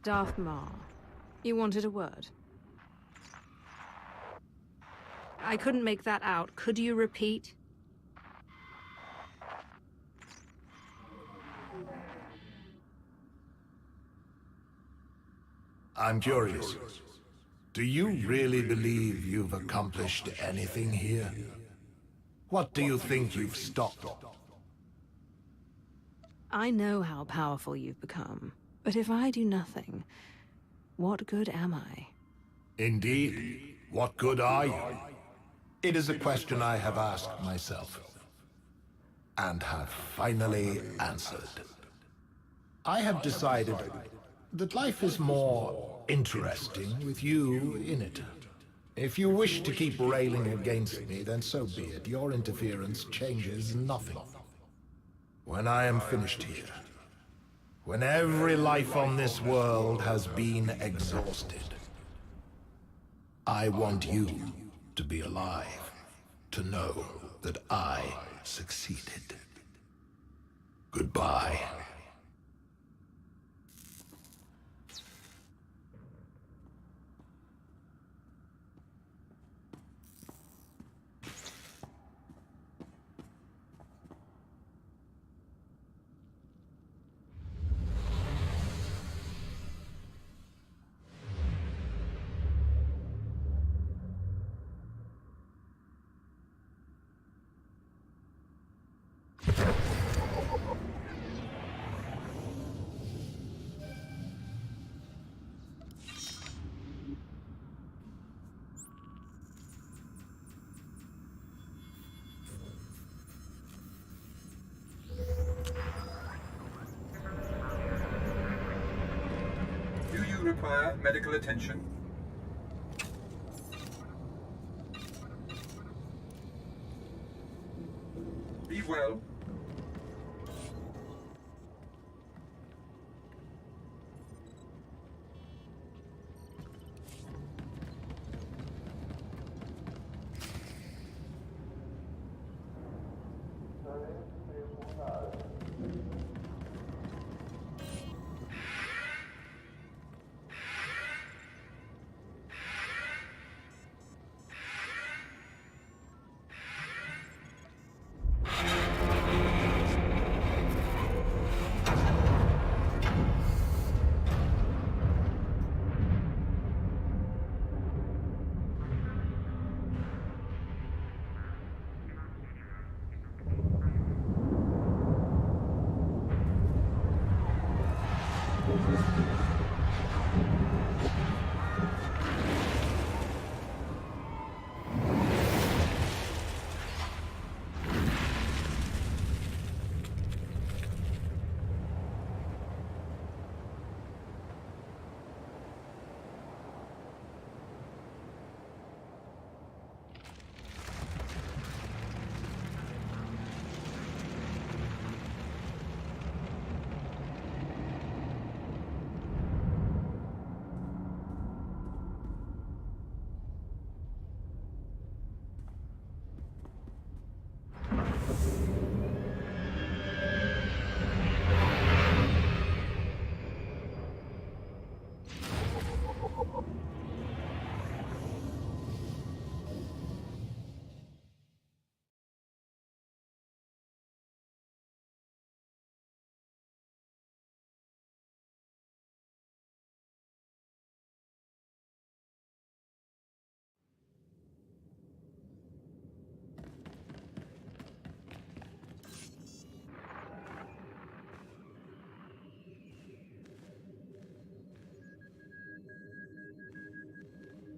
Darth Maul, you wanted a word? I couldn't make that out. Could you repeat? I'm curious. Do you really believe you've accomplished anything here? What do you think you've stopped? I know how powerful you've become, but if I do nothing, what good am I? Indeed. What good are you? It is a question I have asked myself, and have finally answered. I have decided that life is more interesting with you in it. If you wish to keep railing against me, then so be it. Your interference changes nothing. When I am finished here, when every life on this world has been exhausted, I want you to be alive, to know that I succeeded. Goodbye. Do you require medical attention? Be well.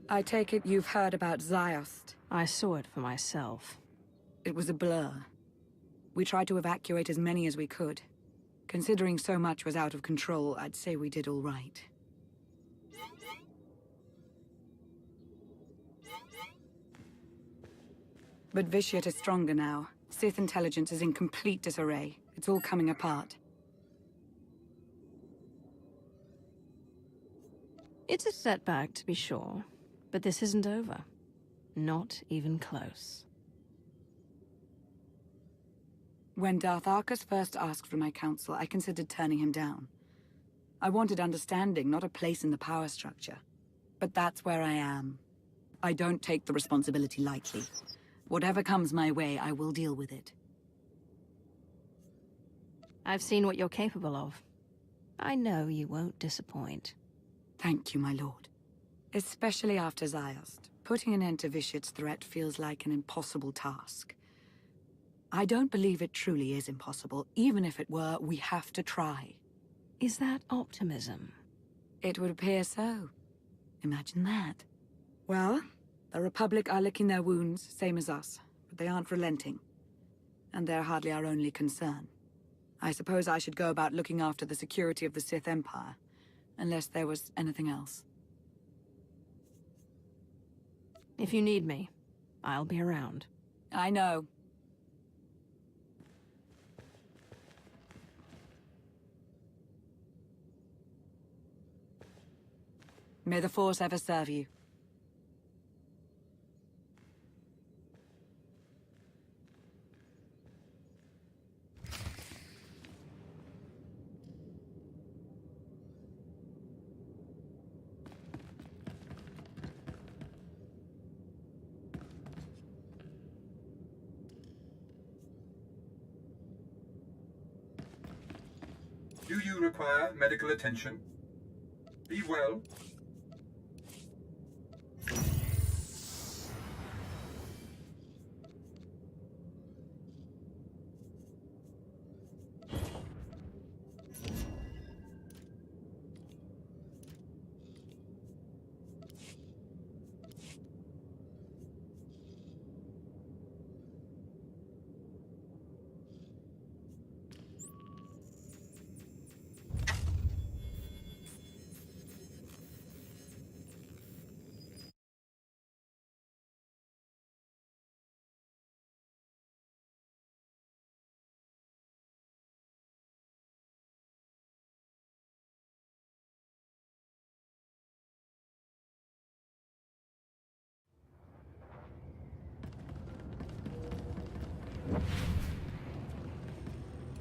I take it you've heard about Ziost. I saw it for myself. It was a blur. We tried to evacuate as many as we could. Considering so much was out of control, I'd say we did all right. But Vitiate is stronger now. Sith intelligence is in complete disarray. It's all coming apart. It's a setback, to be sure, but this isn't over. Not even close. When Darth Arcus first asked for my counsel, I considered turning him down. I wanted understanding, not a place in the power structure. But that's where I am. I don't take the responsibility lightly. Whatever comes my way, I will deal with it. I've seen what you're capable of. I know you won't disappoint. Thank you, my lord. Especially after Ziost. Putting an end to Vishyt's threat feels like an impossible task. I don't believe it truly is impossible. Even if it were, we have to try. Is that optimism? It would appear so. Imagine that. Well, the Republic are licking their wounds, same as us. But they aren't relenting. And they're hardly our only concern. I suppose I should go about looking after the security of the Sith Empire. Unless there was anything else. If you need me, I'll be around. I know. May the Force ever serve you. Do you require medical attention? Be well.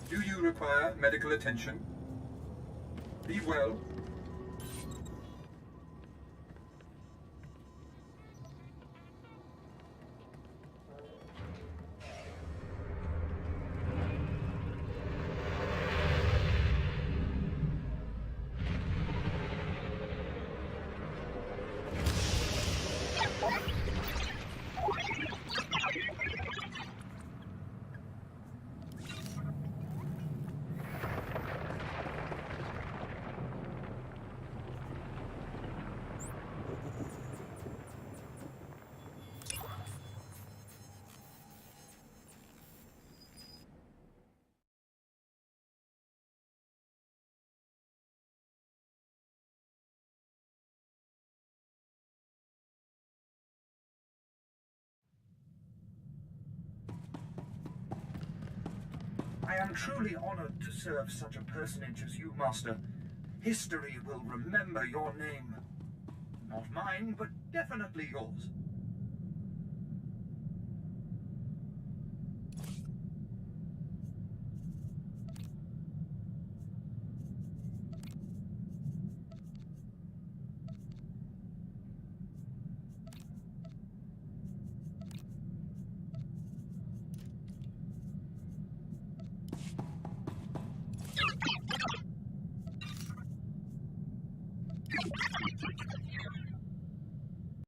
Do you require medical attention? Be well. I am truly honored to serve such a personage as you, Master. History will remember your name. Not mine, but definitely yours.